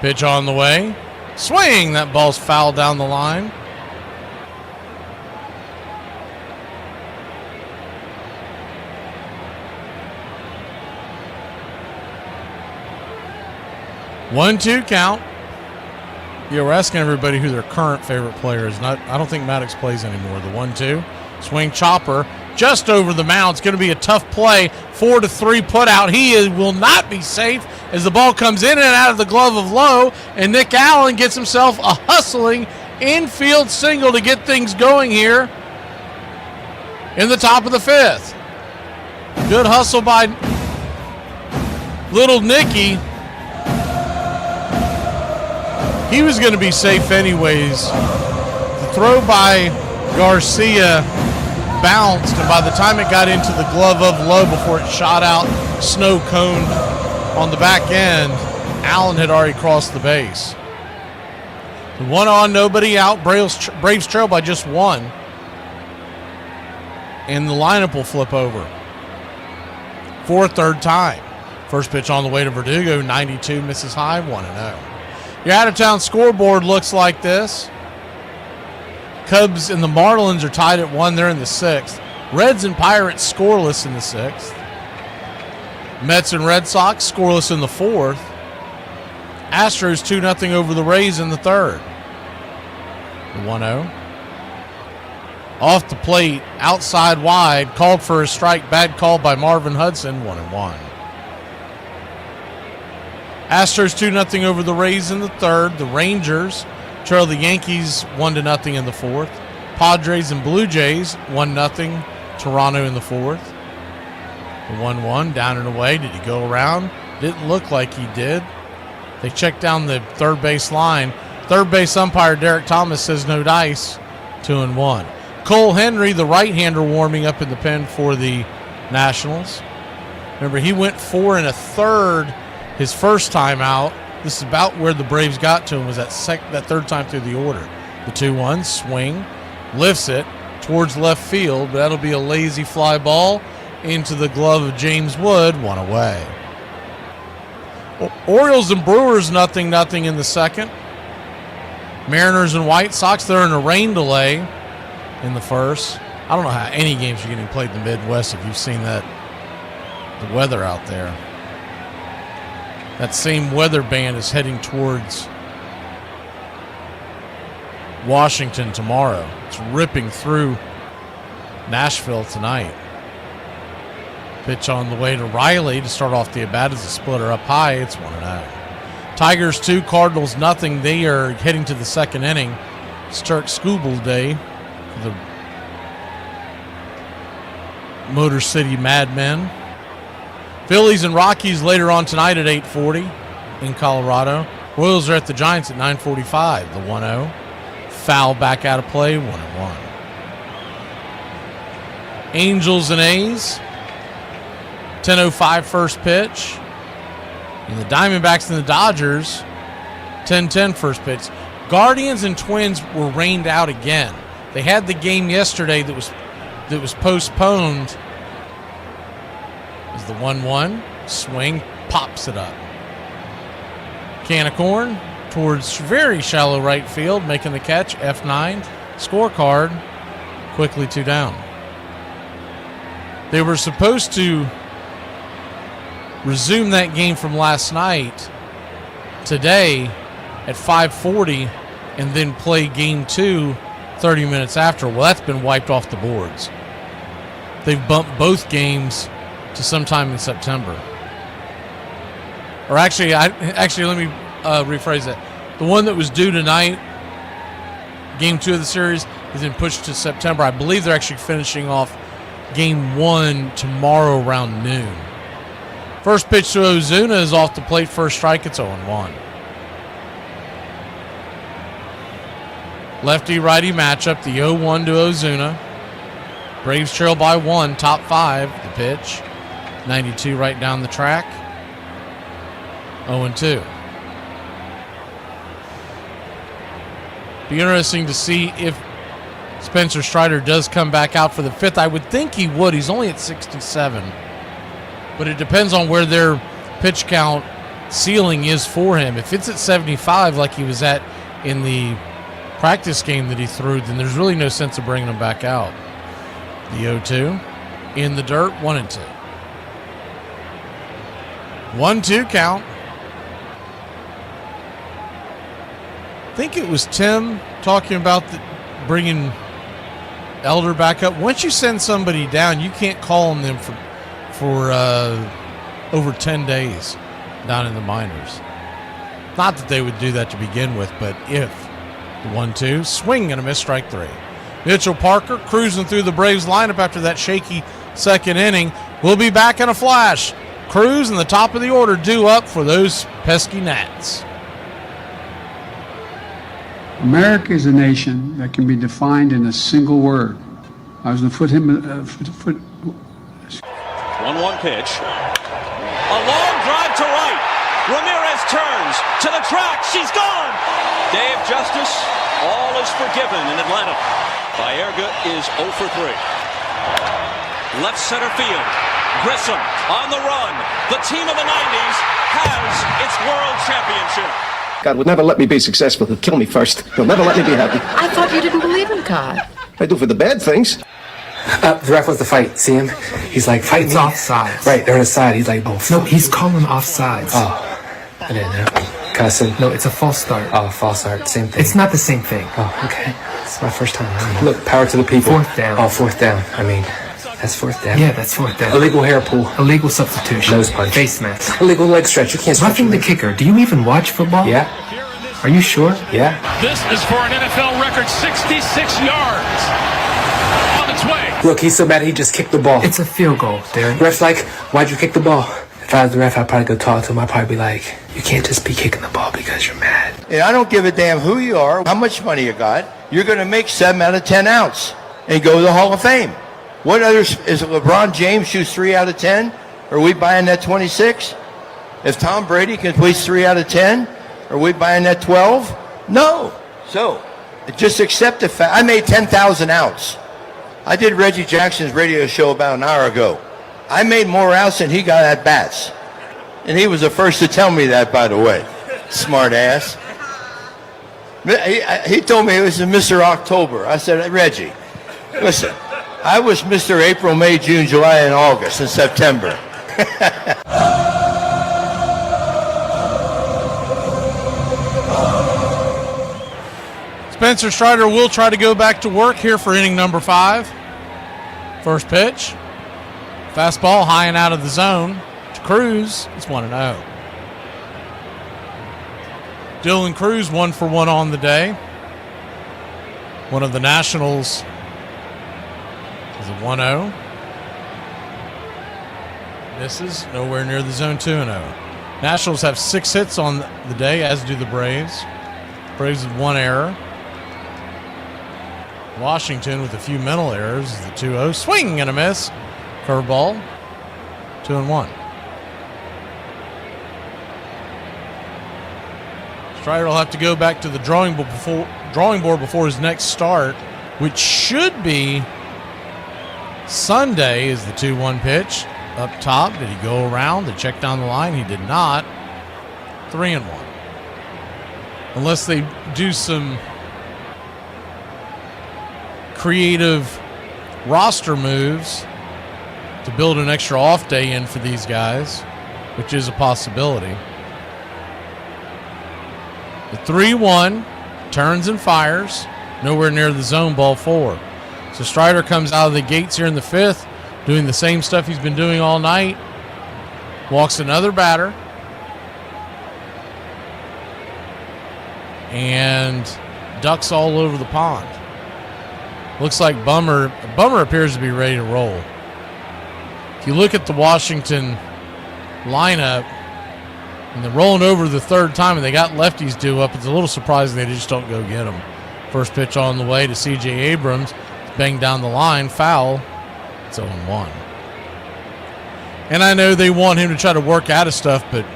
Pitch on the way. Swing! That ball's fouled down the line. One-two count. Yeah, we're asking everybody who their current favorite player is. I don't think Maddox plays anymore. The 1-2. Swing chopper just over the mound. It's going to be a tough play. 4-3 put out. He will not be safe as the ball comes in and out of the glove of Lowe, and Nick Allen gets himself a hustling infield single to get things going here in the top of the 5th. Good hustle by little Nicky. He was going to be safe anyways. The throw by Garcia bounced, and by the time it got into the glove of Lowe before it shot out snow coned on the back end, Allen had already crossed the base. 1 on, nobody out. Braves trail by just 1. And the lineup will flip over for a third time. First pitch on the way to Verdugo, 92, misses high, 1-0. Your out-of-town scoreboard looks like this. Cubs and the Marlins are tied at 1. They're in the 6th. Reds and Pirates scoreless in the 6th. Mets and Red Sox scoreless in the 4th. Astros 2-0 over the Rays in the 3rd. The 1-0. Off the plate, outside wide, called for a strike, bad call by Marvin Hudson, 1-1. Astros 2-0 over the Rays in the 3rd. The Rangers trail the Yankees 1-0 in the 4th. Padres and Blue Jays 1-0 Toronto in the fourth. The 1-1 down and away. Did he go around? Didn't look like he did. They checked down the third base line. Third base umpire Derek Thomas says no dice. 2-1. Cole Henry, the right-hander, warming up in the pen for the Nationals. Remember, he went 4 1/3 his first time out. This is about where the Braves got to him, was that third time through the order. The 2-1 swing, lifts it towards left field, but that'll be a lazy fly ball into the glove of James Wood, 1 away. Orioles and Brewers 0-0 in the second. Mariners and White Sox, they're in a rain delay in the first. I don't know how any games are getting played in the Midwest if you've seen that, the weather out there. That same weather band is heading towards Washington tomorrow. It's ripping through Nashville tonight. Pitch on the way to Riley to start off the at-bat as a splitter up high. It's 1-0. Tigers 2, Cardinals 0. They are heading to the second inning. Start Scooble Day for the Motor City Madmen. Phillies and Rockies later on tonight at 8:40 in Colorado. Royals are at the Giants at 9:45. The 1-0. Foul back out of play, 1-1. Angels and A's. 10:05 first pitch. And the Diamondbacks and the Dodgers, 10:10 first pitch. Guardians and Twins were rained out again. They had the game yesterday that was postponed. As the 1-1 swing pops it up. Can of corn towards very shallow right field, making the catch. F9 scorecard. Quickly 2 down. They were supposed to resume that game from last night today at 5:40 and then play game 2 30 minutes after. Well, that's been wiped off the boards. They've bumped both games to sometime in September. Or actually, let me rephrase that. The one that was due tonight, game 2 of the series, has been pushed to September. I believe they're actually finishing off game 1 tomorrow around noon. First pitch to Ozuna is off the plate. First strike, it's 0-1. Lefty-righty matchup, the 0-1 to Ozuna. Braves trail by 1, top 5, the pitch. 92 right down the track. 0-2. Be interesting to see if Spencer Strider does come back out for the 5th. I would think he would. He's only at 67. But it depends on where their pitch count ceiling is for him. If it's at 75 like he was at in the practice game that he threw, then there's really no sense of bringing him back out. The 0-2 in the dirt, 1-2. 1-2 count. I think it was Tim talking about bringing Elder back up. Once you send somebody down, you can't call on them for over 10 days down in the minors. Not that they would do that to begin with, but if. The 1-2, swing and a miss, strike 3. Mitchell Parker cruising through the Braves lineup after that shaky second inning. We'll be back in a flash. Cruz in the top of the order due up for those pesky Nats. America is a nation that can be defined in a single word. I was going to put him. 1-1 pitch. A long drive to right. Ramirez turns to the track. She's gone. Dave Justice, all is forgiven in Atlanta. Baerga is 0 for 3. Left center field. Grissom on the run. The team of the 90s has its world championship. God would never let me be successful. He'll kill me first. He'll never let me be happy. I thought you didn't believe in God. I do for the bad things. The ref wants to fight. See him? He's like, fight me. Offsides. Right, they're on his side. He's like, oh. No, he's calling offsides. Oh, I didn't know. Cussing. No, it's a false start. Oh, false start. Same thing. It's not the same thing. Oh, okay. It's my first time. Look, power to the people. 4th down. Oh, 4th down. I mean, that's 4th down. Yeah, that's 4th down. Illegal hair pull. Illegal substitution. Nose punch. Face mask. Illegal leg stretch. You can't stretch. Roughing the kicker. Do you even watch football? Yeah. Are you sure? Yeah. This is for an NFL record 66 yards. On its way. Look, he's so mad he just kicked the ball. It's a field goal, Darren. Ref's like, why'd you kick the ball? If I was the ref, I'd probably go talk to him. I'd probably be like, you can't just be kicking the ball because you're mad. And I don't give a damn who you are, how much money you got. You're going to make 7 out of 10 outs and go to the Hall of Fame. What others is LeBron James shoots 3 out of 10? Are we buying that 26? If Tom Brady completes 3 out of 10, are we buying that 12? No. So just accept the fact. I made 10,000 outs. I did Reggie Jackson's radio show about an hour ago. I made more outs than he got at bats. And he was the first to tell me that, by the way. Smart ass. He told me it was Mr. October. I said, Reggie, listen, I was Mr. April, May, June, July, and August, and September. Spencer Strider will try to go back to work here for inning number 5. First pitch. Fastball high and out of the zone to Cruz. It's 1-0. Dylan Cruz 1 for 1 on the day. One of the Nationals is a 1-0. Misses nowhere near the zone 2-0. Nationals have 6 hits on the day, as do the Braves. Braves with 1 error. Washington with a few mental errors is the 2-0. Swing and a miss. Curveball. 2-1. Strider will have to go back to the drawing board before his next start, which should be Sunday. Is the 2-1 pitch up top. Did he go around to check down the line? He did not. 3-1. Unless they do some creative roster moves to build an extra off day in for these guys, which is a possibility. The 3-1 turns and fires, nowhere near the zone, ball 4. So Strider comes out of the gates here in the 5th, doing the same stuff he's been doing all night. Walks another batter. And ducks all over the pond. Looks like Bummer appears to be ready to roll. If you look at the Washington lineup, and they're rolling over the 3rd time, and they got lefties due up, it's a little surprising they just don't go get them. First pitch on the way to C.J. Abrams. Banged down the line, foul. It's 0-1. And I know they want him to try to work out of stuff, but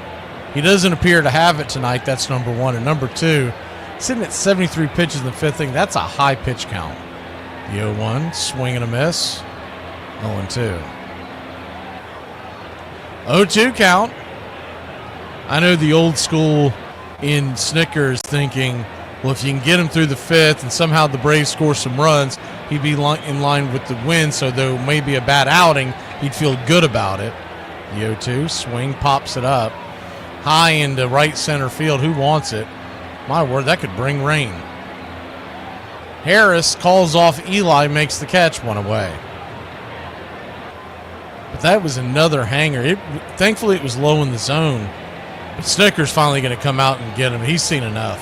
he doesn't appear to have it tonight. That's number 1. And number 2, sitting at 73 pitches in the 5th inning, that's a high pitch count. The 0-1, swing and a miss. 0-2. 0-2 count. I know the old school in Snickers thinking, well, if you can get him through the 5th and somehow the Braves score some runs, he'd be in line with the win, so though it may be a bad outing, he'd feel good about it. The 0-2, swing, pops it up. High into right center field. Who wants it? My word, that could bring rain. Harris calls off Eli, makes the catch, 1 away. But that was another hanger. Thankfully, it was low in the zone. But Snicker's finally going to come out and get him. He's seen enough.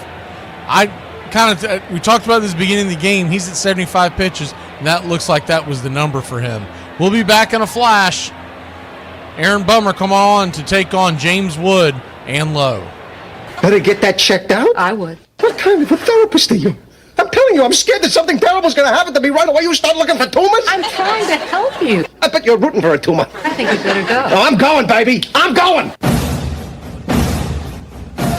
We talked about this at the beginning of the game. He's at 75 pitches, and that looks like that was the number for him. We'll be back in a flash. Aaron Bummer come on to take on James Wood and Lowe. Better get that checked out? I would. What kind of a therapist are you? I'm telling you, I'm scared that something terrible is going to happen to me right away. You start looking for tumors? I'm trying to help you. I bet you're rooting for a tumor. I think you better go. No, I'm going, baby. I'm going.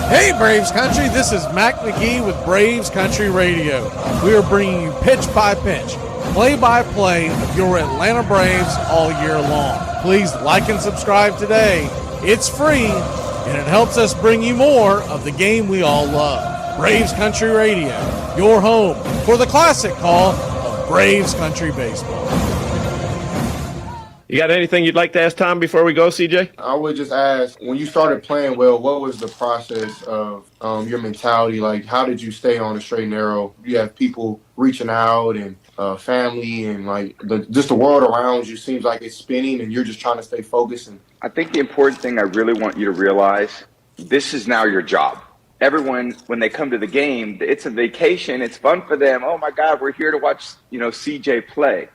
Hey, Braves Country, this is Mac McGee with Braves Country Radio. We are bringing you pitch by pitch, play-by-play of your Atlanta Braves all year long. Please like and subscribe today. It's free, and it helps us bring you more of the game we all love. Braves Country Radio, your home for the classic call of Braves Country Baseball. You got anything you'd like to ask Tom before we go, CJ? I would just ask, when you started playing well, what was the process of your mentality? Like, how did you stay on the straight and narrow? You have people reaching out and family and, like, just the world around you seems like it's spinning and you're just trying to stay focused. And I think the important thing I really want you to realize, this is now your job. Everyone, when they come to the game, it's a vacation. It's fun for them. Oh, my God, we're here to watch, CJ play.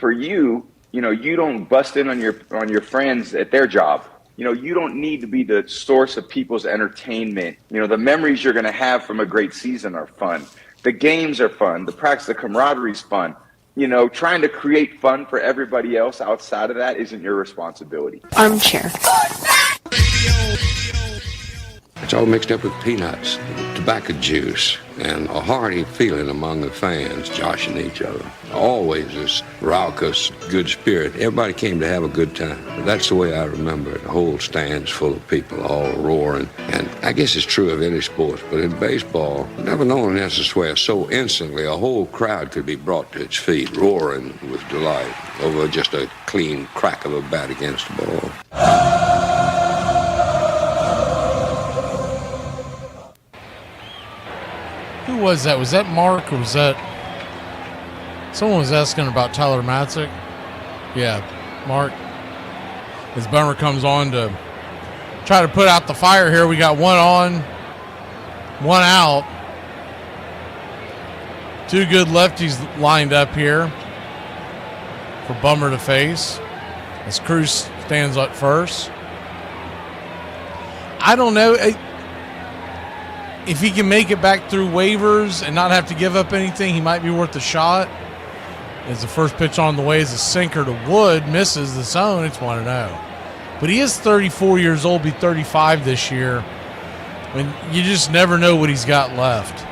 For you, you don't bust in on your friends at their job. You don't need to be the source of people's entertainment. The memories you're going to have from a great season are fun. The games are fun. The practice, the camaraderie is fun. Trying to create fun for everybody else outside of that isn't your responsibility. Armchair. It's all mixed up with peanuts, tobacco juice, and a hearty feeling among the fans joshing each other. Always this raucous, good spirit. Everybody came to have a good time. But that's the way I remember it. The whole stand's full of people all roaring. And I guess it's true of any sport, but in baseball, I've never known an answer swear so instantly a whole crowd could be brought to its feet, roaring with delight over just a clean crack of a bat against the ball. Who was that? Was that Mark or was that... Someone was asking about Tyler Matzik. Yeah, Mark. As Bummer comes on to try to put out the fire here. We got one on, one out. Two good lefties lined up here for Bummer to face as Cruz stands up first. I don't know if he can make it back through waivers and not have to give up anything. He might be worth a shot. As the first pitch on the way is a sinker to Wood, misses the zone. It's 1-0. But he is 34 years old, be 35 this year. And you just never know what he's got left.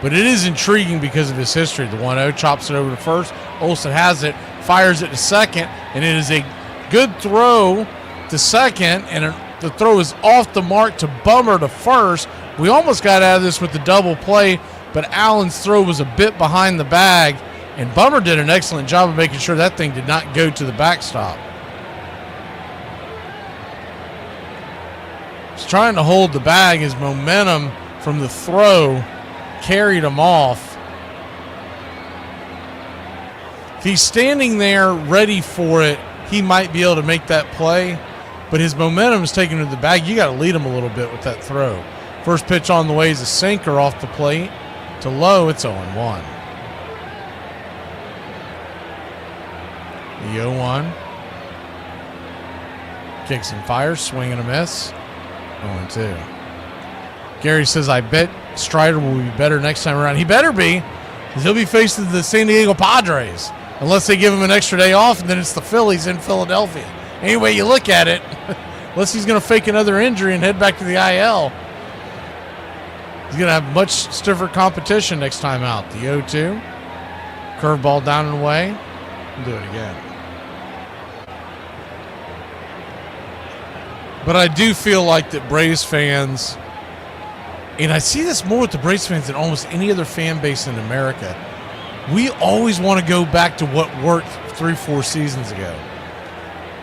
But it is intriguing because of his history. The 1-0 chops it over to first. Olsen has it, fires it to second, and it is a good throw to second, and the throw is off the mark to Bummer to first. We almost got out of this with the double play, but Allen's throw was a bit behind the bag, and Bummer did an excellent job of making sure that thing did not go to the backstop. He's trying to hold the bag. His momentum from the throw carried him off. If he's standing there ready for it, he might be able to make that play, but his momentum is taken to the bag. You got to lead him a little bit with that throw. First pitch on the way is a sinker off the plate to low. It's 0-1. The 0-1. Kicks and fires, swing and a miss. 0-2. Gary says, I bet Strider will be better next time around. He better be, because he'll be facing the San Diego Padres, unless they give him an extra day off, and then it's the Phillies in Philadelphia. Anyway you look at it, unless he's going to fake another injury and head back to the IL. He's going to have much stiffer competition next time out. The 0-2. Curveball down and away. We'll do it again. But I do feel like that Braves fans, and I see this more with the Braves fans than almost any other fan base in America, we always want to go back to what worked 3-4 seasons ago.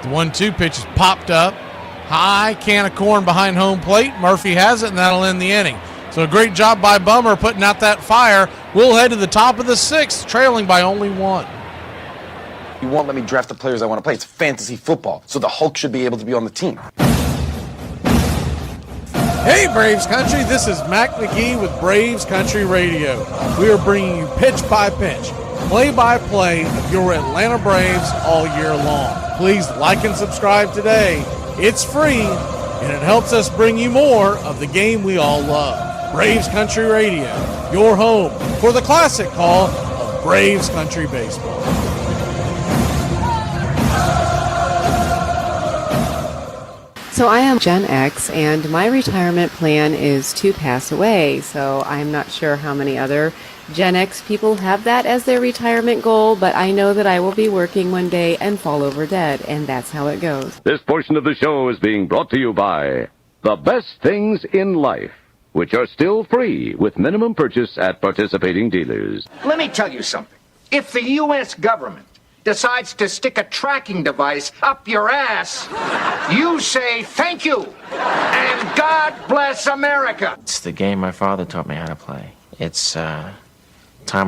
The 1-2 pitch is popped up. High, can of corn behind home plate. Murphy has it, and that'll end the inning. So a great job by Bummer putting out that fire. We'll head to the top of the sixth, trailing by only one. You won't let me draft the players I want to play. It's fantasy football, so the Hulk should be able to be on the team. Hey, Braves Country, this is Mac McGee with Braves Country Radio. We are bringing you pitch by pitch, play-by-play of your Atlanta Braves all year long. Please like and subscribe today. It's free, and it helps us bring you more of the game we all love. Braves Country Radio, your home for the classic call of Braves Country Baseball. So I am Gen X, and my retirement plan is to pass away. So I'm not sure how many other Gen X people have that as their retirement goal, but I know that I will be working one day and fall over dead, and that's how it goes. This portion of the show is being brought to you by The Best Things in Life, which are still free with minimum purchase at participating dealers. Let me tell you something. If the U.S. government decides to stick a tracking device up your ass, you say thank you and God bless America. It's the game my father taught me how to play. It's time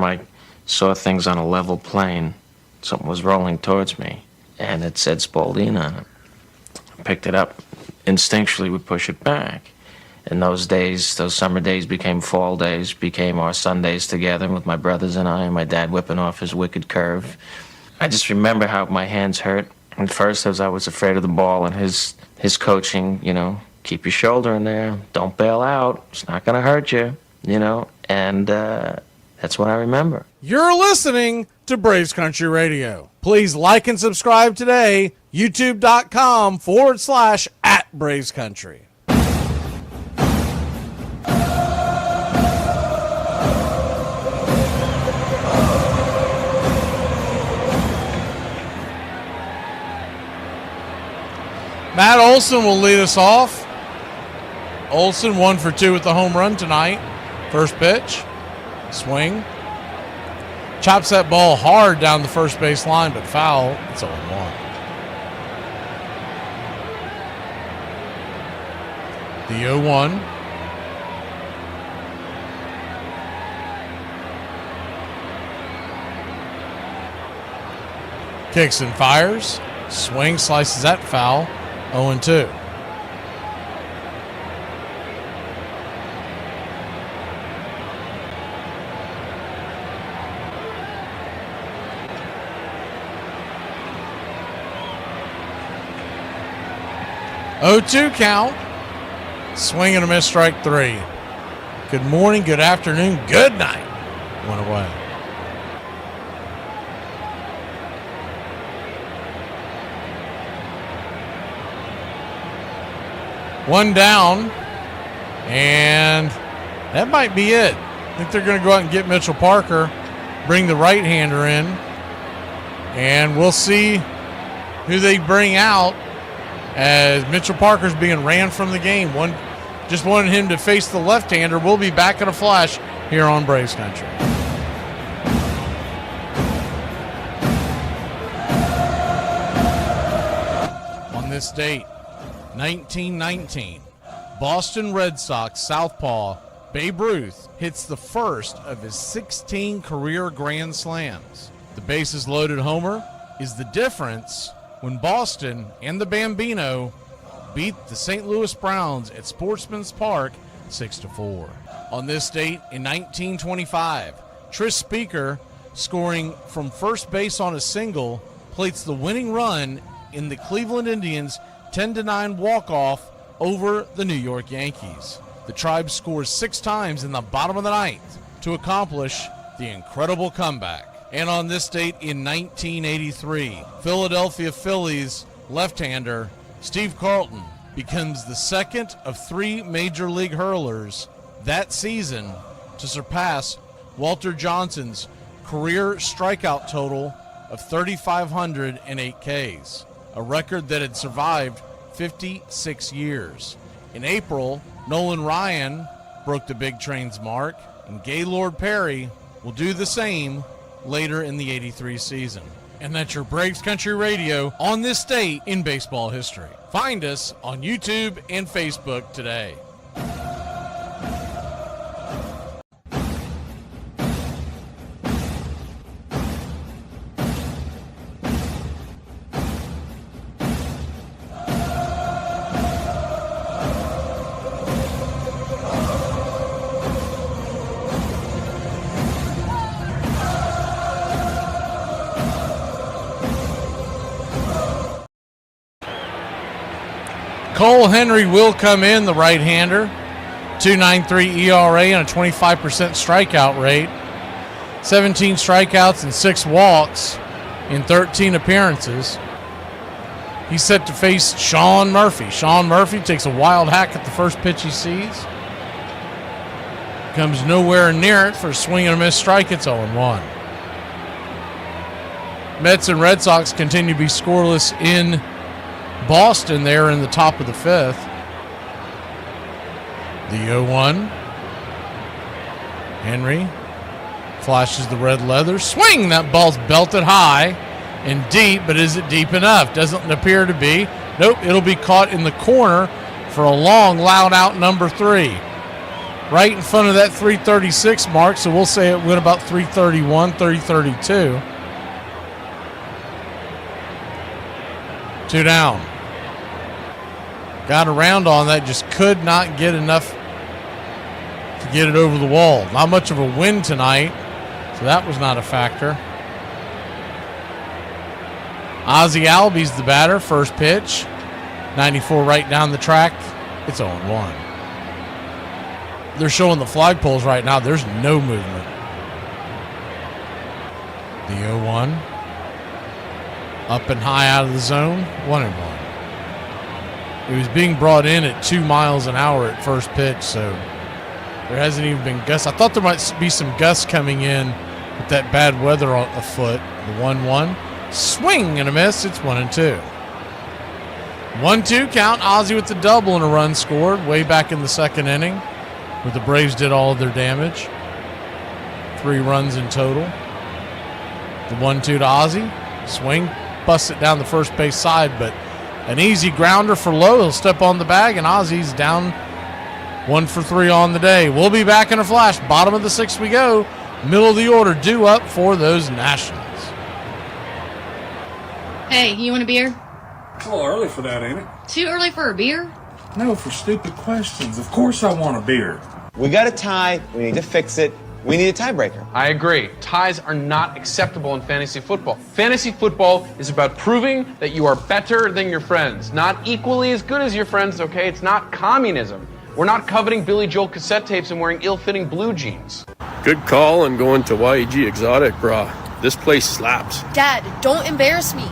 I saw things on a level plane. Something was rolling towards me, and it said Spalding on it. I picked it up. Instinctually, we push it back. In those days, those summer days became fall days, became our Sundays together with my brothers and I, and my dad whipping off his wicked curve. I just remember how my hands hurt. At first, as I was afraid of the ball and his coaching, keep your shoulder in there. Don't bail out. It's not going to hurt you, and that's what I remember. You're listening to Braves Country Radio. Please like and subscribe today. YouTube.com/@Braves Country. Matt Olson will lead us off. Olson 1 for 2 with the home run tonight. First pitch, swing. Chops that ball hard down the first base line, but foul. It's 0-1. The 0-1. Kicks and fires. Swing, slices that foul. 0-2. Oh-2 count. Swing and a miss, strike 3. Good morning, good afternoon, good night. Went away. One down, and that might be it. I think they're going to go out and get Mitchell Parker, bring the right-hander in, and we'll see who they bring out as Mitchell Parker's being ran from the game. Just wanted him to face the left-hander. We'll be back in a flash here on Braves Country. On this date, 1919, Boston Red Sox southpaw Babe Ruth hits the first of his 16 career grand slams. The bases loaded homer is the difference when Boston and the Bambino beat the St. Louis Browns at Sportsman's Park 6-4. On this date in 1925, Tris Speaker, scoring from first base on a single, plates the winning run in the Cleveland Indians' 10-9 walk-off over the New York Yankees. The Tribe scores 6 times in the bottom of the ninth to accomplish the incredible comeback. And on this date in 1983, Philadelphia Phillies left-hander Steve Carlton becomes the second of 3 major league hurlers that season to surpass Walter Johnson's career strikeout total of 3,508 Ks, a record that had survived 56 years. In April, Nolan Ryan broke the Big Train's mark, and Gaylord Perry will do the same later in the 83 season. And that's your Braves Country Radio on this date in baseball history. Find us on YouTube and Facebook today. Cole Henry will come in, the right-hander. 2.93 ERA and a 25% strikeout rate. 17 strikeouts and 6 walks in 13 appearances. He's set to face Sean Murphy. Sean Murphy takes a wild hack at the first pitch he sees. Comes nowhere near it for a swing and a miss strike. It's 0-1. Mets and Red Sox continue to be scoreless in Boston there in the top of the 5th. The 0-1. Henry flashes the red leather. Swing! That ball's belted high and deep, but is it deep enough? Doesn't appear to be. Nope, it'll be caught in the corner for a long, loud out number 3. Right in front of that 336 mark, so we'll say it went about 331, 332. 2 down. Got around on that, just could not get enough to get it over the wall. Not much of a wind tonight, so that was not a factor. Ozzie Albies the batter. First pitch. 94 right down the track. It's 0-1. They're showing the flagpoles right now. There's no movement. The 0-1. Up and high out of the zone. 1-1. It was being brought in at 2 miles an hour at first pitch, so there hasn't even been gusts. I thought there might be some gusts coming in with that bad weather afoot. The 1-1. Swing and a miss. It's 1-2. 1-2 count. Ozzie with the double and a run scored way back in the second inning where the Braves did all of their damage. 3 runs in total. The 1-2 to Ozzie. Swing. Busts it down the first base side, but an easy grounder for Lowe. He'll step on the bag, and Ozzie's down 1 for 3 on the day. We'll be back in a flash. Bottom of the 6th we go. Middle of the order due up for those Nationals. Hey, you want a beer? It's a little early for that, ain't it? Too early for a beer? No, for stupid questions. Of course I want a beer. We got a tie. We need to fix it. We need a tiebreaker. I agree. Ties are not acceptable in fantasy football. Fantasy football is about proving that you are better than your friends, not equally as good as your friends, okay? It's not communism. We're not coveting Billy Joel cassette tapes and wearing ill-fitting blue jeans. Good call on going to YEG Exotic, brah. This place slaps. Dad, don't embarrass me.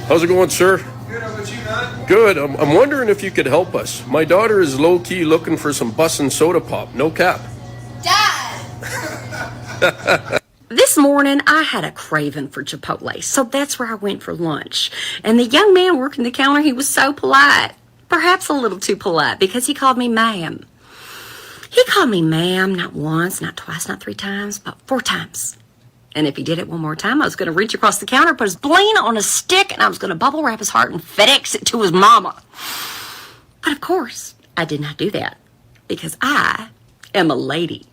How's it going, sir? Good, how about you, man? Good. I'm wondering if you could help us. My daughter is low-key looking for some bus and soda pop. No cap. Dad! This morning, I had a craving for Chipotle, so that's where I went for lunch. And the young man working the counter, he was so polite. Perhaps a little too polite, because he called me ma'am. He called me ma'am not once, not twice, not 3 times, but 4 times. And if he did it one more time, I was going to reach across the counter, put his bling on a stick, and I was going to bubble wrap his heart and FedEx it to his mama. But of course, I did not do that, because I am a lady,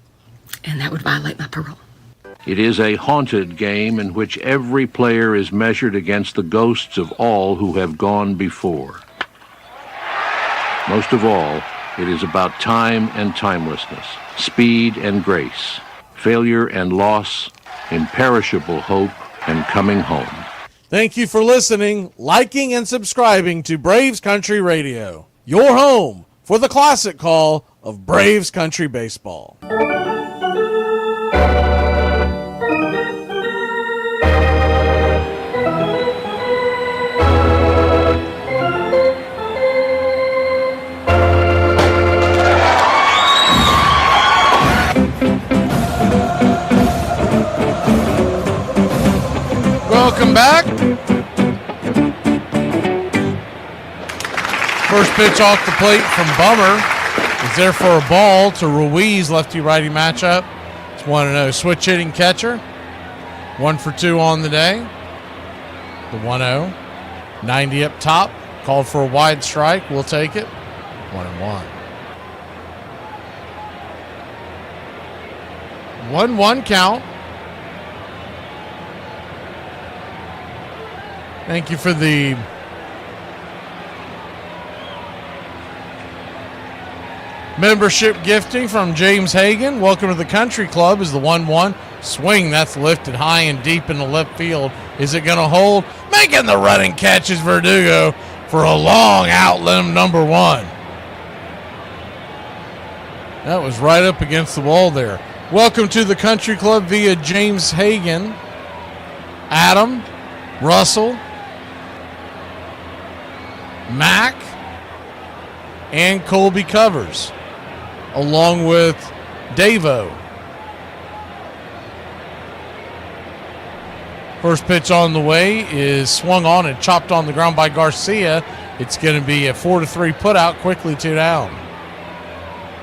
and that would violate my parole. It is a haunted game in which every player is measured against the ghosts of all who have gone before. Most of all, it is about time and timelessness, speed and grace, failure and loss, imperishable hope, and coming home. Thank you for listening, liking, and subscribing to Braves Country Radio, your home for the classic call of Braves Country Baseball. Welcome back. First pitch off the plate from Bummer is there for a ball to Ruiz, lefty-righty matchup. It's 1-0. Switch hitting catcher. 1 for 2 on the day. The 1-0. 90 up top. Called for a wide strike. We'll take it. 1-1. 1-1 count. Thank you for the membership gifting from James Hagan. Welcome to the Country Club is the 1-1. Swing, that's lifted high and deep in the left field. Is it going to hold? Making the running catch is Verdugo for a long out limb number 1. That was right up against the wall there. Welcome to the Country Club via James Hagan, Adam, Russell, Mac, and Colby Covers, along with Davo. First pitch on the way is swung on and chopped on the ground by Garcia. It's going to be a 4-3 putout, quickly 2 down.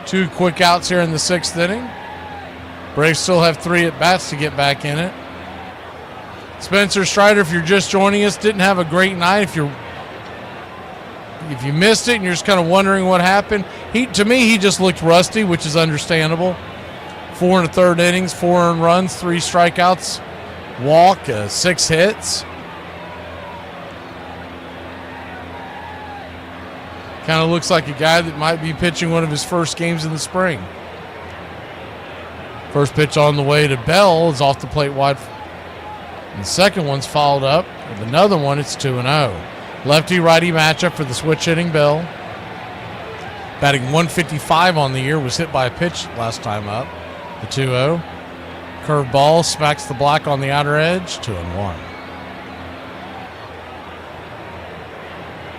2 quick outs here in the 6th inning. Braves still have 3 at-bats to get back in it. Spencer Strider, if you're just joining us, didn't have a great night. If you missed it and you're just kind of wondering what happened, to me, he just looked rusty, which is understandable. 4 1/3 innings, 4 earned runs, 3 strikeouts, walk, 6 hits. Kind of looks like a guy that might be pitching one of his first games in the spring. First pitch on the way to Bell is off the plate wide. And the second one's followed up with another one. It's 2-0. Lefty-righty matchup for the switch-hitting Bell. Batting 155 on the year, was hit by a pitch last time up. The 2-0. Curved ball smacks the black on the outer edge. 2-1.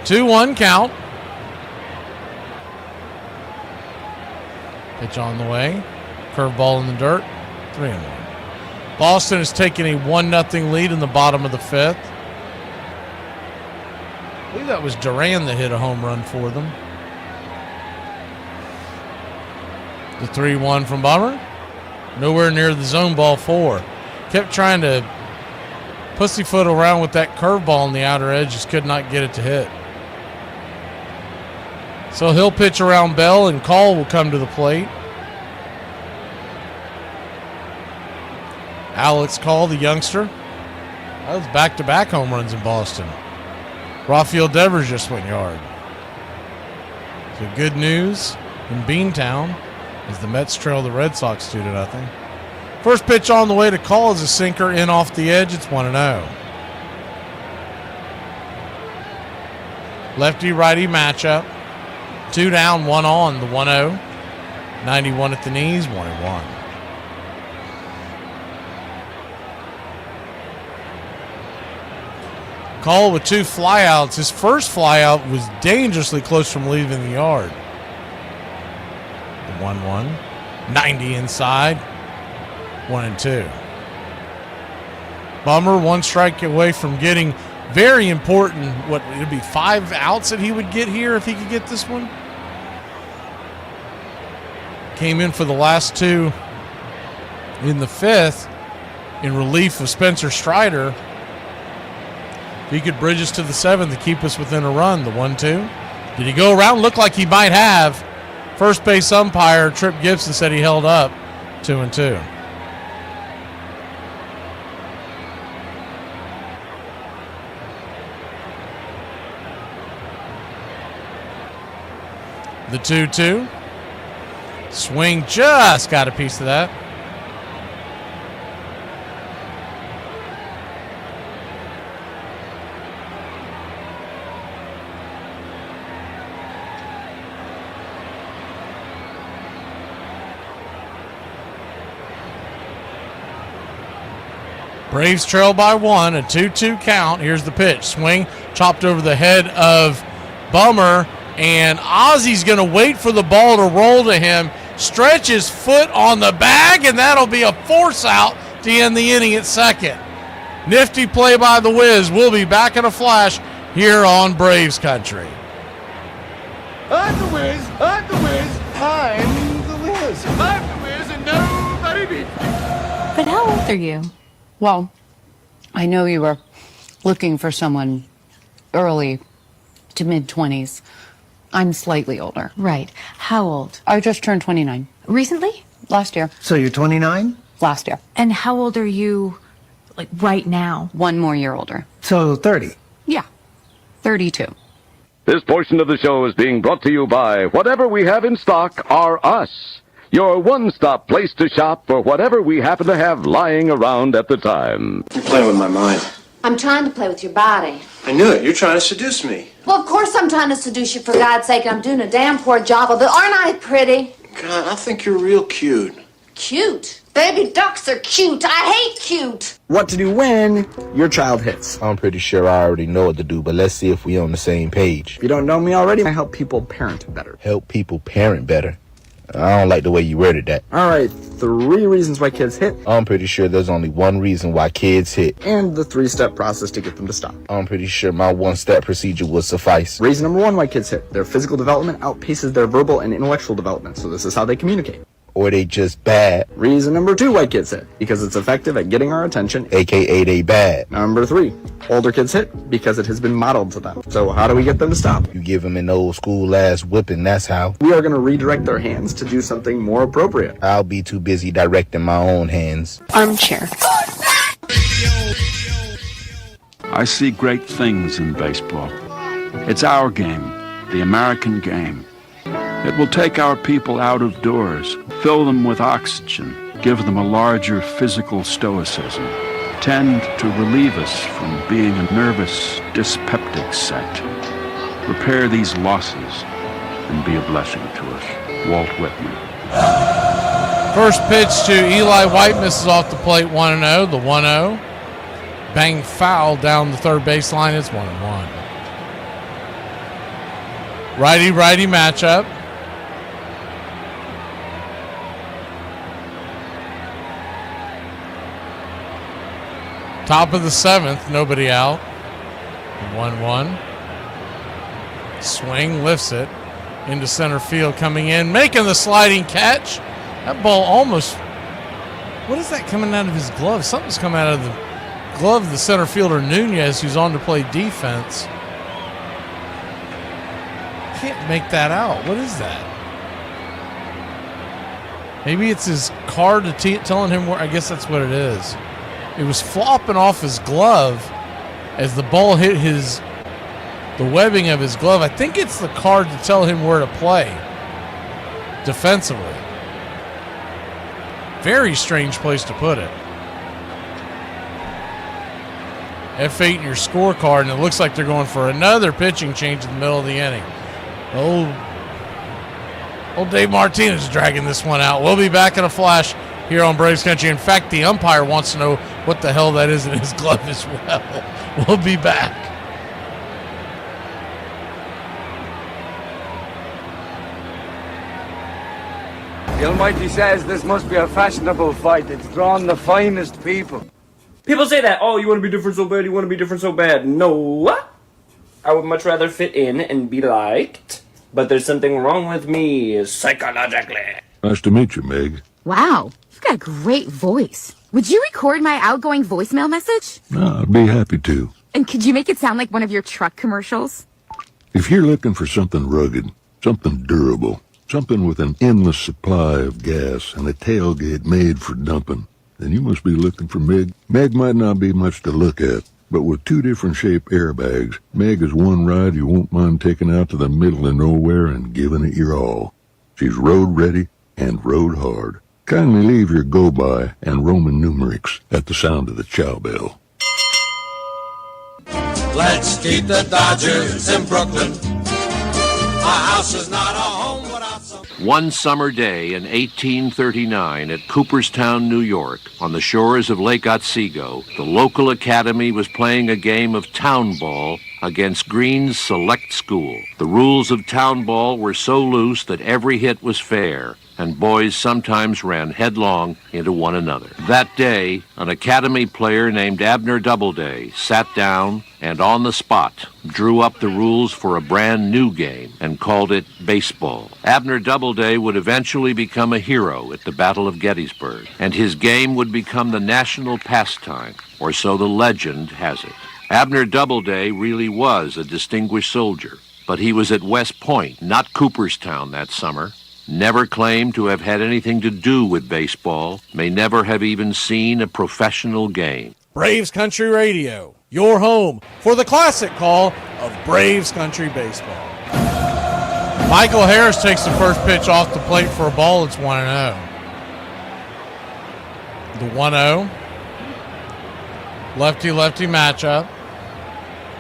2-1 count. Pitch on the way. Curved ball in the dirt. 3-1. Boston has taken a 1-0 lead in the bottom of the fifth. I believe that was Duran that hit a home run for them. The 3-1 from Bummer. Nowhere near the zone, ball 4. Kept trying to pussyfoot around with that curveball on the outer edge. Just could not get it to hit. So he'll pitch around Bell, and Call will come to the plate. Alex Call, the youngster. That was back-to-back home runs in Boston. Rafael Devers just went yard. So good news in Beantown as the Mets trail the Red Sox 2-0. First pitch on the way to Call is a sinker in off the edge. It's 1-0. Lefty-righty matchup. 2 down, 1 on, the 1-0. 91 at the knees, 1-1. Call with 2 flyouts. His first flyout was dangerously close from leaving the yard. The 1-1. 90 inside. 1-2. Bummer, 1 strike away from getting very important. What, it'd be 5 outs that he would get here if he could get this one? Came in for the last 2 in the 5th in relief of Spencer Strider. If he could bridge us to the 7th to keep us within a run, the 1-2. Did he go around? Looked like he might have. First base umpire Trip Gibson said he held up. 2-2. The 2-2. Swing just got a piece of that. Braves trail by 1, a 2-2 count. Here's the pitch. Swing, chopped over the head of Bummer, and Ozzy's going to wait for the ball to roll to him. Stretch his foot on the bag, and that'll be a force out to end the inning at second. Nifty play by the Wiz. We'll be back in a flash here on Braves Country. I'm the Wiz. I'm the Wiz. I'm the Wiz. I'm the Wiz, and nobody beats me. But how old are you? Well, I know you were looking for someone early to mid-20s. I'm slightly older. Right. How old? I just turned 29. Recently? Last year. So you're 29? Last year. And how old are you, like, right now? 1 more year older. So 30. Yeah. 32. This portion of the show is being brought to you by Whatever We Have in Stock Are Us, your one-stop place to shop for whatever we happen to have lying around at the time. You're playing with my mind. I'm trying to play with your body. I knew it. You're trying to seduce me. Well, of course I'm trying to seduce you, for God's sake. I'm doing a damn poor job of it. Aren't I pretty? God, I think you're real cute. Cute? Baby ducks are cute. I hate cute. What to do when your child hits. I'm pretty sure I already know what to do, but let's see if we're on the same page. If you don't know me already, I help people parent better. Help people parent better? I don't like the way you worded that. All right, 3 reasons why kids hit. I'm pretty sure there's only 1 reason why kids hit. And the 3-step process to get them to stop. I'm pretty sure my 1-step procedure would suffice. Reason number 1 why kids hit. Their physical development outpaces their verbal and intellectual development, so this is how they communicate. Or they just bad. Reason number 2 why kids hit. Because it's effective at getting our attention, aka they bad. Number 3, older kids hit because it has been modeled to them. So how do we get them to stop? You give them an old school ass whipping, that's how. We are going to redirect their hands to do something more appropriate. I'll be too busy directing my own hands. Armchair. I see great things in baseball. It's our game, the American game. It will take our people out of doors, fill them with oxygen, give them a larger physical stoicism, tend to relieve us from being a nervous, dyspeptic set. Repair these losses and be a blessing to us. Walt Whitman. First pitch to Eli White, misses off the plate, 1-0. The 1-0. Bang foul down the third baseline. It's 1-1. Righty-righty matchup. Top of the seventh, nobody out. 1-1. Swing, lifts it into center field, coming in, making the sliding catch. That ball almost... What is that coming out of his glove? Something's coming out of the glove of the center fielder, Nunez, who's on to play defense. Can't make that out. What is that? Maybe it's his card telling him where... I guess that's what it is. It was flopping off his glove as the ball hit the webbing of his glove. I think it's the card to tell him where to play defensively. Very strange place to put it. F8 in your scorecard, and it looks like they're going for another pitching change in the middle of the inning. Old Dave Martinez is dragging this one out. We'll be back in a flash here on Braves Country. In fact, the umpire wants to know what the hell that is in his glove as well. We'll be back. The Almighty says this must be a fashionable fight. It's drawn the finest people. People say that, oh, you want to be different so bad, you want to be different so bad. No. I would much rather fit in and be liked. But there's something wrong with me psychologically. Nice to meet you, Meg. Wow, you've got a great voice. Would you record my outgoing voicemail message? I'd be happy to. And could you make it sound like one of your truck commercials? If you're looking for something rugged, something durable, something with an endless supply of gas and a tailgate made for dumping, then you must be looking for Meg. Meg might not be much to look at, but with two different shape airbags, Meg is one ride you won't mind taking out to the middle of nowhere and giving it your all. She's road ready and road hard. Kindly leave your go-by and Roman numerics at the sound of the chow bell. Let's keep the Dodgers in Brooklyn. Our house is not a home without some... One summer day in 1839 at Cooperstown, New York, on the shores of Lake Otsego, the local academy was playing a game of town ball against Green's Select School. The rules of town ball were so loose that every hit was fair, and boys sometimes ran headlong into one another. That day, an academy player named Abner Doubleday sat down and on the spot drew up the rules for a brand new game and called it baseball. Abner Doubleday would eventually become a hero at the Battle of Gettysburg, and his game would become the national pastime, or so the legend has it. Abner Doubleday really was a distinguished soldier, but he was at West Point, not Cooperstown, that summer. Never claimed to have had anything to do with baseball, may never have even seen a professional game. Braves Country Radio, your home for the classic call of Braves Country Baseball. Michael Harris takes the first pitch off the plate for a ball. It's 1-0. The 1-0. Lefty-lefty matchup.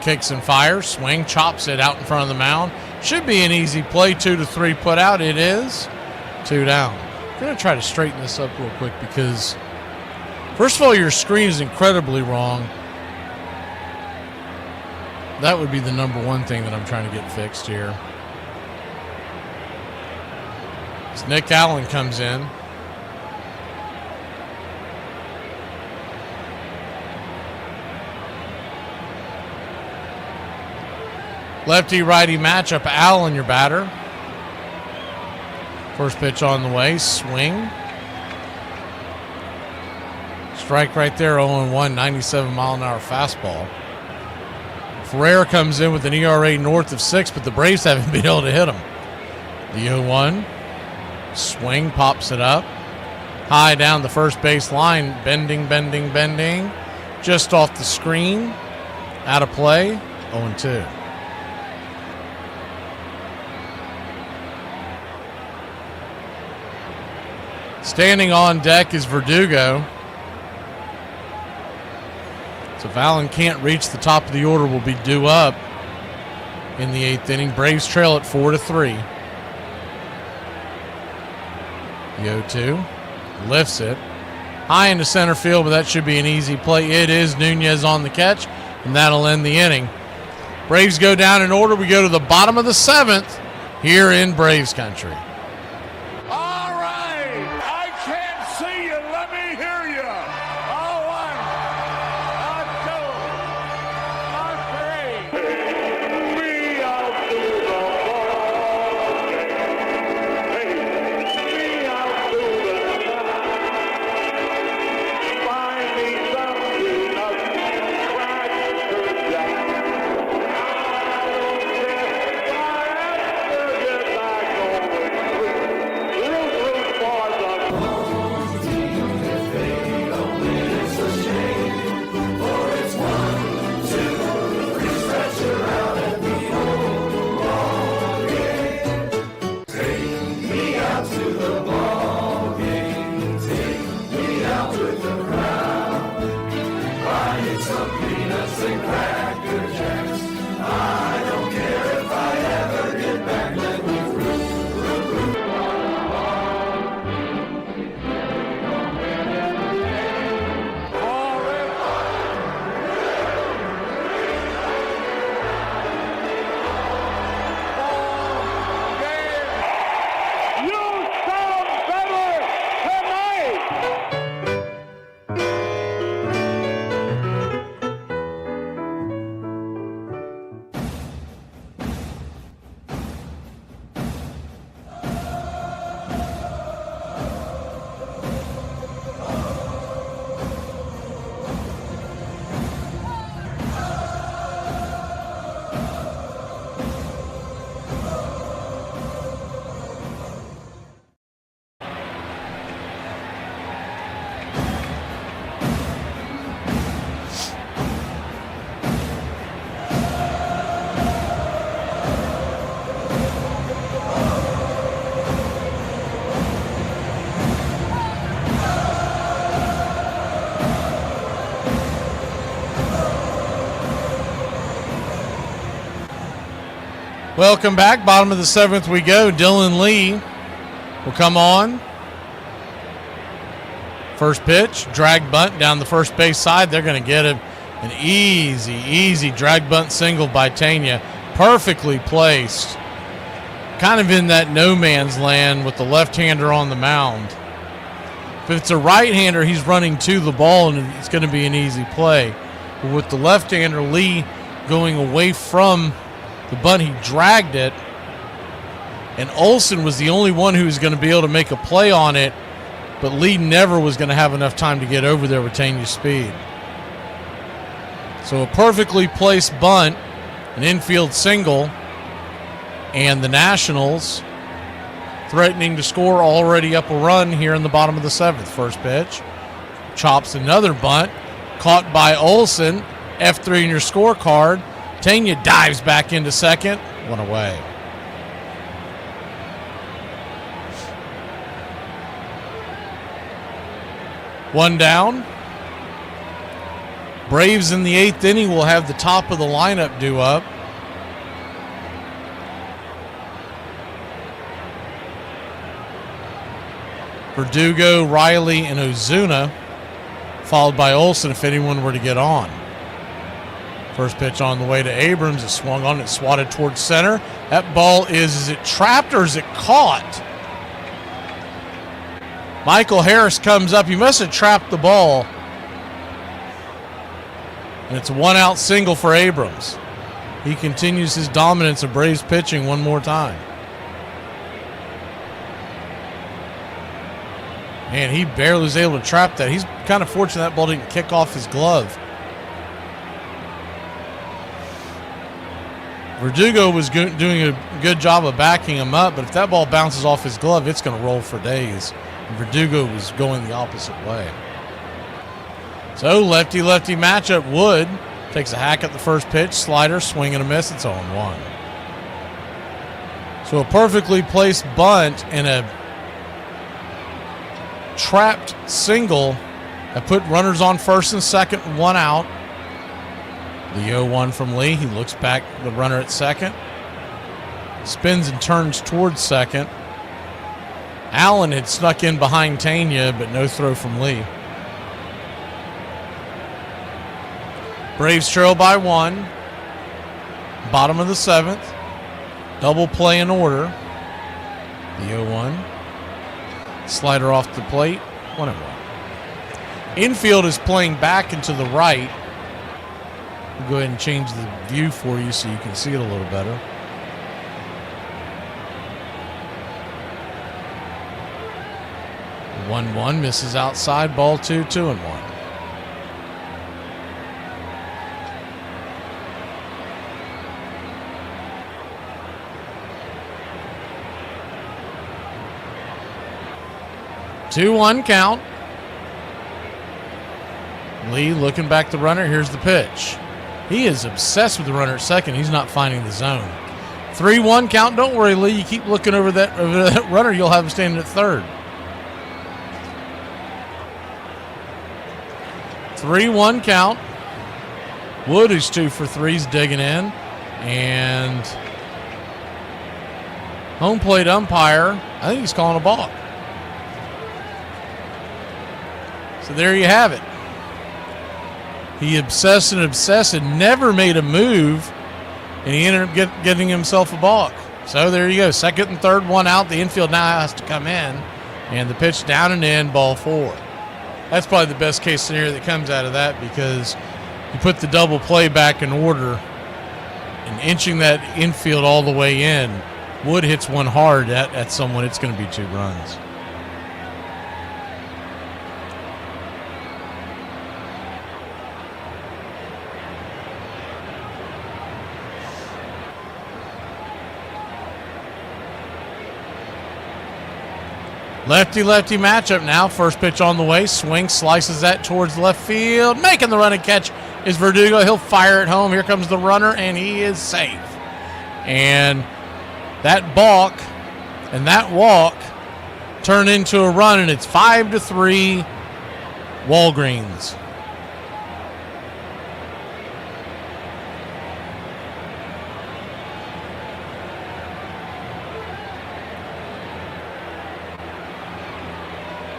Kicks and fires. Swing, chops it out in front of the mound. Should be an easy play. 2-3 put out. It is. 2 down. I'm going to try to straighten this up real quick because, first of all, your screen is incredibly wrong. That would be the number one thing that I'm trying to get fixed here. As Nick Allen comes in. Lefty-righty matchup. Allen, your batter. First pitch on the way. Swing. Strike right there. 0-1. 97-mile-an-hour fastball. Ferrer comes in with an ERA north of 6, but the Braves haven't been able to hit him. The 0-1. Swing. Pops it up. High down the first base line. Bending. Just off the screen. Out of play. 0-2. Standing on deck is Verdugo. So if Allen can't reach the top of the order, will be due up in the 8th inning. Braves trail at 4-3. The 0-2 lifts it high into center field, but that should be an easy play. It is. Nunez on the catch, and that'll end the inning. Braves go down in order. We go to the bottom of the 7th here in Braves country. Welcome back. Bottom of the 7th we go. Dylan Lee will come on. First pitch, drag bunt down the first base side. They're going to get an easy drag bunt single by Tanya. Perfectly placed. Kind of in that no man's land with the left-hander on the mound. If it's a right-hander, he's running to the ball, and it's going to be an easy play. But with the left-hander, Lee going away from the bunt, he dragged it, and Olsen was the only one who was going to be able to make a play on it, but Lee never was going to have enough time to get over there with Tanya's speed. So a perfectly placed bunt, an infield single, and the Nationals threatening to score, already up a run here in the bottom of the 7th. First pitch, chops another bunt, caught by Olsen. F3 in your scorecard. Tanya dives back into second. One away. One down. Braves in the 8th inning will have the top of the lineup due up. Verdugo, Riley, and Ozuna, followed by Olsen if anyone were to get on. First pitch on the way to Abrams. It swung on, it swatted towards center. That ball is it trapped or is it caught? Michael Harris comes up. He must have trapped the ball. And it's a one-out single for Abrams. He continues his dominance of Braves pitching one more time. Man, he barely was able to trap that. He's kind of fortunate that ball didn't kick off his glove. Verdugo was doing a good job of backing him up, but if that ball bounces off his glove, it's going to roll for days. And Verdugo was going the opposite way. So lefty-lefty matchup. Wood takes a hack at the first pitch, slider, swing and a miss. It's 0-1. So a perfectly placed bunt and a trapped single that put runners on first and second, one out. The 0-1 from Lee. He looks back, the runner at second. Spins and turns towards second. Allen had snuck in behind Tanya, but no throw from Lee. Braves trail by 1. Bottom of the 7th. Double play in order. The 0-1. Slider off the plate. 1-1. Infield is playing back and to the right. We'll go ahead and change the view for you so you can see it a little better. The 1-1 misses outside. Ball 2, 2-1. Two-one count. Lee looking back the runner. Here's the pitch. He is obsessed with the runner at second. He's not finding the zone. 3-1 count. Don't worry, Lee. You keep looking over that runner. You'll have him standing at third. 3-1 count. Wood, who's 2 for 3, is digging in. And home plate umpire, I think he's calling a balk. So there you have it. He obsessed and never made a move, and he ended up getting himself a balk. So there you go. Second and third, one out. The infield now has to come in, and the pitch down and in, ball 4. That's probably the best case scenario that comes out of that, because you put the double play back in order and inching that infield all the way in. Wood hits one hard at someone, it's going to be 2 runs. Lefty-lefty matchup now. First pitch on the way. Swing, slices that towards left field. Making the running catch is Verdugo. He'll fire it home. Here comes the runner, and he is safe. And that balk and that walk turn into a run, and it's 5-3 Walgreens.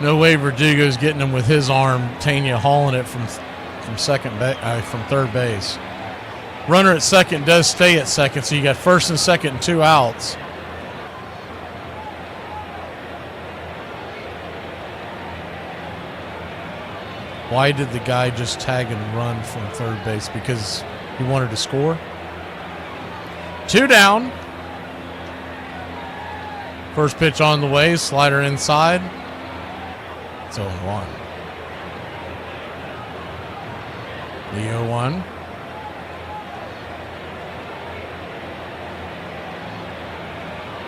No way Verdugo's getting him with his arm. Tanya hauling it from third base. Runner at second does stay at second, so you got first and second and 2 outs. Why did the guy just tag and run from third base? Because he wanted to score? 2 down. First pitch on the way. Slider inside. 0-1. The 0-1.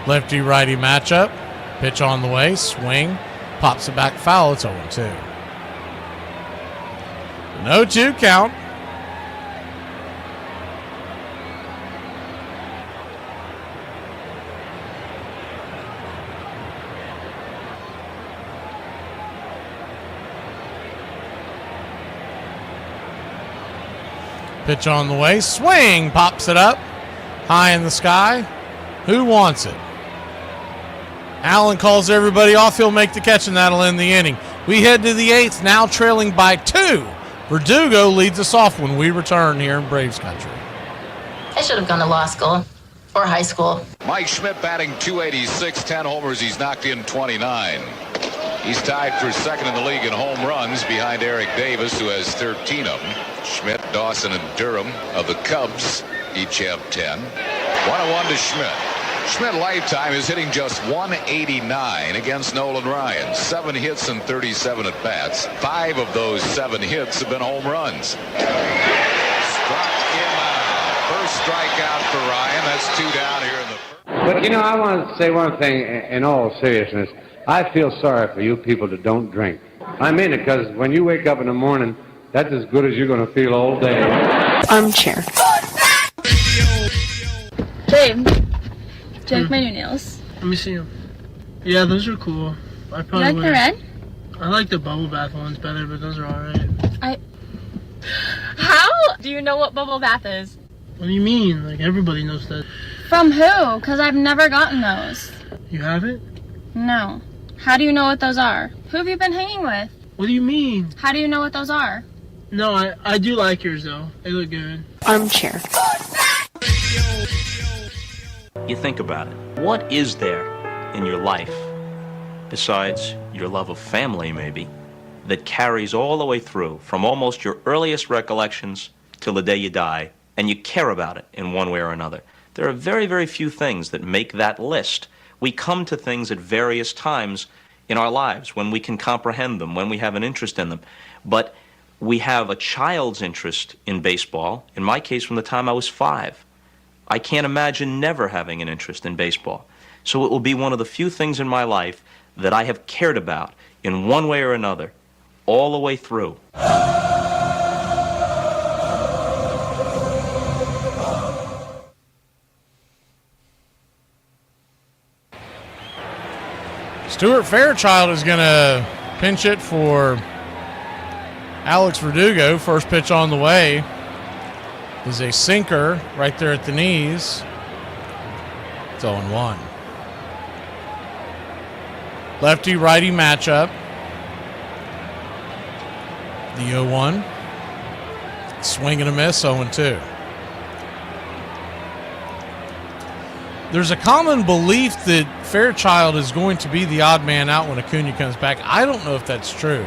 Lefty-righty matchup. Pitch on the way. Swing. Pops it back foul. It's 0-2. No 2 count. Pitch on the way. Swing. Pops it up. High in the sky. Who wants it? Allen calls everybody off. He'll make the catch, and that'll end the inning. We head to the 8th, now trailing by 2. Verdugo leads us off when we return here in Braves country. I should have gone to law school or high school. Mike Schmidt batting .286, 10 homers. He's knocked in 29. He's tied for second in the league in home runs behind Eric Davis, who has 13 of them. Schmidt, Dawson, and Durham of the Cubs each have 10. 1-1 to Schmidt. Schmidt lifetime is hitting just .189 against Nolan Ryan. 7 hits and 37 at bats. 5 of those 7 hits have been home runs. Struck him out. First strikeout for Ryan. That's 2 down here in the first. But you know, I want to say one thing in all seriousness. I feel sorry for you people that don't drink. I mean it, because when you wake up in the morning, that's as good as you're going to feel all day. Armchair. Babe, do you like my new nails? Let me see them. Yeah, those are cool. I probably You like would. the red? I like the bubble bath ones better, but those are alright. How Do you know what bubble bath is? What do you mean? Like, everybody knows that. From who? Because I've never gotten those. You haven't? No. How do you know what those are? Who have you been hanging with? What do you mean? How do you know what those are? No, I do like yours, though. They look good. Armchair. You think about it. What is there in your life, besides your love of family maybe, that carries all the way through from almost your earliest recollections till the day you die, and you care about it in one way or another? There are very, very few things that make that list. We come to things at various times in our lives when we can comprehend them, when we have an interest in them. But we have a child's interest in baseball, in my case from the time I was 5. I can't imagine never having an interest in baseball. So it will be one of the few things in my life that I have cared about in one way or another all the way through. Stuart Fairchild is going to pinch it for Alex Verdugo. First pitch on the way is a sinker right there at the knees. It's 0-1. Lefty-righty matchup. The 0-1. Swing and a miss, 0-2. There's a common belief that Fairchild is going to be the odd man out when Acuna comes back. I don't know if that's true.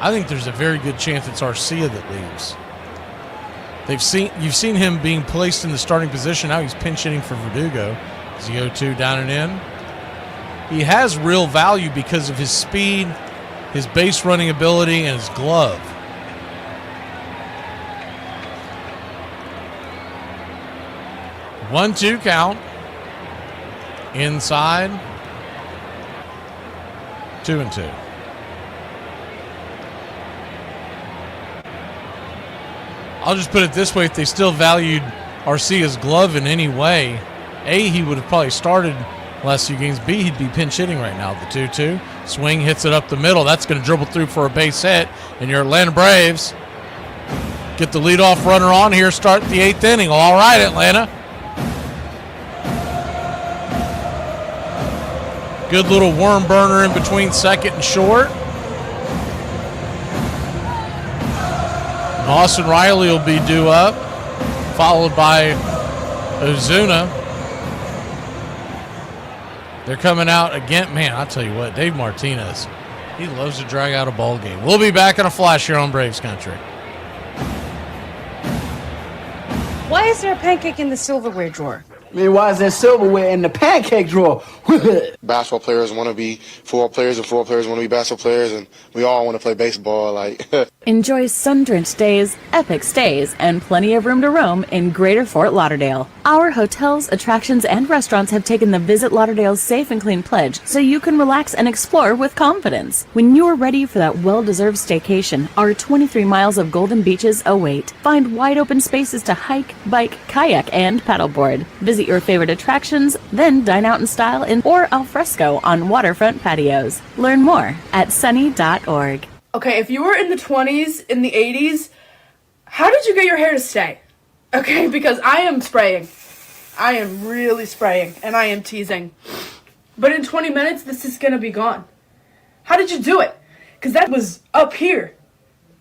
I think there's a very good chance it's Arcia that leaves. You've seen him being placed in the starting position. Now he's pinch hitting for Verdugo. Is he 0-2 down and in? He has real value because of his speed, his base running ability, and his glove. One-two count. Inside. 2-2. I'll just put it this way. If they still valued Arcia's glove in any way, A, he would have probably started last few games. B, he'd be pinch hitting right now. The 2-2. Swing hits it up the middle. That's going to dribble through for a base hit. And your Atlanta Braves get the leadoff runner on here, start the 8th inning. All right, Atlanta. Good little worm burner in between second and short. Austin Riley will be due up, followed by Ozuna. They're coming out again. Man, I'll tell you what, Dave Martinez, he loves to drag out a ball game. We'll be back in a flash here on Braves Country. Why is there a pancake in the silverware drawer? I mean, why is there silverware in the pancake drawer? Basketball players want to be football players, and football players want to be basketball players, and we all want to play baseball. Enjoy sun-drenched days, epic stays, and plenty of room to roam in Greater Fort Lauderdale. Our hotels, attractions, and restaurants have taken the Visit Lauderdale's Safe and Clean pledge, so you can relax and explore with confidence. When you're ready for that well-deserved staycation, our 23 miles of golden beaches await. Find wide-open spaces to hike, bike, kayak, and paddleboard. Visit your favorite attractions, then dine out in style or al fresco on waterfront patios. Learn more at sunny.org. Okay, if you were in the 20s, in the 80s, how did you get your hair to stay? Okay, because I am spraying. I am really spraying, and I am teasing. But in 20 minutes, this is going to be gone. How did you do it? Because that was up here.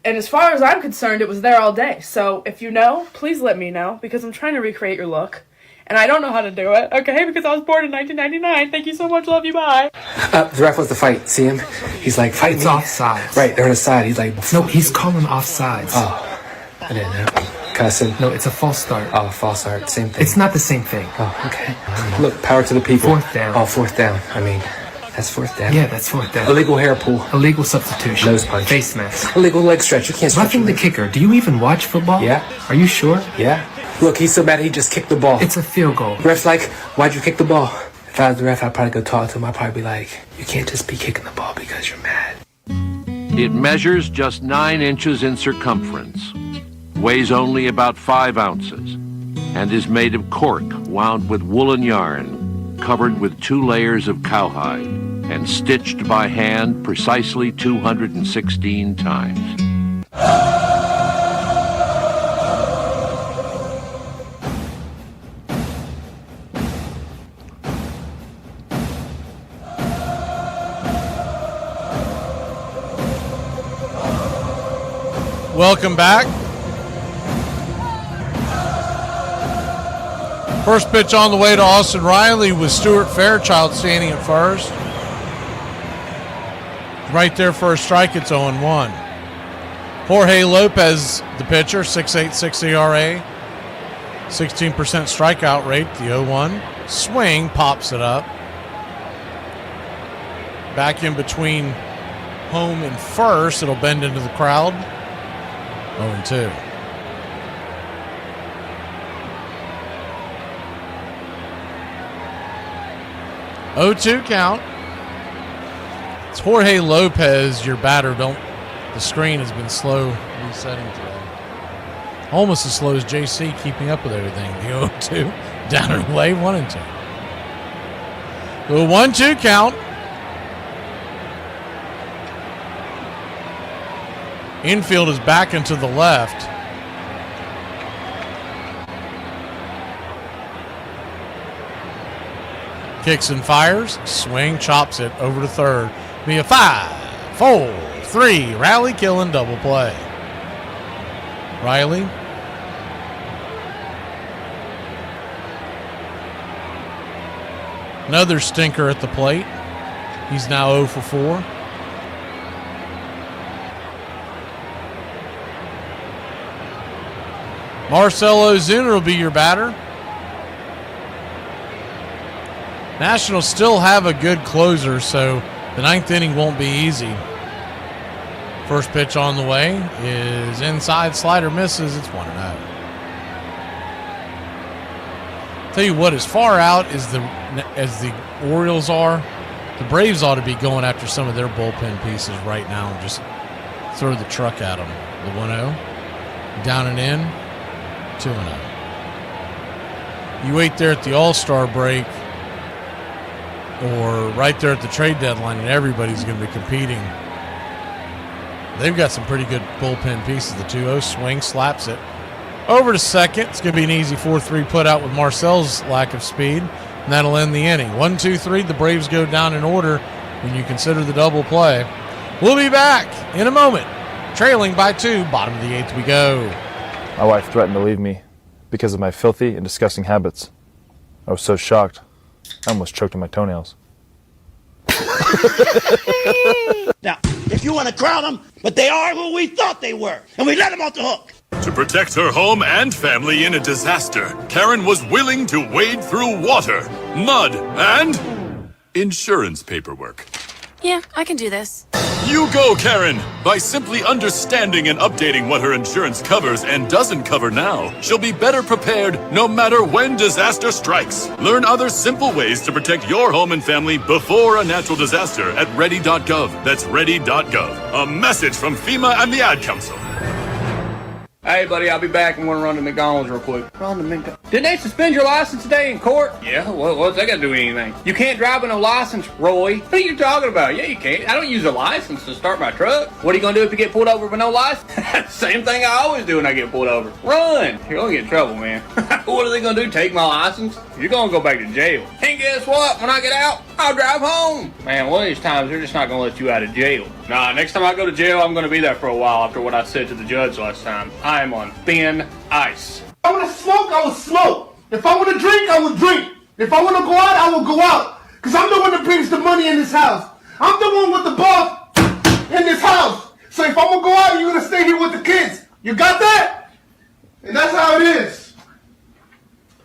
And as far as I'm concerned, it was there all day. So if you know, please let me know, because I'm trying to recreate your look. And I don't know how to do it, okay? Because I was born in 1999. Thank you so much. Love you. Bye. The ref wants to fight. See him? He's like, fight it's me. Offsides. Right, they're on his side. He's like... No, he's calling offsides. Oh, I didn't know. Cussing. No, it's a false start. Oh, false start. Same thing. It's not the same thing. Oh, okay. Look, power to the people. Fourth down. Oh, fourth down. I mean, that's fourth down. Yeah, that's fourth down. Illegal hair pull. Illegal substitution. Nose punch. Face mask. Illegal leg stretch. You can't stretch. Roughing the kicker. Do you even watch football? Yeah. Are you sure? Yeah. Look, he's so mad he just kicked the ball. It's a field goal. Ref's like, why'd you kick the ball? If I was the ref, I'd probably go talk to him. I'd probably be like, you can't just be kicking the ball because you're mad. It measures just 9 inches in circumference, weighs only about 5 ounces, and is made of cork wound with woolen yarn, covered with 2 layers of cowhide, and stitched by hand precisely 216 times. Welcome back. First pitch on the way to Austin Riley with Stuart Fairchild standing at first. Right there for a strike, it's 0-1. Jorge Lopez, the pitcher, 6.86 ERA, 16% strikeout rate, the 0-1. Swing, pops it up. Back in between home and first, it'll bend into the crowd. 0-2. Oh-2 count. It's Jorge Lopez, your batter. The screen has been slow resetting today. Almost as slow as JC keeping up with everything. The 0-2 down and away, 1-2. The 1-2 count. Infield is back and to the left. Kicks and fires. Swing, chops it over to third. Be a 5, 4, 3. Rally, killing, double play. Riley. Another stinker at the plate. He's now 0 for 4. Marcell Ozuna will be your batter. Nationals still have a good closer, so the ninth inning won't be easy. First pitch on the way is inside, slider misses. It's 1-0. Tell you what, as far out as the Orioles are, the Braves ought to be going after some of their bullpen pieces right now and just throw the truck at them. The 1-0, down and in, 2-0. You wait there at the All-Star break or right there at the trade deadline and everybody's going to be competing. They've got some pretty good bullpen pieces. The 2-0 swing, slaps it over to second. It's going to be an easy 4-3 put out with Marcel's lack of speed, and that'll end the inning. 1-2-3, the Braves go down in order when you consider the double play. We'll be back in a moment. Trailing by 2, bottom of the 8th we go. My wife threatened to leave me because of my filthy and disgusting habits. I was so shocked, I almost choked on my toenails. Now, if you want to crown them, but they are who we thought they were, and we let them off the hook. To protect her home and family in a disaster, Karen was willing to wade through water, mud, and insurance paperwork. Yeah, I can do this. You go, Karen! By simply understanding and updating what her insurance covers and doesn't cover now, she'll be better prepared no matter when disaster strikes. Learn other simple ways to protect your home and family before a natural disaster at ready.gov. That's ready.gov. A message from FEMA and the Ad Council. Hey, buddy, I'll be back. I'm going to run to McDonald's real quick. Run to McDonald's. Didn't they suspend your license today in court? Yeah, what's that got to do with anything? You can't drive with no license, Roy. What are you talking about? Yeah, you can't. I don't use a license to start my truck. What are you going to do if you get pulled over with no license? Same thing I always do when I get pulled over. Run. You're going to get in trouble, man. What are they going to do, take my license? You're going to go back to jail. And guess what? When I get out, I'll drive home. Man, one of these times, they're just not going to let you out of jail. Nah, next time I go to jail, I'm going to be there for a while after what I said to the judge last time. I am on thin ice. If I want to smoke, I will smoke. If I want to drink, I will drink. If I want to go out, I will go out. Because I'm the one that brings the money in this house. I'm the one with the boss in this house. So if I'm going to go out, you're going to stay here with the kids. You got that? And that's how it is.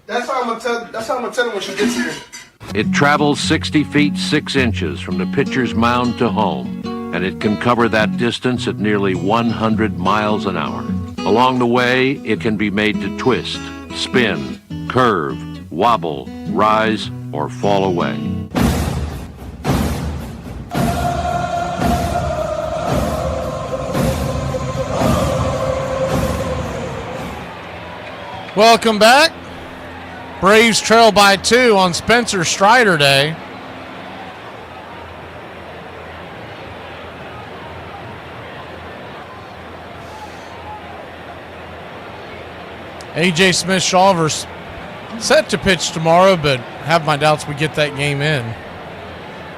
That's how I'm going to tell her when she gets here. It travels 60 feet 6 inches from the pitcher's mound to home, and it can cover that distance at nearly 100 miles an hour. Along the way, it can be made to twist, spin, curve, wobble, rise, or fall away. Welcome back. Braves trail by 2 on Spencer Strider Day. A.J. Smith-Shawver's set to pitch tomorrow, but have my doubts we get that game in.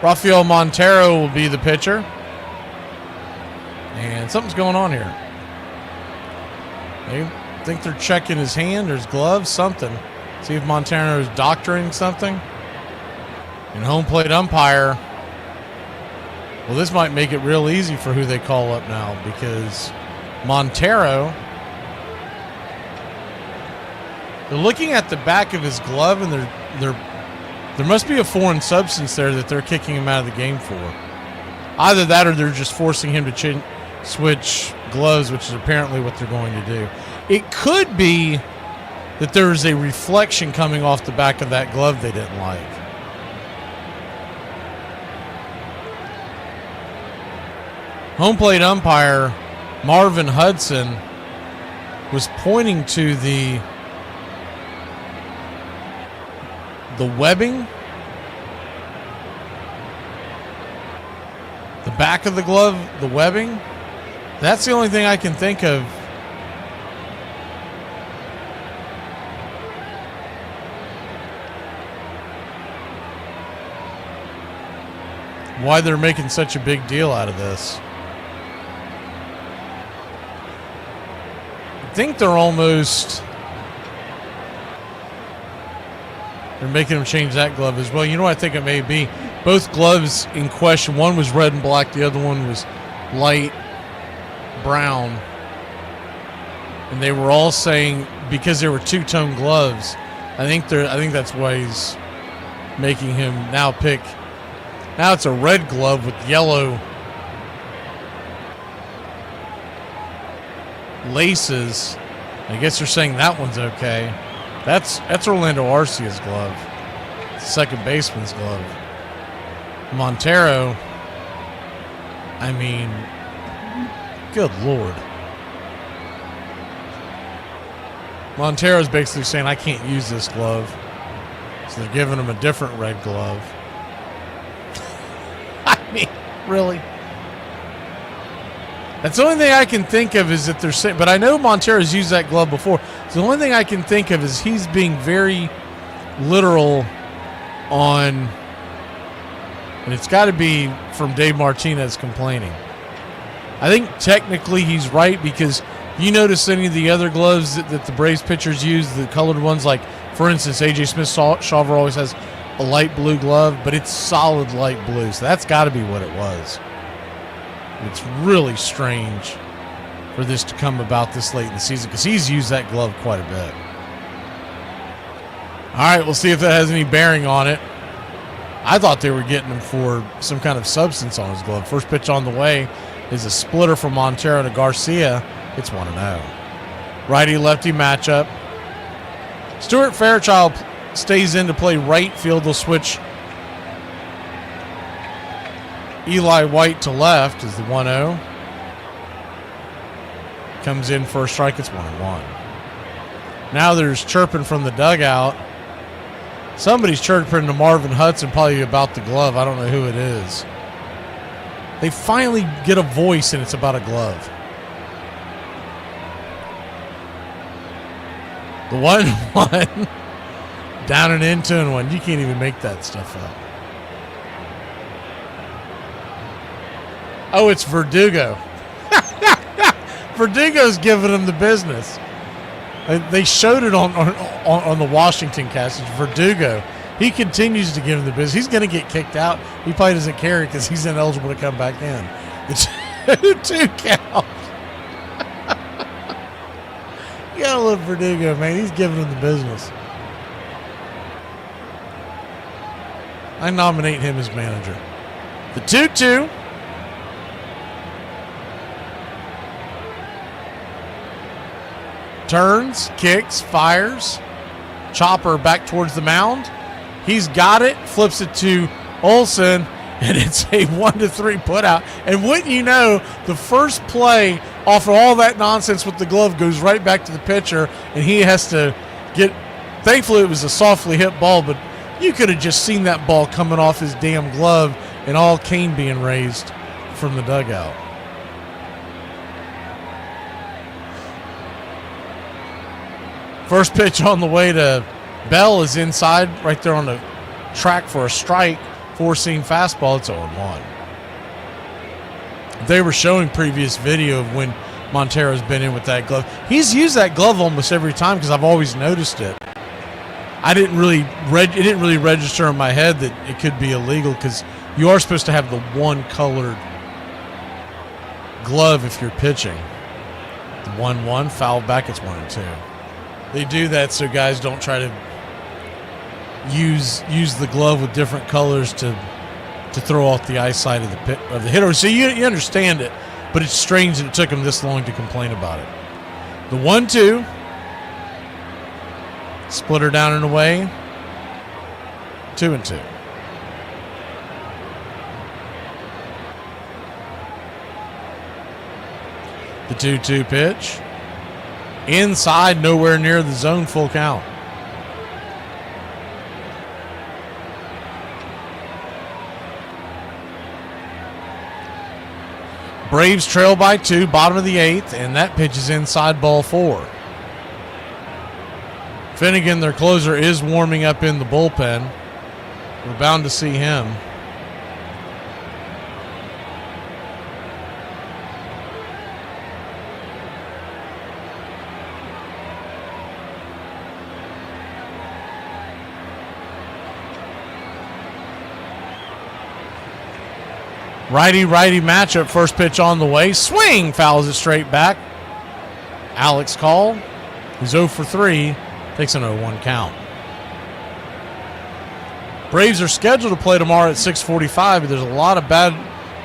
Rafael Montero will be the pitcher. And something's going on here. They think they're checking his hand or his gloves, something. See if Montero is doctoring something. And home plate umpire. Well, this might make it real easy for who they call up now, because Montero, they're looking at the back of his glove, and there must be a foreign substance there that they're kicking him out of the game for. Either that or they're just forcing him to switch gloves, which is apparently what they're going to do. It could be that there is a reflection coming off the back of that glove they didn't like. Home plate umpire Marvin Hudson was pointing to the webbing, the back of the glove, the webbing. That's the only thing I can think of. Why they're making such a big deal out of this. I think they're making him change that glove as well. You know what I think it may be? Both gloves in question, one was red and black, the other one was light brown. And they were all saying, because they were two-tone gloves, I think that's why he's making him now pick. Now it's a red glove with yellow laces. I guess they're saying that one's okay. That's Orlando Arcia's glove, second baseman's glove. Montero, I mean, good Lord. Montero's basically saying, I can't use this glove. So they're giving him a different red glove. I mean, really? That's the only thing I can think of is that they're saying, but I know Montero's used that glove before. So the only thing I can think of is he's being very literal on, and it's got to be from Dave Martinez complaining. I think technically he's right, because you notice any of the other gloves that the Braves pitchers use, the colored ones, like, for instance, A.J. Smith-Shawver always has a light blue glove, but it's solid light blue. So that's got to be what it was. It's really strange for this to come about this late in the season, because he's used that glove quite a bit. All right, we'll see if that has any bearing on it. I thought they were getting him for some kind of substance on his glove. First pitch on the way is a splitter from Montero to Garcia. It's 1-0. Righty-lefty matchup. Stuart Fairchild stays in to play right field. They'll switch Eli White to left is the 1-0. Comes in for a strike. It's 1-1. Now there's chirping from the dugout. Somebody's chirping to Marvin Hudson, probably about the glove. I don't know who it is. They finally get a voice, and it's about a glove. The 1-1. Down and in, 2-1. You can't even make that stuff up. Oh, it's Verdugo. Verdugo's giving him the business. They showed it on the Washington cast. It's Verdugo. He continues to give him the business. He's going to get kicked out. He probably doesn't care because he's ineligible to come back in. The 2-2 count. You got to love Verdugo, man. He's giving him the business. I nominate him as manager. The 2-2. Turns, kicks, fires. Chopper back towards the mound. He's got it, flips it to Olsen, and it's a 1-3 putout. And wouldn't you know, the first play off of all that nonsense with the glove goes right back to the pitcher, and he has to get, thankfully it was a softly hit ball, but you could have just seen that ball coming off his damn glove and all cane being raised from the dugout. First pitch on the way to Bell is inside, right there on the track for a strike. Four-seam fastball. It's 0-1. They were showing previous video of when Montero's been in with that glove. He's used that glove almost every time because I've always noticed it. It didn't really register in my head that it could be illegal because you are supposed to have the one colored glove if you're pitching. The 1-1, foul back, it's 1-2. They do that so guys don't try to use the glove with different colors to throw off the eyesight of the hitter. So you understand it, but it's strange that it took him this long to complain about it. The 1-2. Splitter down and away. 2-2. The 2-2 pitch. Inside, nowhere near the zone, full count. Braves trail by 2, bottom of the 8th, and that pitch is inside, ball 4. Finnegan, their closer, is warming up in the bullpen. We're bound to see him. Righty-righty matchup. First pitch on the way. Swing! Fouls it straight back. Alex Call. He's 0 for 3. Takes an 0-1 count. Braves are scheduled to play tomorrow at 6:45, but there's a lot of bad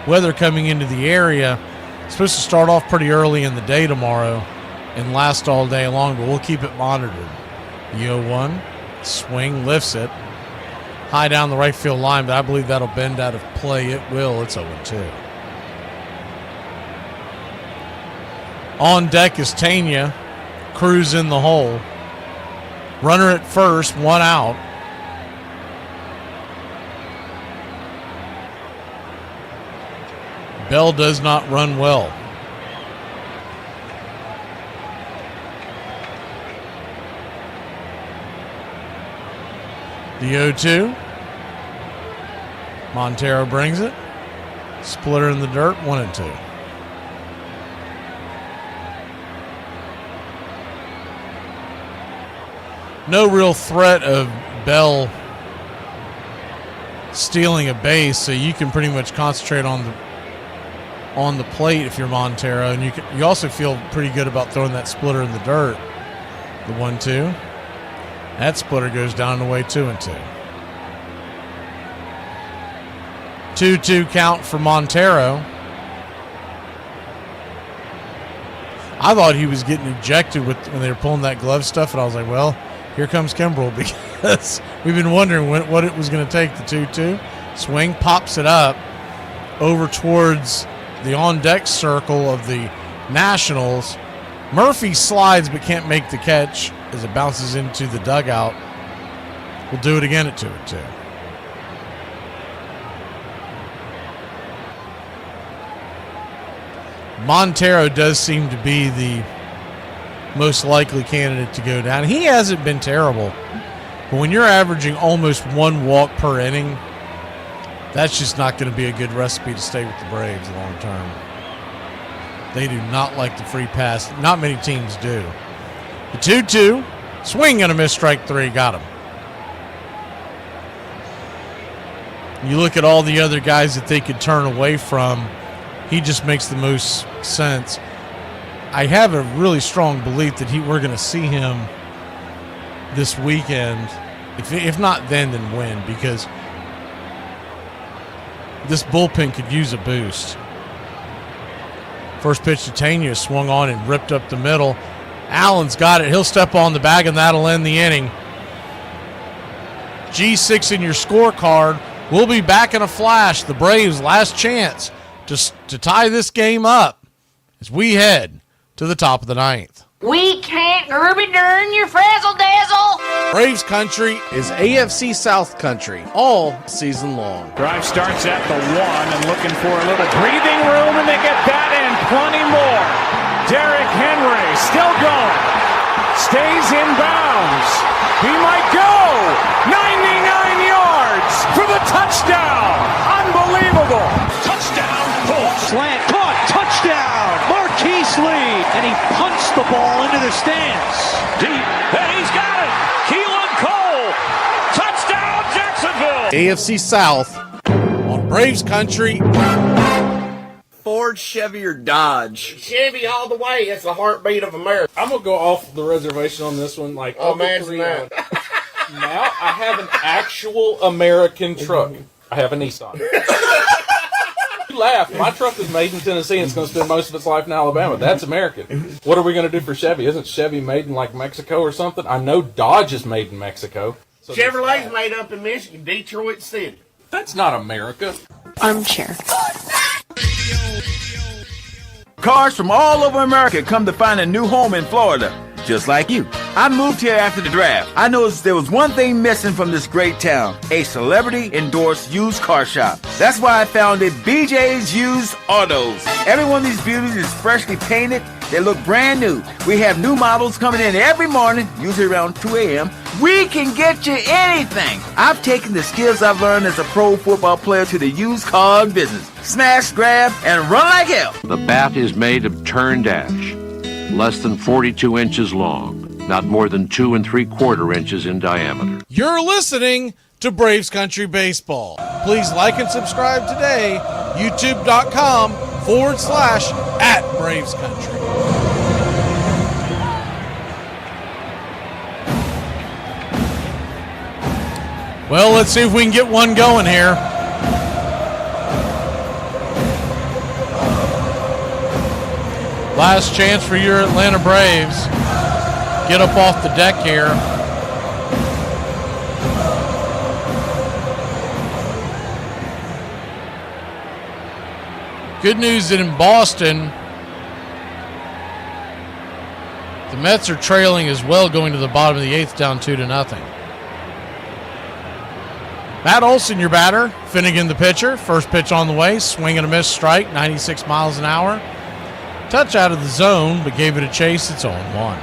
weather coming into the area. It's supposed to start off pretty early in the day tomorrow and last all day long, but we'll keep it monitored. The 0-1. Swing, lifts it. High down the right field line, but I believe that'll bend out of play. It will. It's 0-2. On deck is Tanya. Cruz in the hole. Runner at first, 1 out. Bell does not run well. The 0-2. Montero brings it. Splitter in the dirt, 1-2. No real threat of Bell stealing a base, so you can pretty much concentrate on the plate if you're Montero, and you also feel pretty good about throwing that splitter in the dirt. The 1-2. That splitter goes down and away, 2-2. 2-2 count for Montero. I thought he was getting ejected when they were pulling that glove stuff, and I was like, well, here comes Kimbrel, because we've been wondering what it was going to take. The 2-2. Swing, pops it up over towards the on-deck circle of the Nationals. Murphy slides but can't make the catch as it bounces into the dugout. We'll do it again at 2-2. Montero does seem to be the most likely candidate to go down. He hasn't been terrible, but when you're averaging almost 1 walk per inning, that's just not going to be a good recipe to stay with the Braves long term. They do not like the free pass. Not many teams do. The 2-2. Swing and a miss, strike 3. Got him. You look at all the other guys that they could turn away from, he just makes the most sense. I have a really strong belief that we're going to see him this weekend. If not then when, because this bullpen could use a boost. First pitch to Tanya, swung on and ripped up the middle. Allen's got it. He'll step on the bag, and that'll end the inning. G6 in your scorecard. We'll be back in a flash. The Braves' last chance to tie this game up as we head to the top of the 9th. We can't Ruby Dern your frazzle dazzle. Braves country is AFC South country all season long. Drive starts at the 1 and looking for a little breathing room, and they get that and plenty more. Derrick Henry still going. Stays in bounds. He might go. 99 yards for the touchdown. Unbelievable. Touchdown. Slant caught. Touchdown. Marquise Lee. and he punched the ball into the stands. Deep, and he's got it. Keelan Cole, touchdown Jacksonville. AFC South on Braves Country. Ford, Chevy, or Dodge? Chevy all the way. It's the heartbeat of America. I'm gonna go off the reservation on this one. Like, oh man, now I have an actual American truck. I have a Nissan. You laugh. My truck is made in Tennessee and it's going to spend most of its life in Alabama. That's American. What are we going to do for Chevy? Isn't Chevy made in like Mexico or something? I know Dodge is made in Mexico. So Chevrolet's made up in Michigan, Detroit City. That's not America. Armchair. Cars from all over America come to find a new home in Florida, just like you. I moved here after the draft. I noticed there was one thing missing from this great town: a celebrity-endorsed used car shop. That's why I founded BJ's Used Autos. Every one of these beauties is freshly painted. They look brand new. We have new models coming in every morning, usually around 2 a.m. We can get you anything. I've taken the skills I've learned as a pro football player to the used car business. Smash, grab, and run like hell. The bat is made of turned ash, less than 42 inches long, not more than 2 3/4 inches in diameter. You're listening to Braves Country Baseball. Please like and subscribe today, youtube.com/@Braves Country. Well, let's see if we can get one going here. Last chance for your Atlanta Braves. Get up off the deck here. Good news that in Boston, the Mets are trailing as well, going to the bottom of the 8th, down 2-0. Matt Olson, your batter. Finnegan, the pitcher. First pitch on the way. Swing and a miss, strike, 96 miles an hour. Touch out of the zone, but gave it a chase. It's 0-1.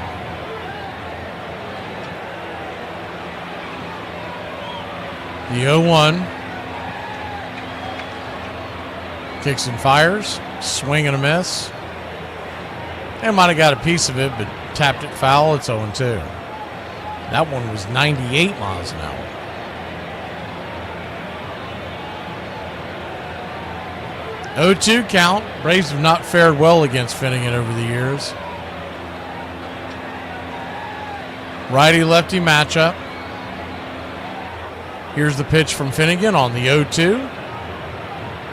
The 0-1. Kicks and fires. Swing and a miss. And might have got a piece of it, but tapped it foul. It's 0-2. That one was 98 miles an hour. 0-2 count. Braves have not fared well against Finnegan over the years. Righty-lefty matchup. Here's the pitch from Finnegan on the 0-2.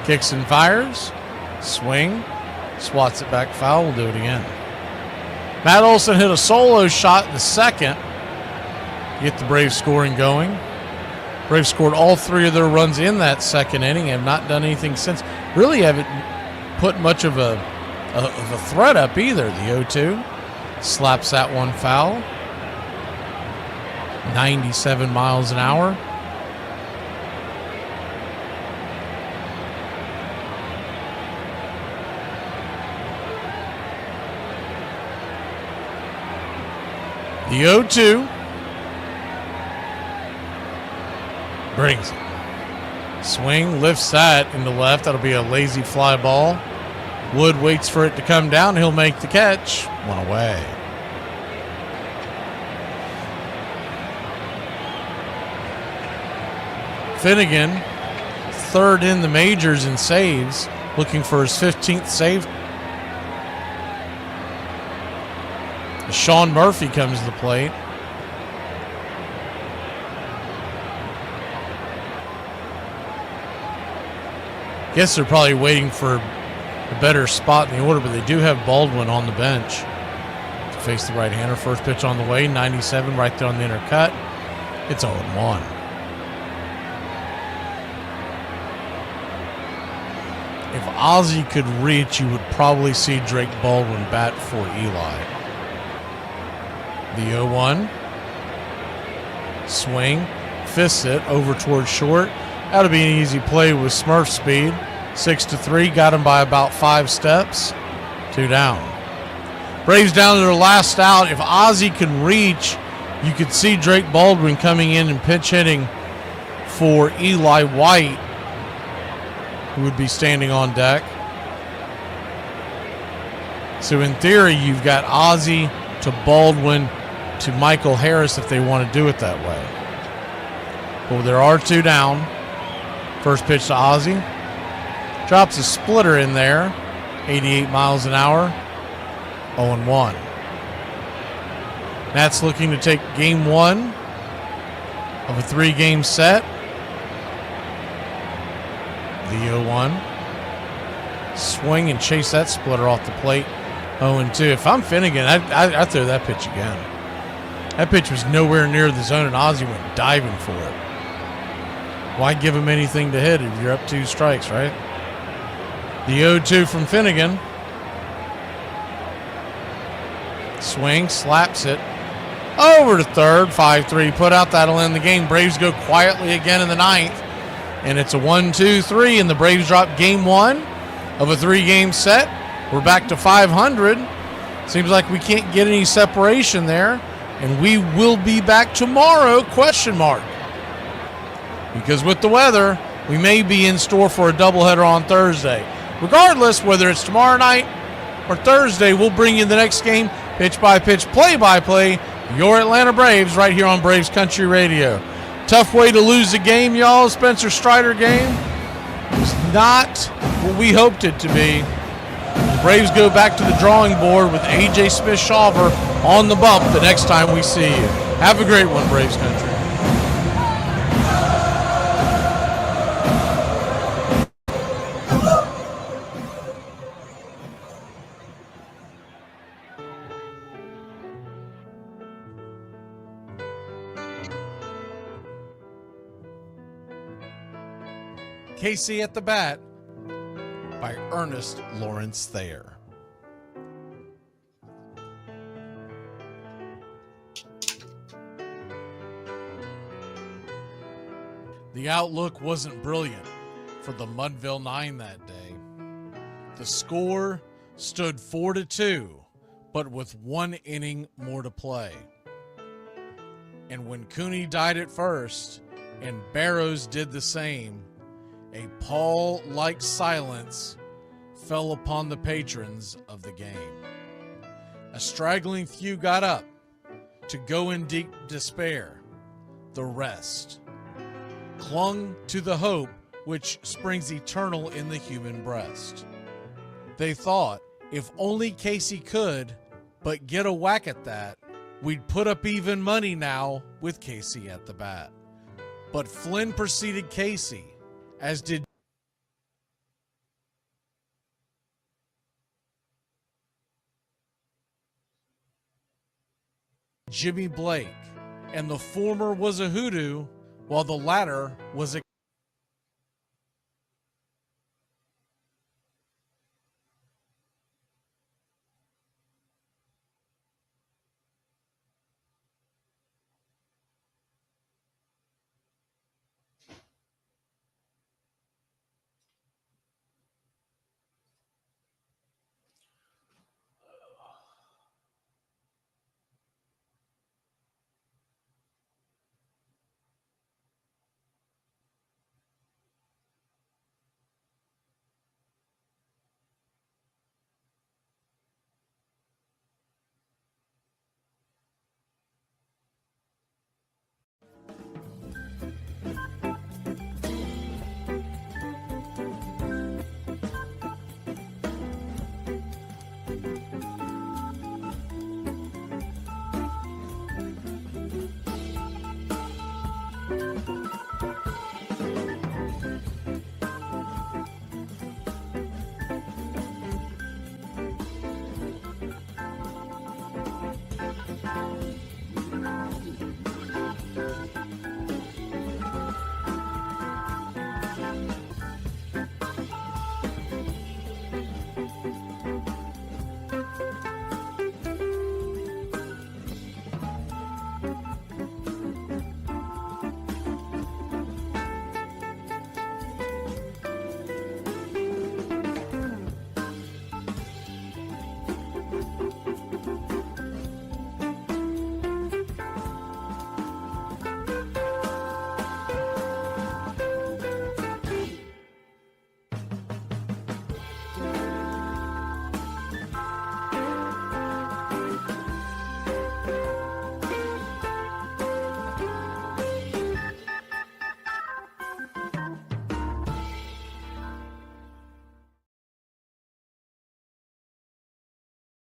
Kicks and fires. Swing. Swats it back foul. We'll do it again. Matt Olson hit a solo shot in the second. Get the Braves scoring going. Braves scored all 3 of their runs in that second inning. Have not done anything since. Really haven't put much of a threat up either. The 0-2 slaps that one foul. 97 miles an hour. The 0-2 brings it. Swing, lifts that into left. That'll be a lazy fly ball. Wood waits for it to come down. He'll make the catch. One away. Finnegan, third in the majors in saves, looking for his 15th save. Sean Murphy comes to the plate. Guess they're probably waiting for a better spot in the order, but they do have Baldwin on the bench to face the right-hander. First pitch on the way, 97 right there on the inner cut. It's 0-1. If Ozzie could reach, you would probably see Drake Baldwin bat for Eli. The 0-1. Swing. Fists it over towards short. That'll be an easy play with Smurf speed. 6-3. Got him by about 5 steps. 2 down. Braves down to their last out. If Ozzie can reach, you could see Drake Baldwin coming in and pinch hitting for Eli White, who would be standing on deck. So in theory, you've got Ozzie to Baldwin to Michael Harris if they want to do it that way. But there are two down. First pitch to Ozzie. Drops a splitter in there. 88 miles an hour. 0-1. Nats looking to take game one of a 3-game set. The 0-1. Swing and chase that splitter off the plate. 0-2. If I'm Finnegan, I'd throw that pitch again. That pitch was nowhere near the zone, and Ozzie went diving for it. Why give him anything to hit if you're up 2 strikes, right? The 0-2 from Finnegan. Swing, slaps it. Over to third, 5-3 put out. That'll end the game. Braves go quietly again in the 9th. And it's a 1-2-3, and the Braves drop game one of a 3-game set. We're back to 500. Seems like we can't get any separation there. And we will be back tomorrow, question mark. Because with the weather, we may be in store for a doubleheader on Thursday. Regardless, whether it's tomorrow night or Thursday, we'll bring you the next game, pitch-by-pitch, play-by-play, your Atlanta Braves right here on Braves Country Radio. Tough way to lose the game, y'all. Spencer Strider game. It's not what we hoped it to be. The Braves go back to the drawing board with A.J. Smith-Shawver on the bump the next time we see you. Have a great one, Braves Country. Casey at the Bat by Ernest Lawrence Thayer. The outlook wasn't brilliant for the Mudville 9 that day. The score stood 4-2, but with 1 inning more to play. And when Cooney died at first and Barrows did the same, a pall-like silence fell upon the patrons of the game. A straggling few got up to go in deep despair. The rest clung to the hope which springs eternal in the human breast. They thought, if only Casey could but get a whack at that, we'd put up even money now with Casey at the bat. But Flynn preceded Casey, as did Jimmy Blake, and the former was a hoodoo while the latter was a